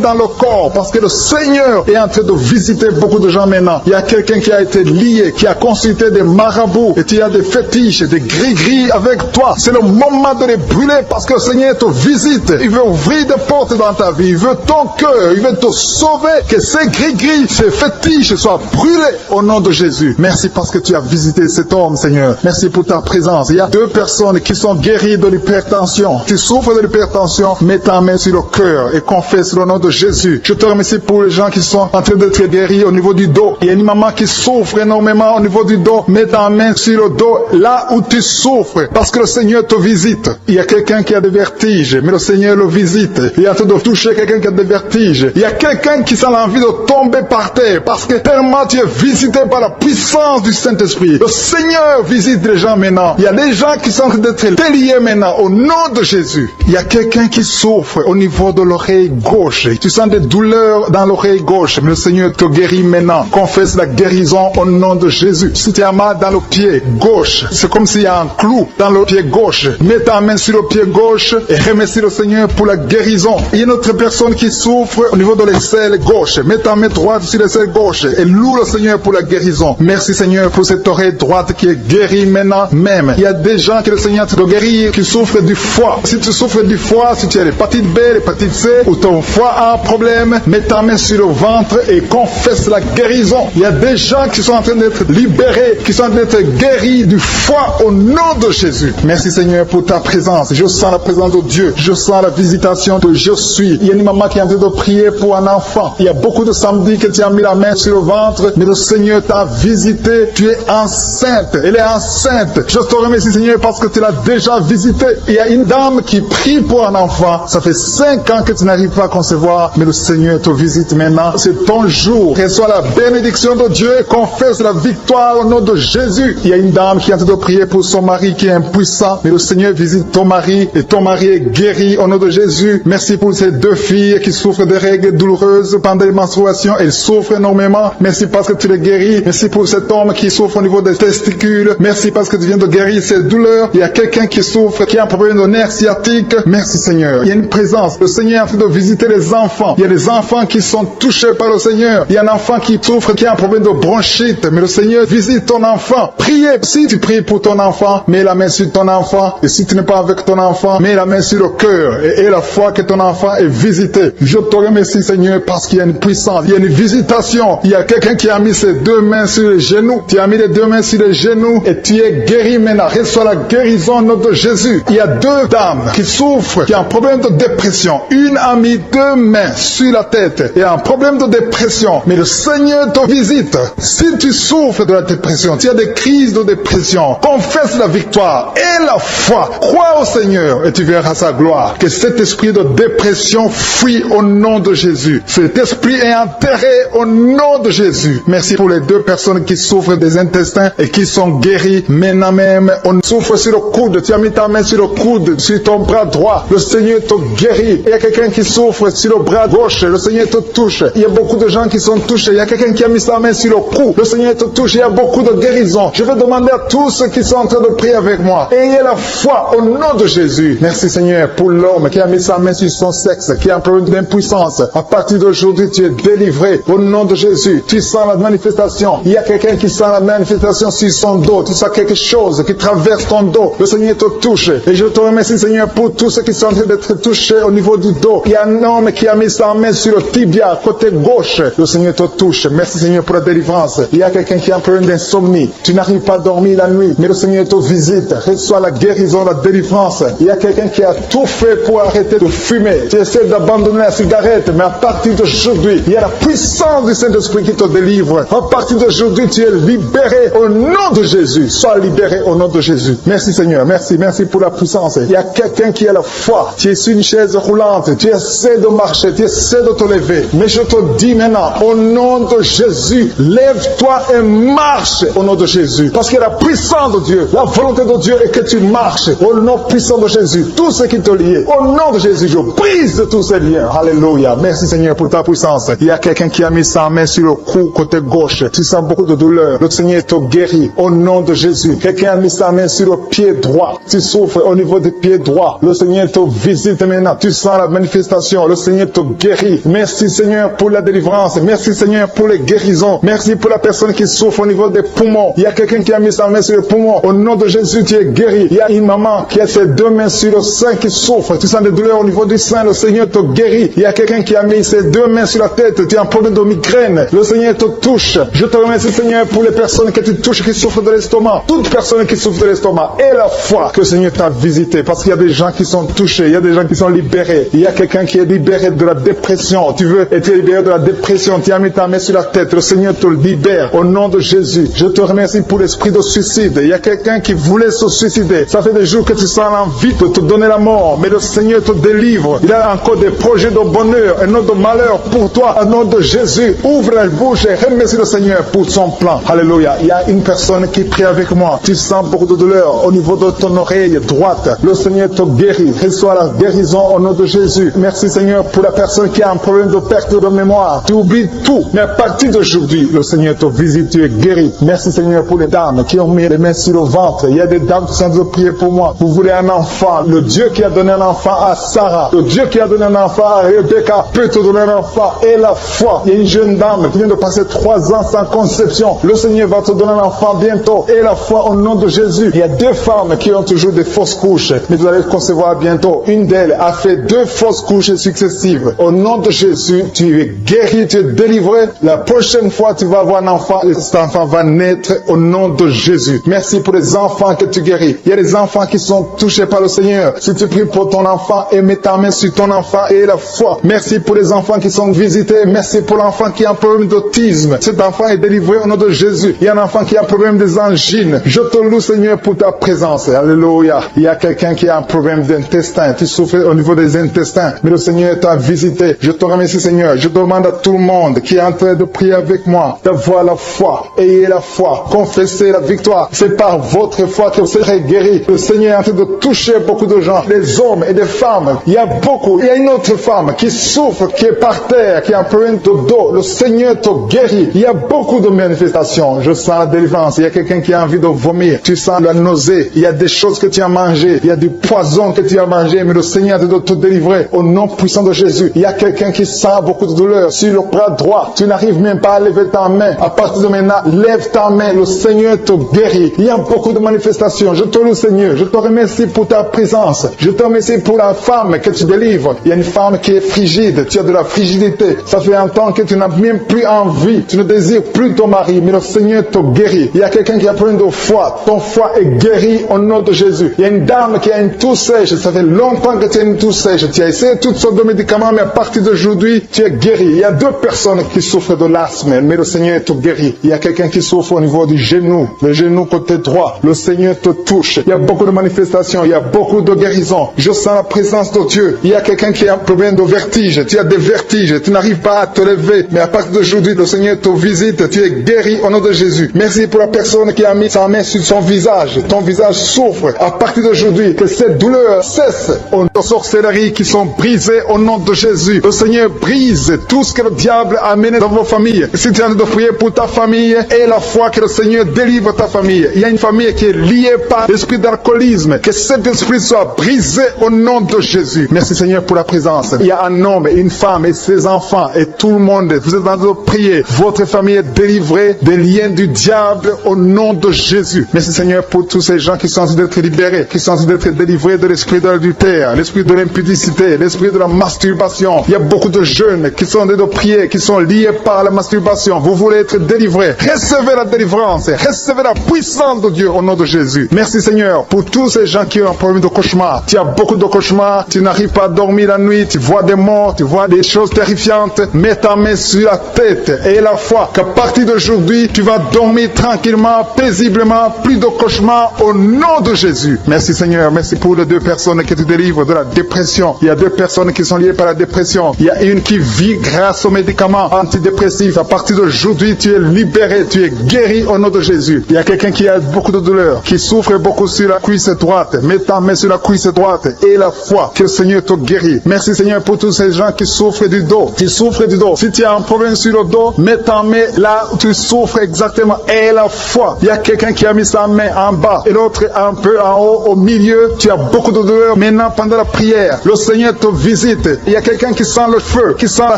dans le corps, parce que le Seigneur est en train de visiter beaucoup de gens maintenant. Il y a quelqu'un qui a été lié, qui a consulté des marabouts, et tu as des fétiches, des gris-gris avec toi. C'est le moment de les brûler, parce que le Seigneur te visite. Il veut ouvrir des portes dans ta vie. Il veut ton cœur. Il veut te sauver. Que ces gris-gris, ces fétiches soient brûlés au nom de Jésus. Merci parce que tu as visité cet homme, Seigneur. Merci pour ta présence. Il y a 2 personnes qui sont guéries de l'hypertension. Tu souffres de l'hypertension, mets ta main sur le cœur et confesse le nom de Jésus. Je te remercie pour les gens qui sont en train d'être guéris au niveau du dos. Il y a une maman qui souffre énormément au niveau du dos. Mets ta main sur le dos là où tu souffres, parce que le Seigneur te visite. Il y a quelqu'un qui a des vertiges, mais le Seigneur le visite. Il est en train de toucher quelqu'un qui a des vertiges. Il y a quelqu'un qui sent l'envie de tomber par terre, parce que tellement tu es visité par la puissance du Saint-Esprit. Le Seigneur visite les gens maintenant. Il y a des gens qui sont en train d'être déliés maintenant au nom de Jésus. Il y a quelqu'un qui souffre au niveau de l'oreille gauche. Tu sens des douleurs dans l'oreille gauche, mais le Seigneur te guérit maintenant. Confesse la guérison au nom de Jésus. Si tu as mal dans le pied gauche, c'est comme s'il y a un clou dans le pied gauche. Mets ta main sur le pied gauche et remercie le Seigneur pour la guérison. Il y a une autre personne qui souffre au niveau de l'aisselle gauche. Mets ta main droite sur l'aisselle gauche et loue le Seigneur pour la guérison. Merci, Seigneur, pour cette oreille droite qui est guérie maintenant même. Il y a des gens que le Seigneur te guérit qui souffrent du foie. Si tu souffres du foie, si tu as l'hépatite B, l'hépatite C, ou ton foie a un problème, mets ta main sur le ventre et confesse la guérison. Il y a des gens qui sont en train d'être libérés, qui sont en train d'être guéris du foie au nom de Jésus. Merci Seigneur pour ta présence. Je sens la présence de Dieu. Je sens la visitation de je suis. Il y a une maman qui est en train de prier pour un enfant. Il y a beaucoup de samedis que tu as mis la main sur le ventre, mais le Seigneur t'a visité. Tu es enceinte. Elle est enceinte. Je te remercie Seigneur parce que tu l'as déjà visité. Il y a une dame qui prie pour un enfant. Ça fait 5 ans que tu n'arrives pas à concevoir, mais le Seigneur te visite maintenant. C'est ton jour. Reçois la bénédiction de Dieu et confesse la victoire au nom de Jésus. Il y a une dame qui est en train de prier pour son mari qui est impuissant, mais le Seigneur visite ton mari et ton mari est guéri au nom de Jésus. Merci pour ces 2 filles qui souffrent de règles douloureuses pendant les menstruations. Elles souffrent énormément. Merci parce que tu les guéris. Merci pour cet homme qui souffre au niveau des testicules. Merci parce que tu viens de guérir ces douleurs. Il y a quelqu'un qui souffre, qui a un problème de nerf sciatique. Merci Seigneur. Il y a une présence. Le Seigneur est en train de visiter les enfants. Il y a des enfants qui sont touchés par le Seigneur. Il y a un enfant qui souffre, qui a un problème de bronchite. Mais le Seigneur visite ton enfant. Priez. Si tu pries pour ton enfant, mets la main sur ton enfant. Et si tu n'es pas avec ton enfant, mets la main sur le cœur. Et la foi que ton enfant est visité. Je te remercie Seigneur parce qu'il y a une puissance. Il y a une visitation. Il y a quelqu'un qui a mis ses 2 mains sur les genoux. Tu as mis les 2 mains sur les genoux et tu es guéri maintenant. Reçois la guérison au nom de Jésus. Il y a 2 dames qui souffrent, qui ont un problème de dépression. Une a mis 2 mains sur la tête et a un problème de dépression. Mais le Seigneur te visite. Si tu souffres de la dépression, tu as des crises de dépression, confesse la victoire et la foi. Crois au Seigneur et tu verras sa gloire. Que cet esprit de dépression fuit au nom de Jésus. Cet esprit est enterré au nom de Jésus. Merci pour les 2 personnes qui souffrent des intestins et qui sont guéries maintenant même. On souffre sur le coude. Tu as mis ta main sur le coude, sur ton bras droit. Le Seigneur te guérit. Il y a quelqu'un qui souffre sur le bras gauche. Le Seigneur te touche. Il y a beaucoup de gens qui sont touchés. Il y a quelqu'un qui a mis sa main sur le cou. Le Seigneur te touche. Il y a beaucoup de guérisons. Je vais demander à tous ceux qui sont en train de prier avec moi. Ayez la foi au nom de Jésus. Merci Seigneur pour l'homme qui a mis sa main sur son sexe, qui a un problème d'impuissance. À partir d'aujourd'hui, tu es délivré au nom de Jésus. Tu sens la manifestation. Il y a quelqu'un qui sent la manifestation sur son dos. Tu sens quelque chose qui traverse ton dos. Le Seigneur te touche. Et je te remercie Seigneur pour tous ceux qui sont en train d'être touchés au niveau du dos. Il y a un homme qui a mis sa main sur le tibia, côté gauche. Le Seigneur te touche. Merci Seigneur pour la délivrance. Il y a quelqu'un qui a un problème d'insomnie. Tu n'arrives pas à dormir la nuit, mais le Seigneur te visite. Reçois la guérison, la délivrance. Il y a quelqu'un qui a tout fait pour arrêter de fumer. Tu essaies d'abandonner la cigarette, mais à partir d'aujourd'hui, il y a la puissance du Saint-Esprit qui te délivre. À partir d'aujourd'hui, tu es libéré au nom de Jésus. Sois libéré au nom de Jésus. Merci Seigneur. Merci pour la puissance. Il y a quelqu'un qui a la foi. Tu es sur une chaise roulante. Tu essaies de marcher. Tu essaies de te lever. Mais je te dis maintenant, au nom de Jésus, lève-toi et marche au nom de Jésus. Parce que la puissance de Dieu, la volonté de Dieu est que tu marches au nom puissant de Jésus. Tout ce qui te lie, au nom de Jésus, je brise de tous ces liens. Alléluia. Merci Seigneur pour ta puissance. Il y a quelqu'un qui a mis sa main sur le cou côté gauche. Tu sens beaucoup de douleur. Le Seigneur te guérit au nom de Jésus. Quelqu'un a mis sa main sur le pied droit. Tu souffres au niveau du pied droit. Le Seigneur te visite maintenant. Tu sens la manifestation. Le Seigneur te guérit. Merci Seigneur pour la délivrance. Merci Seigneur pour les guérisons. Merci pour la personne qui souffre au niveau des poumons. Il y a quelqu'un qui a mis sa main sur le poumon. Au nom de Jésus, tu es guéri. Il y a une maman qui a ses 2 mains sur le sein qui souffre. Tu sens des douleurs au niveau du sein. Le Seigneur te guérit. Il y a quelqu'un qui a mis ses 2 mains sur la tête. Tu as un problème de migraine. Le Seigneur te touche. Je te remercie Seigneur pour les personnes que tu touches qui souffrent de l'estomac. Toute personne qui souffre de l'estomac. Et la foi que le Seigneur t'a visité. Parce qu'il y a des gens qui sont touchés. Il y a des gens qui sont libérés. Il y a quelqu'un qui est libéré de la dépression. Tu veux être libéré de la dépression. Tu as mis ta main sur la tête. Le Seigneur te libère au nom de Jésus. Je te remercie pour l'esprit de suicide. Il y a quelqu'un qui voulait se suicider. Ça fait des jours que tu sens l'envie de te donner la mort. Mais le Seigneur te délivre. Il a encore des projets de bonheur et non de malheur pour toi. Au nom de Jésus, ouvre la bouche et remercie le Seigneur pour son plan. Alléluia. Il y a une personne qui prie avec moi. Tu sens beaucoup de douleur au niveau de ton oreille droite. Le Seigneur te guérit. Reçois la guérison au nom de Jésus. Merci Seigneur pour la personne qui a un problème de perte de mémoire. Tu oublies tout. Mais à partir d'aujourd'hui, le Seigneur te visite. Tu es guéri. Merci Seigneur pour les dames qui ont mis les mains sur le ventre. Il y a des dames qui sont en train de prier pour moi. Vous voulez un enfant. Le Dieu qui a donné un enfant à Sarah. Le Dieu qui a donné un enfant à Rebecca peut te donner un enfant. Et la foi. Il y a une jeune dame qui vient de passer 3 ans sans conception. Le Seigneur va te donner un enfant bientôt. Et la foi au nom de Jésus. Il y a 2 femmes qui ont toujours des fausses couches, mais vous allez concevoir bientôt. Une d'elles a fait 2 fausses couches successives. Au nom de Jésus, tu es guéri, tu es délivré. La prochaine fois, tu vas avoir un enfant et cet enfant va naître au nom de Jésus. Merci pour les enfants que tu guéris. Il y a des enfants qui sont touchés par le Seigneur. Si tu pries pour ton enfant et mets ta main sur ton enfant et la foi. Merci pour les enfants qui sont visités. Merci pour l'enfant qui a un problème d'autisme. Cet enfant est délivré au nom de Jésus. Il y a un enfant qui a un problème des angines. Je te loue, Seigneur, pour ta présence. Alléluia. Il y a quelqu'un qui a un problème d'intestin. Tu souffres au niveau des intestins. Mais le Seigneur t'a visité. Je te remercie, Seigneur. Je demande à tout le monde qui est en train de prier avec moi d'avoir la foi. Ayez la foi. Confessez la victoire. C'est par votre foi que vous serez guéris. Le Seigneur est en train de toucher beaucoup de gens. Des hommes et des femmes. Il y a beaucoup. Il y a une autre femme qui souffre, qui est par terre, qui a un problème de dos. Le Seigneur te guérit. Il y a beaucoup de manifestations. Je sens la délivrance. Il y a quelqu'un qui a envie de vomir. Tu sens la nausée. Il y a des choses que tu as mangées. Il y a du poison que tu as mangé. Mais le Seigneur te doit te délivrer. Au nom puissant de Jésus. Il y a quelqu'un qui sent beaucoup de douleur sur le bras droit. Tu n'arrives même pas à lever ta main. À partir de maintenant, lève ta main. Le Seigneur te guérit. Il y a beaucoup de manifestations. Je te loue, Seigneur. Je te remercie pour ta présence. Je te remercie pour la femme que tu délivres. Il y a une femme qui est frigide. Tu as de la frigidité. Ça fait un temps que tu n'as même plus envie. Tu ne désires plus ton mari. Mais le Seigneur te guérit. Il y a quelqu'un qui a problème de foie. Ton foie est guéri au nom de Jésus. Il y a une dame qui a une toux sèche. Ça fait longtemps que tu as une toux sèche. Tu as essayé toutes sortes de médicaments, mais à partir d'aujourd'hui, tu es guéri. Il y a 2 personnes qui souffrent de l'asthme, mais le Seigneur te guérit. Il y a quelqu'un qui souffre au niveau du genou, le genou côté droit. Le Seigneur te touche. Il y a beaucoup de manifestations. Il y a beaucoup de guérisons. Je sens la présence de Dieu. Il y a quelqu'un qui a un problème de vertige. Tu as des vertiges. Tu n'arrives pas à te lever. Mais à partir d'aujourd'hui, le Seigneur te visite. Tu es guéri au nom de Jésus. Merci pour la personne qui a mis sa main sur son visage. Ton visage souffre. À partir d'aujourd'hui, que cette douleur cesse. Aux sorcelleries qui sont brisées au nom de Jésus. Le Seigneur brise tout ce que le diable a amené dans vos familles. Si tu es en train de prier pour ta famille, et la foi que le Seigneur délivre ta famille. Il y a une famille qui est liée par l'esprit d'alcoolisme. Que cet esprit soit brisé au nom de Jésus. Merci Seigneur pour la présence. Il y a un homme et une femme et ses enfants et tout le monde. Vous êtes en train de prier. Votre famille est délivrée des liens du diable au nom de Jésus. Merci Seigneur pour tous ces gens qui sont en train d'être libérés, qui sont en train d'être délivrés de l'esprit de l'adultère, l'esprit de l'impudicité, l'esprit de la masturbation. Il y a beaucoup de jeunes qui sont en train de prier, qui sont liés par la masturbation. Vous voulez être délivrés. Recevez la délivrance. Recevez la puissance de Dieu au nom de Jésus. Merci Seigneur pour tous ces gens qui ont un problème de cauchemar. Tu as beaucoup de cauchemars. Tu n'arrives pas à dormir la nuit. Tu vois des morts. Tu vois des choses terrifiantes. Mets ta main sur la tête et la foi qu'à partir d'aujourd'hui, tu vas dormir tranquillement, paisiblement. Plus de cauchemars au nom de Jésus. Merci Seigneur. Merci pour les 2 personnes qui te délivrent de la dépression. Il y a 2 personnes qui sont liées par la dépression. Il y a une qui vit grâce aux médicaments antidépressifs. À partir d'aujourd'hui, tu es libéré, tu es guéri au nom de Jésus. Il y a quelqu'un qui a beaucoup de douleur, qui souffre beaucoup sur la cuisse droite. Mets ta main sur la cuisse droite et la foi que le Seigneur te guérit. Merci Seigneur pour tous ces gens qui souffrent du dos. Tu souffres du dos. Si tu as un problème sur le dos, mets ta main là où tu souffres exactement et la foi. Il y a quelqu'un qui a mis sa main en bas et l'autre un peu en haut, au milieu. Tu as beaucoup de douleur. Maintenant, pendant la prière, le Seigneur te visite. Il y a quelqu'un qui sent le feu, qui sent la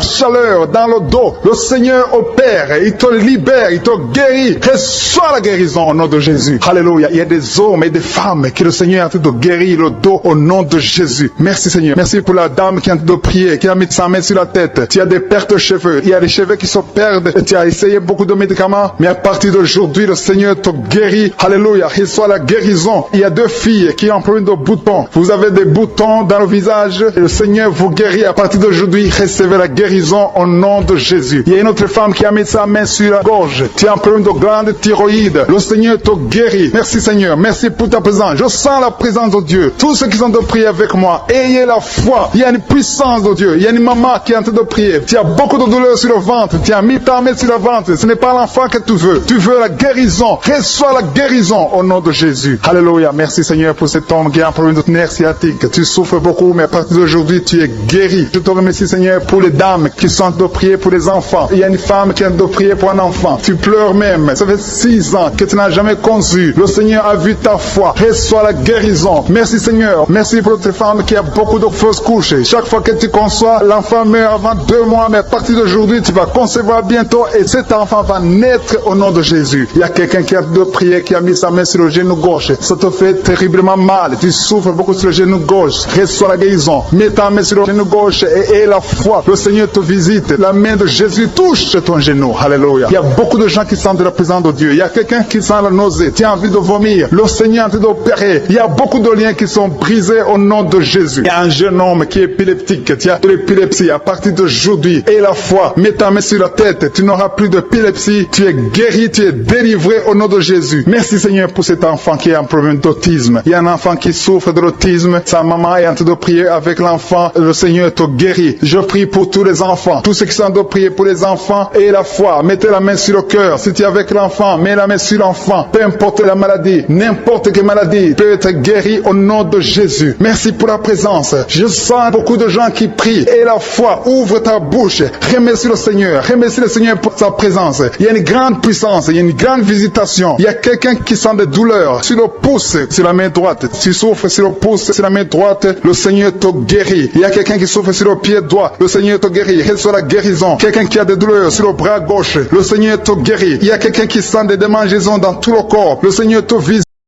chaleur dans le dos. Le Seigneur opère. Il te libère. Il te guérit. Reçois la guérison au nom de Jésus. Alléluia. Il y a des hommes et des femmes qui le Seigneur est en train de guérir le dos au nom de Jésus. Merci Seigneur. Merci pour la dame qui est en train de prier, qui a mis sa main sur la tête. Tu as des pertes de cheveux. Il y a des cheveux qui se perdent. Et tu as essayé beaucoup de médicaments. Mais à partir d'aujourd'hui, le Seigneur te guérit. Alléluia. Reçois la guérison. Il y a 2 filles qui ont un problème de boutons. Vous avez des boutons dans le visage. Et le Seigneur vous guérit. À partir d'aujourd'hui, recevez la guérison au nom de Jésus. Il y a une autre femme qui a mis sa main sur la gorge. Tu as un problème de glande thyroïde. Le Seigneur te guérit. Merci Seigneur. Merci pour ta présence. Je sens la présence de Dieu. Tous ceux qui sont de prier avec moi, ayez la foi. Il y a une puissance de Dieu. Il y a une maman qui est en train de prier. Tu as beaucoup de douleur sur le ventre. Tu as mis ta main sur le ventre. Ce n'est pas l'enfant que tu veux. Tu veux la guérison. Reçois la guérison au nom de Jésus. Alléluia. Merci Seigneur pour cet homme qui a un problème de nerf sciatique. Tu souffres beaucoup, mais à partir d'aujourd'hui, tu es guéri. Je te remercie Seigneur pour les dames qui sont en train de prier pour les enfants. Il y a une femme qui est en train de prier pour un enfant. Tu pleures même. Ça fait 6 ans que tu n'as jamais conçu. Le Seigneur a vu ta foi. Reçois la guérison. Merci Seigneur. Merci pour cette femme qui a beaucoup de fausses couches. Chaque fois que tu conçois, l'enfant meurt avant 2 mois, mais à partir d'aujourd'hui, tu vas concevoir bientôt et cet enfant va naître au nom de Jésus. Jésus. Il y a quelqu'un qui a de prier, qui a mis sa main sur le genou gauche. Ça te fait terriblement mal. Tu souffres beaucoup sur le genou gauche. Reçois la guérison. Mets ta main sur le genou gauche et la foi. Le Seigneur te visite. La main de Jésus touche ton genou. Alléluia. Il y a beaucoup de gens qui sentent la présence de Dieu. Il y a quelqu'un qui sent la nausée. Tu as envie de vomir. Le Seigneur est en train d'opérer. Il y a beaucoup de liens qui sont brisés au nom de Jésus. Il y a un jeune homme qui est épileptique. Tu as de l'épilepsie à partir d'aujourd'hui. Et la foi. Mets ta main sur la tête. Tu n'auras plus d'épilepsie. Tu es guéri. Tu es délivré au nom de Jésus. Merci Seigneur pour cet enfant qui a un problème d'autisme. Il y a un enfant qui souffre de l'autisme. Sa maman est en train de prier avec l'enfant. Le Seigneur te guérit. Je prie pour tous les enfants. Tous ceux qui sont en train de prier pour les enfants et la foi. Mettez la main sur le cœur. Si tu es avec l'enfant, mets la main sur l'enfant. Peu importe la maladie, n'importe quelle maladie peut être guérie au nom de Jésus. Merci pour la présence. Je sens beaucoup de gens qui prient. Et la foi, ouvre ta bouche. Remercie le Seigneur. Remercie le Seigneur pour sa présence. Il y a une grande puissance. Il y a une grande visitation. Il y a quelqu'un qui sent des douleurs sur le pouce, sur la main droite. Tu souffres sur le pouce, sur la main droite. Le Seigneur te guérit. Il y a quelqu'un qui souffre sur le pied droit. Le Seigneur te guérit. Reçois la guérison. Quelqu'un qui a des douleurs sur le bras gauche. Le Seigneur te guérit. Il y a quelqu'un qui sent des démangeaisons dans tout le corps. Le Seigneur te visite.